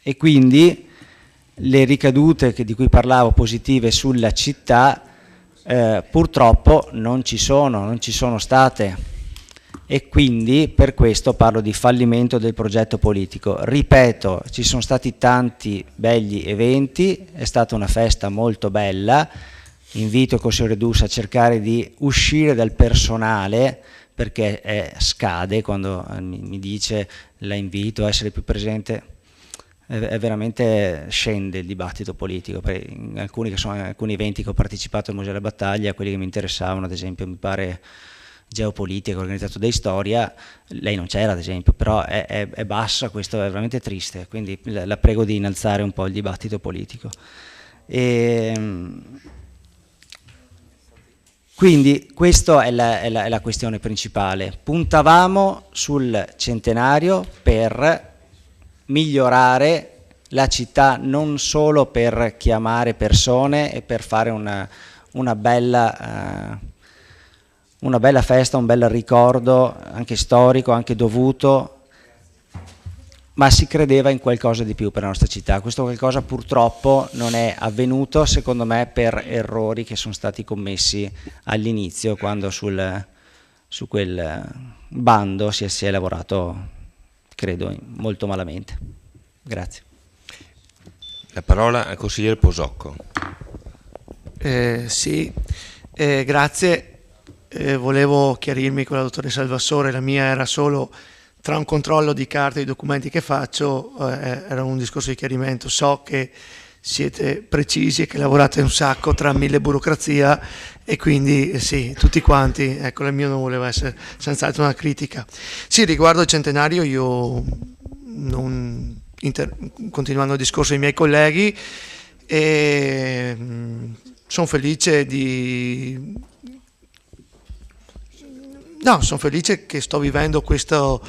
e quindi le ricadute di cui parlavo positive sulla città purtroppo non ci sono state, e quindi per questo parlo di fallimento del progetto politico. Ripeto, ci sono stati tanti belli eventi, è stata una festa molto bella, invito il consigliere Dus a cercare di uscire dal personale, perché scade quando mi dice la invito a essere più presente, è veramente scende il dibattito politico. In alcuni eventi che ho partecipato al Museo della Battaglia, quelli che mi interessavano, ad esempio mi pare geopolitica organizzato da Storia, lei non c'era ad esempio, però è bassa, questo è veramente triste, quindi la prego di innalzare un po' il dibattito politico. Quindi questa è la questione principale. Puntavamo sul centenario per migliorare la città, non solo per chiamare persone e per fare una bella festa, un bel ricordo anche storico, anche dovuto, ma si credeva in qualcosa di più per la nostra città. Questo qualcosa purtroppo non è avvenuto, secondo me, per errori che sono stati commessi all'inizio, quando su quel bando si è lavorato, credo, molto malamente. Grazie. La parola al consigliere Posocco. Sì, grazie. Volevo chiarirmi con la dottoressa Alvassore, la mia era solo tra un controllo di carte e di documenti che faccio, era un discorso di chiarimento. So che siete precisi e che lavorate un sacco tra mille burocrazia, e quindi sì, tutti quanti, ecco, il mio non voleva essere senz'altro una critica. Sì, riguardo il centenario, io continuando il discorso dei miei colleghi, sono felice sono felice che sto vivendo questo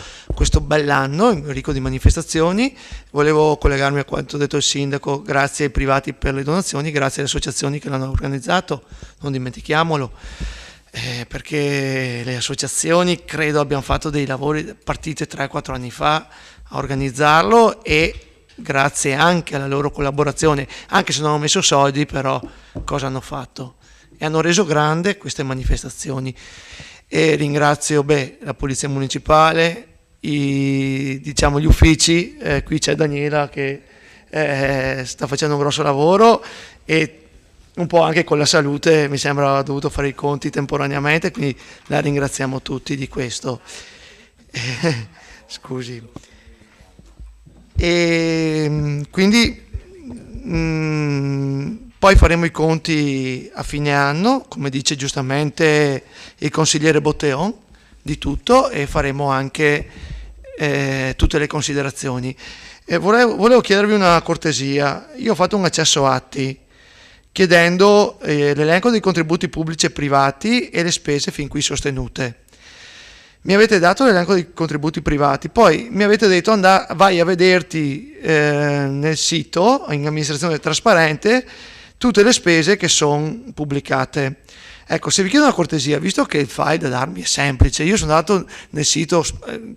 bell'anno ricco di manifestazioni. Volevo collegarmi a quanto detto il sindaco: grazie ai privati per le donazioni, grazie alle associazioni che l'hanno organizzato, non dimentichiamolo, perché le associazioni credo abbiano fatto dei lavori partite 3-4 anni fa a organizzarlo, e grazie anche alla loro collaborazione, anche se non hanno messo soldi, però cosa hanno fatto? E hanno reso grande queste manifestazioni. E ringrazio la Polizia Municipale, gli uffici, qui c'è Daniela che sta facendo un grosso lavoro, e un po' anche con la salute mi sembra ha dovuto fare i conti temporaneamente, quindi la ringraziamo tutti di questo. Scusi. E quindi poi faremo i conti a fine anno, come dice giustamente il consigliere Botteon, di tutto, e faremo anche tutte le considerazioni. Volevo chiedervi una cortesia. Io ho fatto un accesso atti chiedendo l'elenco dei contributi pubblici e privati e le spese fin qui sostenute. Mi avete dato l'elenco dei contributi privati, poi mi avete detto vai a vederti nel sito, in amministrazione trasparente, tutte le spese che sono pubblicate. Ecco, se vi chiedo una cortesia, visto che il file da darmi è semplice, io sono andato nel sito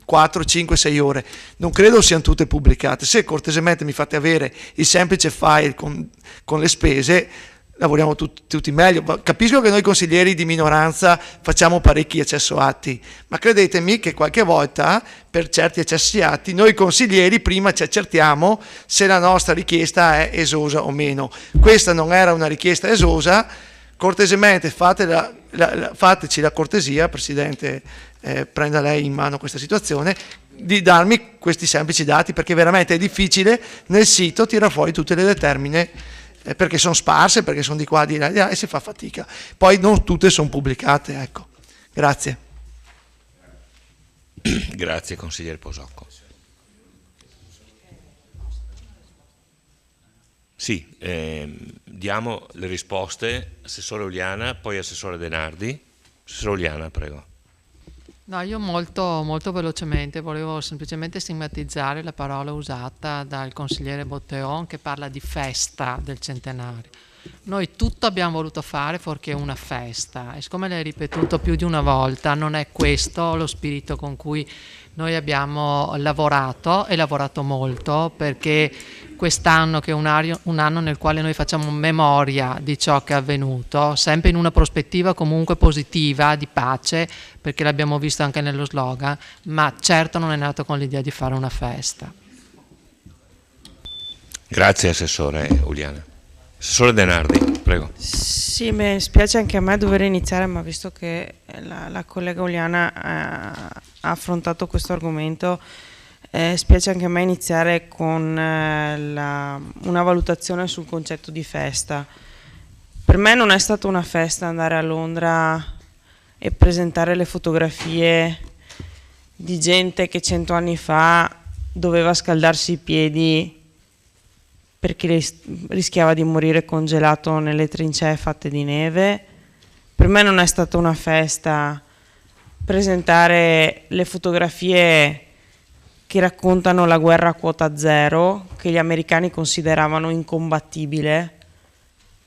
4, 5, 6 ore, non credo siano tutte pubblicate. Se cortesemente mi fate avere il semplice file con le spese, lavoriamo tutti meglio. Capisco che noi consiglieri di minoranza facciamo parecchi accesso atti, ma credetemi che qualche volta per certi accessi atti noi consiglieri prima ci accertiamo se la nostra richiesta è esosa o meno. Questa non era una richiesta esosa, cortesemente fateci la cortesia, Presidente, prenda lei in mano questa situazione, di darmi questi semplici dati, perché veramente è difficile nel sito tirare fuori tutte le determine, perché sono sparse, perché sono di qua, di là, e si fa fatica. Poi non tutte sono pubblicate, ecco. Grazie. Grazie, consigliere Posocco. Sì, diamo le risposte, Assessore Uliana, poi Assessore Denardi. Assessore Uliana, prego. No, io molto velocemente volevo semplicemente stigmatizzare la parola usata dal consigliere Botteon, che parla di festa del centenario. Noi tutto abbiamo voluto fare fuorché una festa, e siccome l'hai ripetuto più di una volta, non è questo lo spirito con cui Noi abbiamo lavorato e lavorato molto perché quest'anno, che è un anno nel quale noi facciamo memoria di ciò che è avvenuto, sempre in una prospettiva comunque positiva, di pace, perché l'abbiamo visto anche nello slogan, ma certo non è nato con l'idea di fare una festa. Grazie Assessore Uliana. Assessore Denardi, prego. Sì, mi spiace anche a me dover iniziare, ma visto che la collega Uliana ha affrontato questo argomento, spiace anche a me iniziare con una valutazione sul concetto di festa. Per me non è stata una festa andare a Londra e presentare le fotografie di gente che 100 anni fa doveva scaldarsi i piedi perché rischiava di morire congelato nelle trincee fatte di neve. Per me non è stata una festa presentare le fotografie che raccontano la guerra a quota zero, che gli americani consideravano incombattibile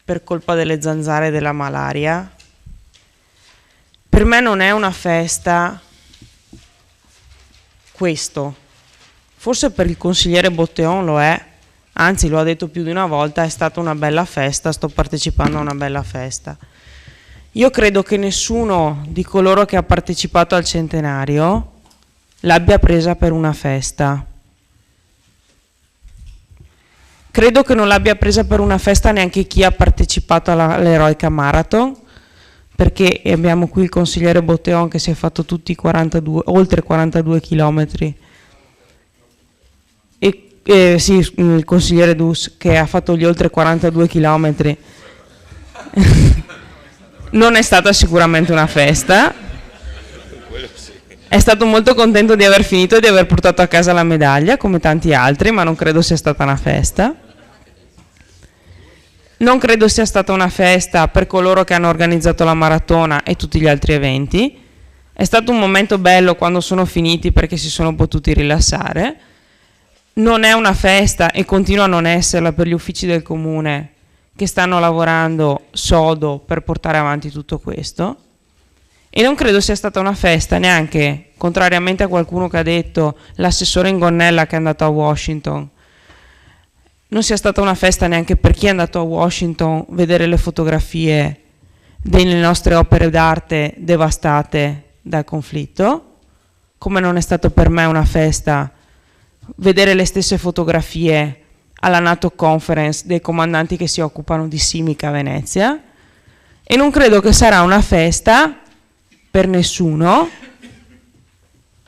per colpa delle zanzare e della malaria. Per me non è una festa questo. Forse per il consigliere Botteon lo è, anzi lo ha detto più di una volta, è stata una bella festa, sto partecipando a una bella festa. Io credo che nessuno di coloro che ha partecipato al centenario l'abbia presa per una festa. Credo che non l'abbia presa per una festa neanche chi ha partecipato all'eroica marathon, perché abbiamo qui il consigliere Botteon che si è fatto tutti oltre 42 chilometri. Sì, il consigliere Dus che ha fatto gli oltre 42 chilometri. Non è stata sicuramente una festa. È stato molto contento di aver finito e di aver portato a casa la medaglia, come tanti altri, ma non credo sia stata una festa. Non credo sia stata una festa per coloro che hanno organizzato la maratona e tutti gli altri eventi. È stato un momento bello quando sono finiti perché si sono potuti rilassare. Non è una festa e continua a non esserla per gli uffici del comune che stanno lavorando sodo per portare avanti tutto questo. E non credo sia stata una festa neanche, contrariamente a qualcuno che ha detto, l'assessore Ingonnella che è andato a Washington, non sia stata una festa neanche per chi è andato a Washington vedere le fotografie delle nostre opere d'arte devastate dal conflitto, come non è stato per me una festa vedere le stesse fotografie alla NATO Conference dei comandanti che si occupano di Simica a Venezia, e non credo che sarà una festa per nessuno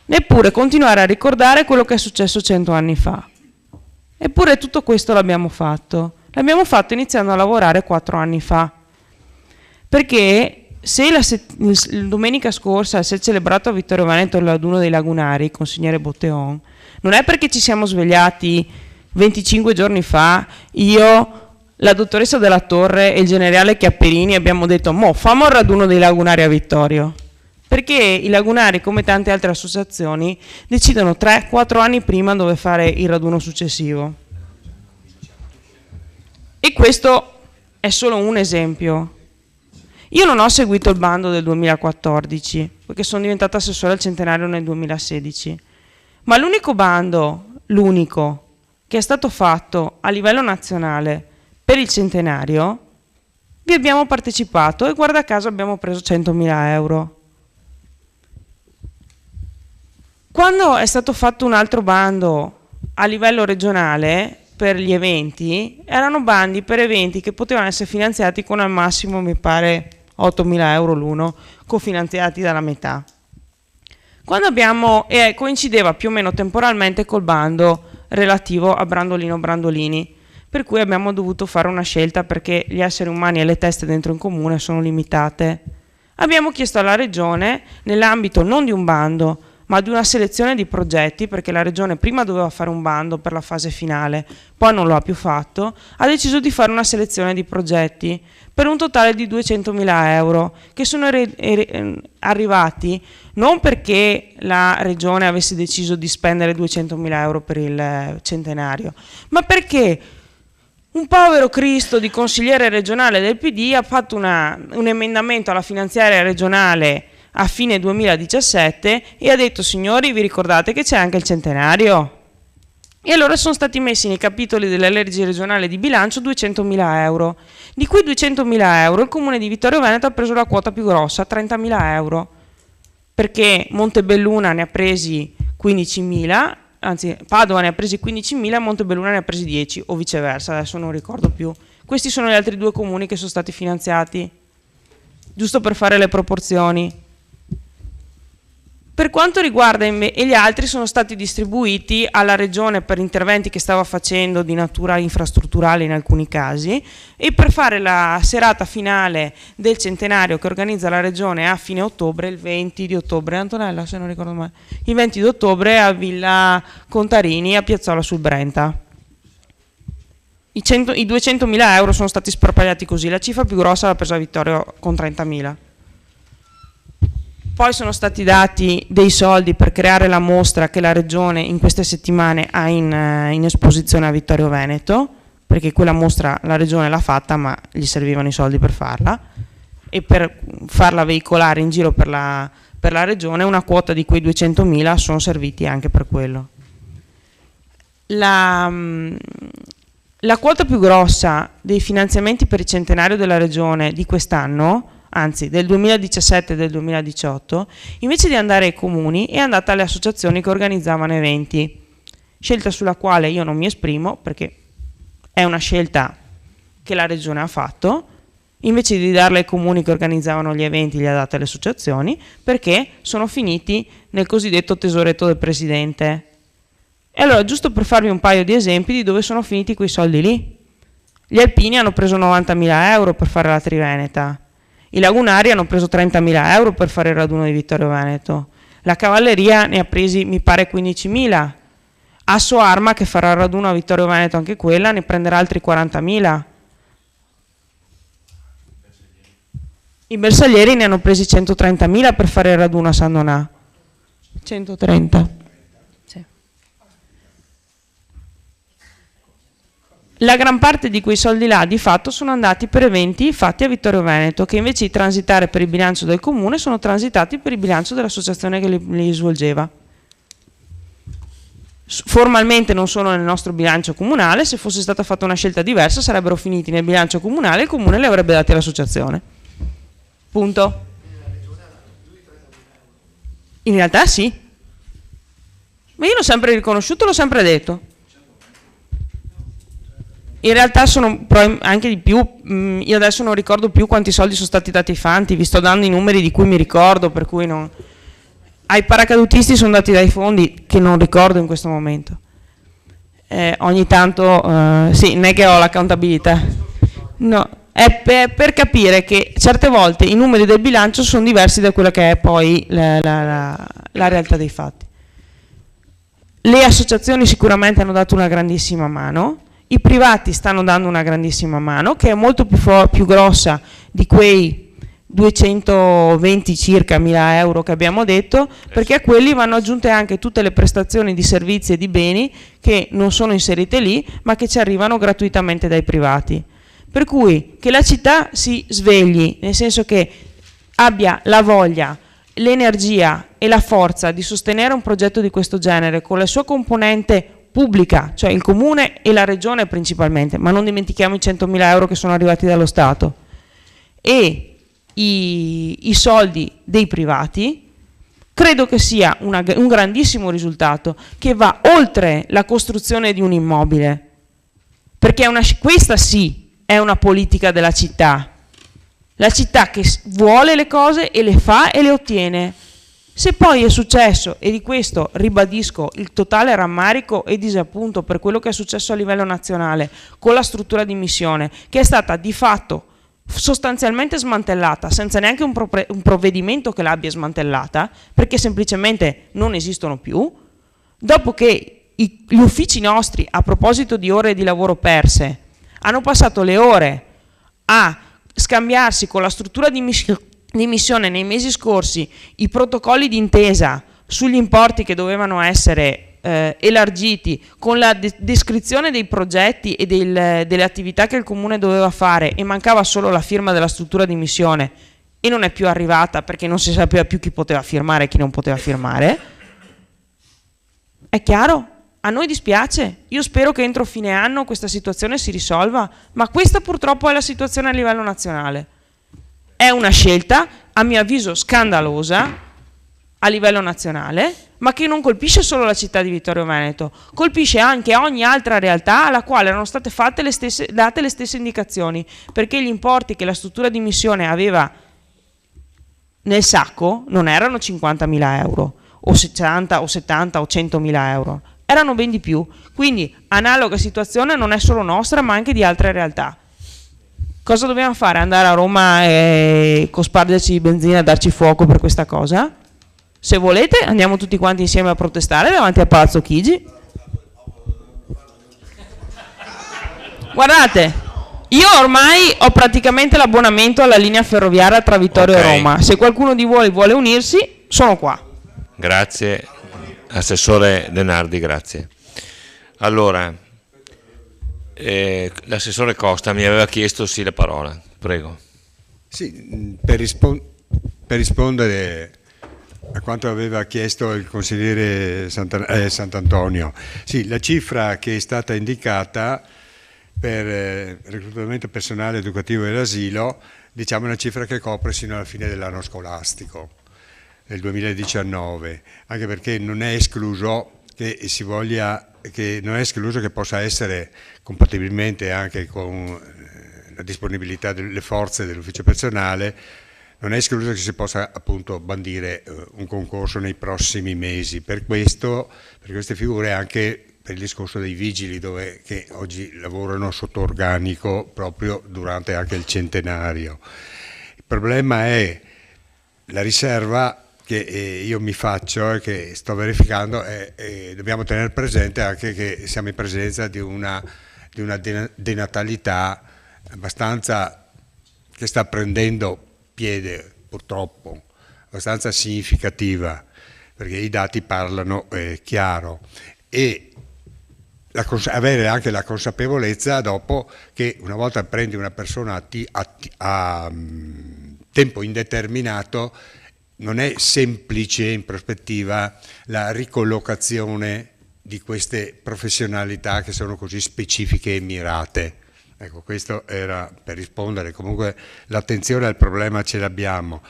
neppure continuare a ricordare quello che è successo 100 anni fa. Eppure tutto questo l'abbiamo fatto iniziando a lavorare 4 anni fa, perché se la domenica scorsa si è celebrato a Vittorio Veneto il raduno dei lagunari, consigliere Botteon, non è perché ci siamo svegliati 25 giorni fa, io, la dottoressa Della Torre e il generale Chiapperini abbiamo detto famo il raduno dei lagunari a Vittorio, perché i lagunari, come tante altre associazioni, decidono 3-4 anni prima dove fare il raduno successivo. E questo è solo un esempio. Io non ho seguito il bando del 2014 perché sono diventata assessore al centenario nel 2016, ma l'unico bando, che è stato fatto a livello nazionale per il centenario, vi abbiamo partecipato e guarda caso abbiamo preso 100.000 euro. Quando è stato fatto un altro bando a livello regionale per gli eventi, erano bandi per eventi che potevano essere finanziati con al massimo, mi pare, 8.000 euro l'uno, cofinanziati dalla metà. Quando coincideva più o meno temporalmente col bando relativo a Brandolino Brandolini, per cui abbiamo dovuto fare una scelta perché gli esseri umani e le teste dentro un comune sono limitate. Abbiamo chiesto alla Regione, nell'ambito non di un bando, ma di una selezione di progetti, perché la Regione prima doveva fare un bando per la fase finale, poi non lo ha più fatto, ha deciso di fare una selezione di progetti per un totale di 200.000 euro, che sono arrivati non perché la Regione avesse deciso di spendere 200.000 euro per il centenario, ma perché un povero Cristo di consigliere regionale del PD ha fatto un emendamento alla finanziaria regionale a fine 2017 e ha detto: signori, vi ricordate che c'è anche il centenario? E allora sono stati messi nei capitoli della legge regionale di bilancio 200.000 euro. Di quei 200.000 euro il comune di Vittorio Veneto ha preso la quota più grossa, 30.000 euro, perché Montebelluna ne ha presi 15.000, anzi Padova ne ha presi 15.000 e Montebelluna ne ha presi 10 o viceversa, adesso non ricordo più. Questi sono gli altri due comuni che sono stati finanziati, giusto per fare le proporzioni. Per quanto riguarda e gli altri sono stati distribuiti alla regione per interventi che stava facendo di natura infrastrutturale in alcuni casi, e per fare la serata finale del centenario che organizza la regione a fine ottobre, il 20 di ottobre, Antonella se non ricordo male, il 20 di ottobre a Villa Contarini a Piazzola sul Brenta. I 200.000 euro sono stati sparpagliati così, la cifra più grossa l'ha presa Vittorio con 30.000. Poi sono stati dati dei soldi per creare la mostra che la Regione in queste settimane ha in esposizione a Vittorio Veneto, perché quella mostra la Regione l'ha fatta ma gli servivano i soldi per farla, e per farla veicolare in giro per la Regione una quota di quei 200.000 sono serviti anche per quello. La quota più grossa dei finanziamenti per il centenario della Regione di quest'anno, anzi del 2017 e del 2018, invece di andare ai comuni è andata alle associazioni che organizzavano eventi, scelta sulla quale io non mi esprimo perché è una scelta che la Regione ha fatto. Invece di darle ai comuni che organizzavano gli eventi, li ha date alle associazioni, perché sono finiti nel cosiddetto tesoretto del Presidente. E allora, giusto per farvi un paio di esempi di dove sono finiti quei soldi lì: gli alpini hanno preso 90.000 euro per fare la Triveneta, i lagunari hanno preso 30.000 euro per fare il raduno di Vittorio Veneto, la cavalleria ne ha presi mi pare 15.000, Asso Arma, che farà il raduno a Vittorio Veneto anche quella, ne prenderà altri 40.000. I bersaglieri ne hanno presi 130.000 per fare il raduno a San Donà. 130. Sì. La gran parte di quei soldi là di fatto sono andati per eventi fatti a Vittorio Veneto, che invece di transitare per il bilancio del comune sono transitati per il bilancio dell'associazione che li svolgeva. Formalmente non sono nel nostro bilancio comunale, se fosse stata fatta una scelta diversa sarebbero finiti nel bilancio comunale e il comune li avrebbe dati all'associazione. Punto. In realtà sì, ma io l'ho sempre riconosciuto, l'ho sempre detto. In realtà sono anche di più. Io adesso non ricordo più quanti soldi sono stati dati ai fanti, vi sto dando i numeri di cui mi ricordo, per cui non... Ai paracadutisti sono dati dai fondi che non ricordo in questo momento. Ogni tanto, sì, non è che ho la contabilità. No, è per capire che certe volte i numeri del bilancio sono diversi da quella che è poi la realtà dei fatti. Le associazioni sicuramente hanno dato una grandissima mano, i privati stanno dando una grandissima mano, che è molto più grossa di quei 220 circa mila euro che abbiamo detto, perché a quelli vanno aggiunte anche tutte le prestazioni di servizi e di beni che non sono inserite lì, ma che ci arrivano gratuitamente dai privati. Per cui che la città si svegli, nel senso che abbia la voglia, l'energia e la forza di sostenere un progetto di questo genere con la sua componente pubblica, cioè il comune e la regione principalmente, ma non dimentichiamo i 100.000 euro che sono arrivati dallo Stato, e i soldi dei privati, credo che sia un grandissimo risultato che va oltre la costruzione di un immobile, perché questa sì è una politica della città, la città che vuole le cose e le fa e le ottiene. Se poi è successo, e di questo ribadisco il totale rammarico e disappunto per quello che è successo a livello nazionale con la struttura di missione, che è stata di fatto sostanzialmente smantellata senza neanche un provvedimento che l'abbia smantellata, perché semplicemente non esistono più, dopo che gli uffici nostri, a proposito di ore di lavoro perse, hanno passato le ore a scambiarsi con la struttura di missione nei mesi scorsi i protocolli d'intesa sugli importi che dovevano essere elargiti, con la descrizione dei progetti e delle attività che il comune doveva fare, e mancava solo la firma della struttura di missione, e non è più arrivata perché non si sapeva più chi poteva firmare e chi non poteva firmare. È chiaro? A noi dispiace, io spero che entro fine anno questa situazione si risolva, ma questa purtroppo è la situazione a livello nazionale. È una scelta, a mio avviso, scandalosa a livello nazionale, ma che non colpisce solo la città di Vittorio Veneto, colpisce anche ogni altra realtà alla quale erano state date le stesse indicazioni, perché gli importi che la struttura di missione aveva nel sacco non erano 50.000 euro, o 60 o 70 o 100.000 euro, erano ben di più. Quindi analoga situazione non è solo nostra ma anche di altre realtà. Cosa dobbiamo fare? Andare a Roma e cospargerci di benzina e darci fuoco per questa cosa? Se volete andiamo tutti quanti insieme a protestare davanti a Palazzo Chigi. Guardate, io ormai ho praticamente l'abbonamento alla linea ferroviaria tra Vittorio e Roma, se qualcuno di voi vuole unirsi sono qua. Grazie, Assessore Denardi, grazie. Allora, l'assessore Costa mi aveva chiesto la parola, prego. Sì, per rispondere a quanto aveva chiesto il consigliere Sant'Antonio, sì, la cifra che è stata indicata per reclutamento personale educativo e l'asilo, diciamo è una cifra che copre sino alla fine dell'anno scolastico, nel 2019, anche perché non è escluso che possa essere compatibilmente anche con la disponibilità delle forze dell'ufficio personale, non è escluso che si possa appunto bandire un concorso nei prossimi mesi per queste figure, anche per il discorso dei vigili che oggi lavorano sotto organico proprio durante anche il centenario. Il problema è la riserva che io mi faccio e che sto verificando, dobbiamo tenere presente anche che siamo in presenza di una denatalità abbastanza che sta prendendo piede, purtroppo, abbastanza significativa, perché i dati parlano chiaro, e avere anche la consapevolezza dopo che una volta prendi una persona a tempo indeterminato non è semplice in prospettiva la ricollocazione di queste professionalità che sono così specifiche e mirate. Ecco, questo era per rispondere. Comunque l'attenzione al problema ce l'abbiamo.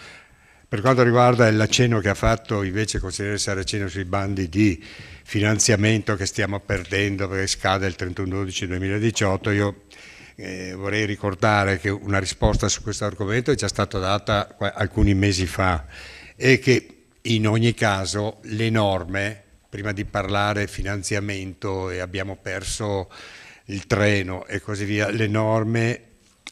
Per quanto riguarda l'accenno che ha fatto invece il consigliere Saracino sui bandi di finanziamento che stiamo perdendo perché scade il 31/12/2018, io vorrei ricordare che una risposta su questo argomento è già stata data alcuni mesi fa e che in ogni caso le norme, prima di parlare finanziamento e abbiamo perso il treno e così via, le norme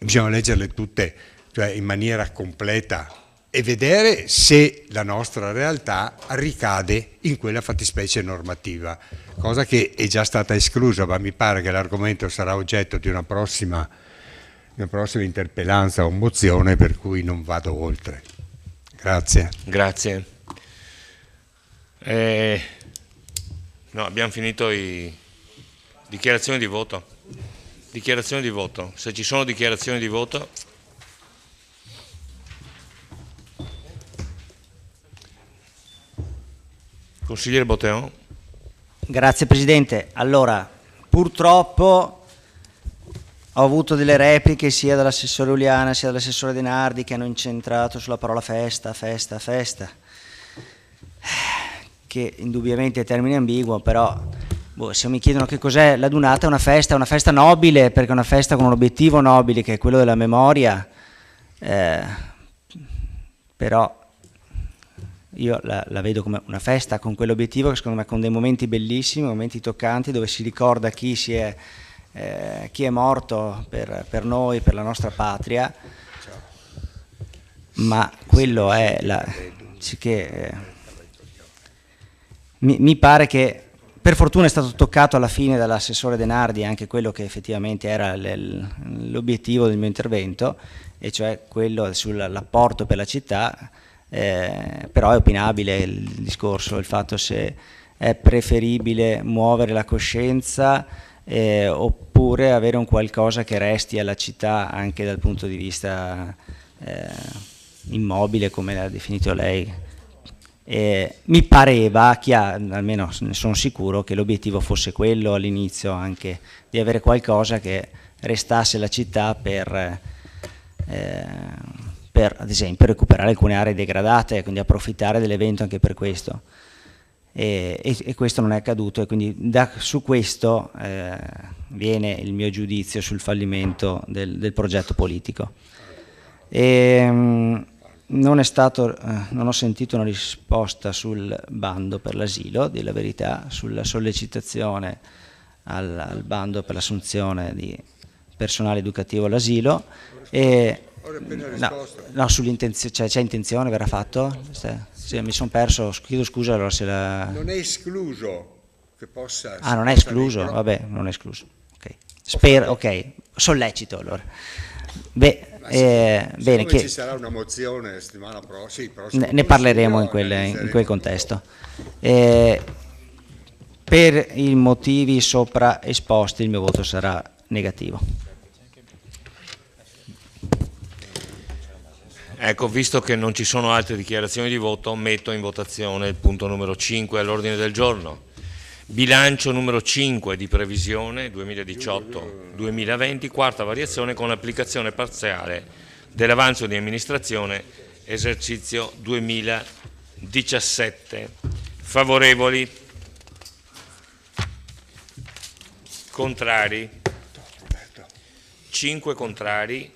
bisogna leggerle tutte, cioè in maniera completa, e vedere se la nostra realtà ricade in quella fattispecie normativa, cosa che è già stata esclusa, ma mi pare che l'argomento sarà oggetto di una prossima interpellanza o mozione, per cui non vado oltre. Grazie. Grazie. No, abbiamo finito dichiarazioni di voto. Dichiarazioni di voto. Se ci sono dichiarazioni di voto. Consigliere Botteon. Grazie Presidente. Allora, purtroppo ho avuto delle repliche sia dall'assessore Uliana sia dall'assessore Denardi che hanno incentrato sulla parola festa, che indubbiamente è termine ambiguo, però se mi chiedono che cos'è la Dunata, è una festa nobile, perché è una festa con un obiettivo nobile che è quello della memoria, però io la vedo come una festa con quell'obiettivo che secondo me con dei momenti bellissimi, momenti toccanti dove si ricorda chi è morto per noi, per la nostra patria, ma quello è mi pare che per fortuna è stato toccato alla fine dall'assessore Denardi anche quello che effettivamente era l'obiettivo del mio intervento, e cioè quello sull'apporto per la città. Però è opinabile il discorso, il fatto se è preferibile muovere la coscienza oppure avere un qualcosa che resti alla città anche dal punto di vista immobile, come l'ha definito lei. Mi pareva, almeno ne sono sicuro, che l'obiettivo fosse quello all'inizio, anche di avere qualcosa che restasse la città per ad esempio recuperare alcune aree degradate, quindi approfittare dell'evento anche per questo. E questo non è accaduto, e quindi su questo viene il mio giudizio sul fallimento del progetto politico. Non ho sentito una risposta sul bando per l'asilo, di la verità, sulla sollecitazione al bando per l'assunzione di personale educativo all'asilo. No, sull'intenzione, c'è intenzione, verrà fatto? Mi sono perso, chiedo scusa allora se la... Non è escluso che possa... Ah, non è escluso? Vabbè, non è escluso. Okay. Spero, ok, sollecito allora. Bene, ci sarà una mozione settimana prossima. Ne parleremo in quel contesto. Per i motivi sopra esposti il mio voto sarà negativo. Ecco, visto che non ci sono altre dichiarazioni di voto, metto in votazione il punto numero 5 all'ordine del giorno. Bilancio numero 5 di previsione 2018-2020, quarta variazione con applicazione parziale dell'avanzo di amministrazione esercizio 2017. Favorevoli? Contrari? 5 contrari,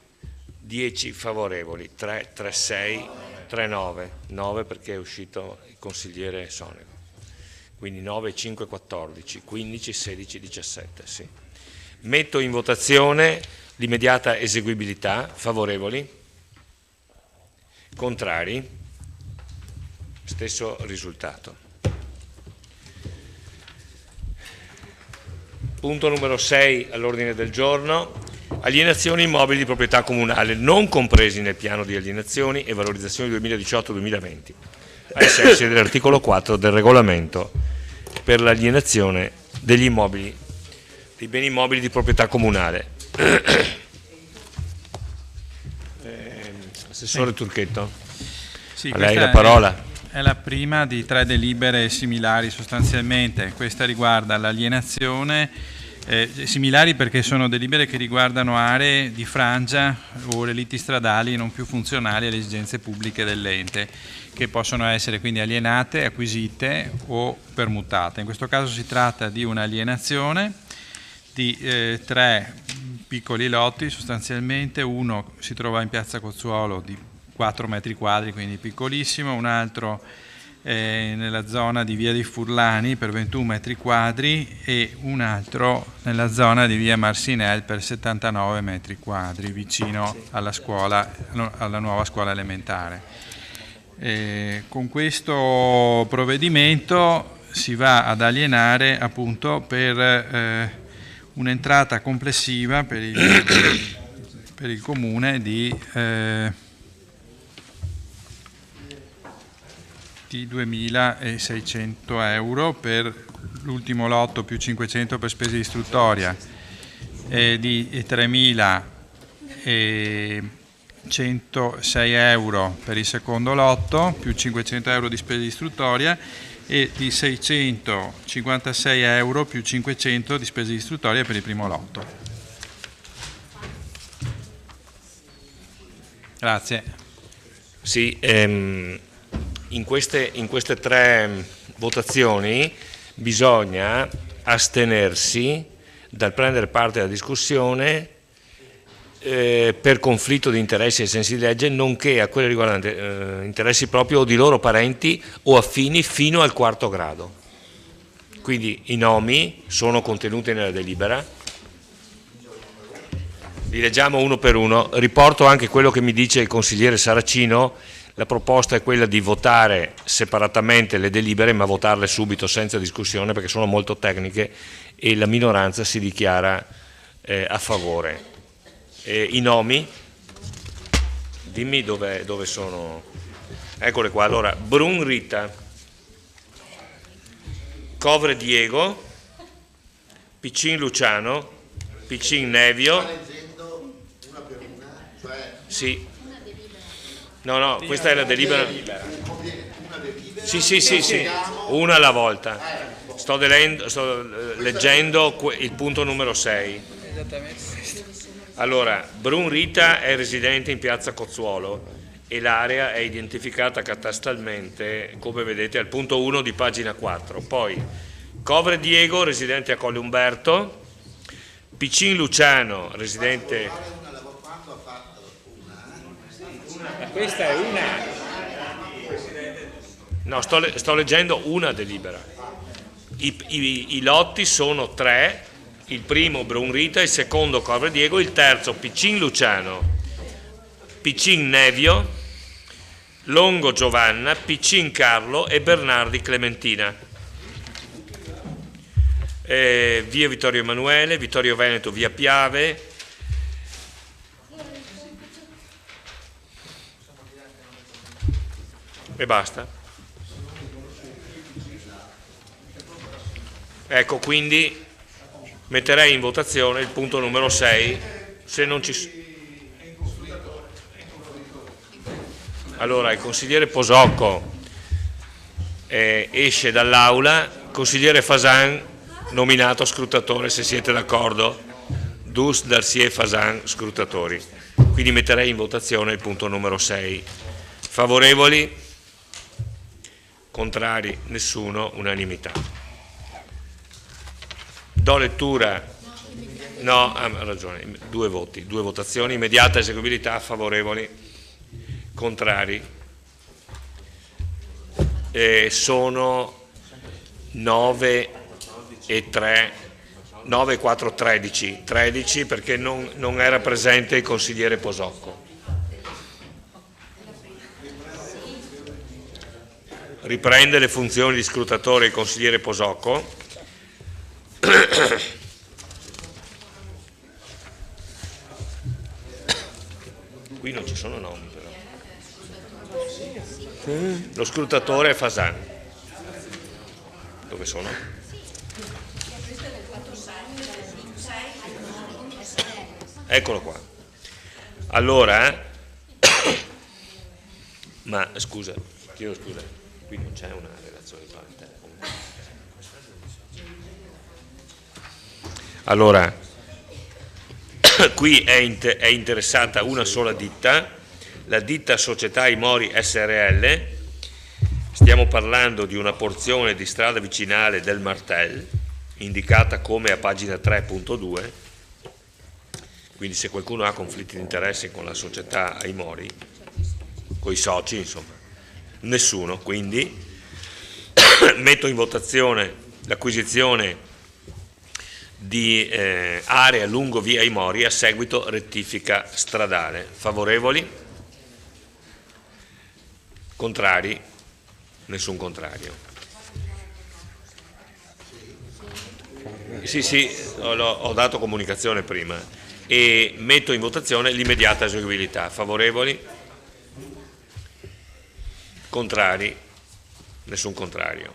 10 favorevoli, 3, 3, 6, 3, 9, 9 perché è uscito il consigliere Sonego. Quindi 9, 5, 14, 15, 16, 17, sì. Metto in votazione l'immediata eseguibilità. Favorevoli? Contrari? Stesso risultato. Punto numero 6 all'ordine del giorno. Alienazioni immobili di proprietà comunale non compresi nel piano di alienazioni e valorizzazioni 2018-2020. Ai sensi dell'articolo 4 del regolamento per l'alienazione degli immobili, dei beni immobili di proprietà comunale. Assessore Turchetto, sì, a lei la parola. È la prima di 3 delibere similari sostanzialmente. Questa riguarda l'alienazione, similari perché sono delibere che riguardano aree di frangia o relitti stradali non più funzionali alle esigenze pubbliche dell'ente, che possono essere quindi alienate, acquisite o permutate. In questo caso si tratta di un'alienazione di 3 piccoli lotti sostanzialmente. Uno si trova in piazza Cozzuolo di 4 metri quadri, quindi piccolissimo, un altro nella zona di via dei Furlani per 21 metri quadri e un altro nella zona di via Marsinel per 79 metri quadri, vicino alla scuola, alla nuova scuola elementare. Con questo provvedimento si va ad alienare appunto per un'entrata complessiva per il comune di 2.600 euro per l'ultimo lotto più 500 per spese di istruttoria e di 3.106 euro per il secondo lotto più 500 euro di spese di istruttoria e di 656 euro più 500 di spese di istruttoria per il primo lotto. Grazie. Sì, in queste 3 votazioni bisogna astenersi dal prendere parte alla discussione per conflitto di interessi ai sensi di legge, nonché a quelle riguardanti interessi propri o di loro parenti o affini fino al 4° grado. Quindi i nomi sono contenuti nella delibera. Li leggiamo uno per uno. Riporto anche quello che mi dice il consigliere Saracino. La proposta è quella di votare separatamente le delibere, ma votarle subito senza discussione perché sono molto tecniche e la minoranza si dichiara a favore. I nomi? Dimmi dove sono. Eccole qua. Allora, Brun Rita, Covre Diego, Piccin Luciano, Piccin Nevio. Sì. No, questa è la delibera. Sì, una alla volta. Sto leggendo il punto numero 6. Allora, Brun Rita è residente in piazza Cozzuolo e l'area è identificata catastalmente, come vedete, al punto 1 di pagina 4. Poi, Covre Diego, residente a Colle Umberto, Piccin Luciano, residente... Questa è una. No, sto leggendo una delibera. I lotti sono 3, il primo Brun Rita, il secondo Covre Diego, il terzo Piccin Luciano, Piccin Nevio, Longo Giovanna, Piccin Carlo e Bernardi Clementina. Via Vittorio Emanuele, Vittorio Veneto, via Piave, e basta. Ecco, quindi metterei in votazione il punto numero 6, se non ci... Allora, il consigliere Posocco esce dall'aula, consigliere Fasan nominato scrutatore, se siete d'accordo, Dus, Darcier, Fasan, scrutatori. Quindi metterei in votazione il punto numero 6. Favorevoli? Contrari? Nessuno, unanimità. Do lettura, no, ha ragione, 2 voti, 2 votazioni, immediata eseguibilità, favorevoli, contrari, sono 9 e 3, 9 e 4, 13 perché non era presente il consigliere Posocco. Riprende le funzioni di scrutatore il consigliere Posocco. Qui non ci sono nomi però. Lo scrutatore è Fasan. Dove sono? Eccolo qua. Allora, ma scusa, chiedo scusa, qui non c'è una relazione parentale. Allora, qui è interessata una sola ditta, la ditta Società Imori SRL. Stiamo parlando di una porzione di strada vicinale del Martel, indicata come a pagina 3.2, quindi se qualcuno ha conflitti di interesse con la società Imori, con i soci, insomma, nessuno, quindi metto in votazione l'acquisizione di area lungo via Imori a seguito rettifica stradale. Favorevoli? Contrari? Nessun contrario. Sì, ho dato comunicazione prima e metto in votazione l'immediata eseguibilità. Favorevoli? Contrari? Nessun contrario.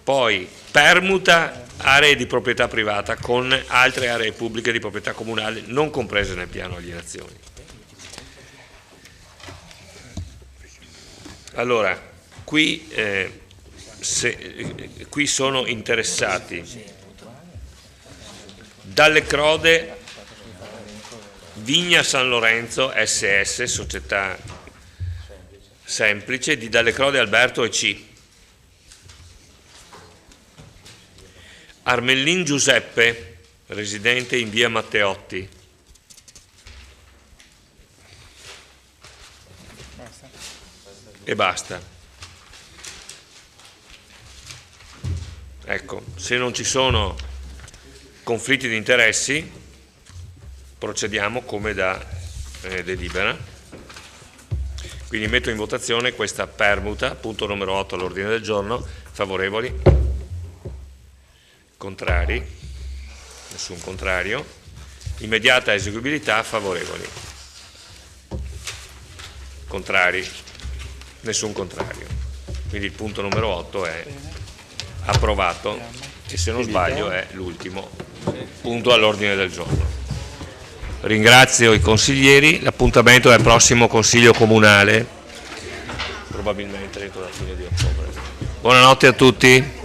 Poi permuta aree di proprietà privata con altre aree pubbliche di proprietà comunale non comprese nel piano alienazioni. Allora, qui sono interessati Dalle Crode, Vigna San Lorenzo SS, società semplice, di Dalle Crode Alberto e C. Armellin Giuseppe, residente in via Matteotti. E basta. Ecco, se non ci sono conflitti di interessi, procediamo come da delibera. Quindi metto in votazione questa permuta, punto numero 8 all'ordine del giorno. Favorevoli? Contrari? Nessun contrario. Immediata eseguibilità, favorevoli. Contrari? Nessun contrario. Quindi il punto numero 8 è approvato e se non sbaglio è l'ultimo punto all'ordine del giorno. ringrazio i consiglieri, l'appuntamento è al prossimo Consiglio Comunale, probabilmente entro la fine di ottobre. Buonanotte a tutti.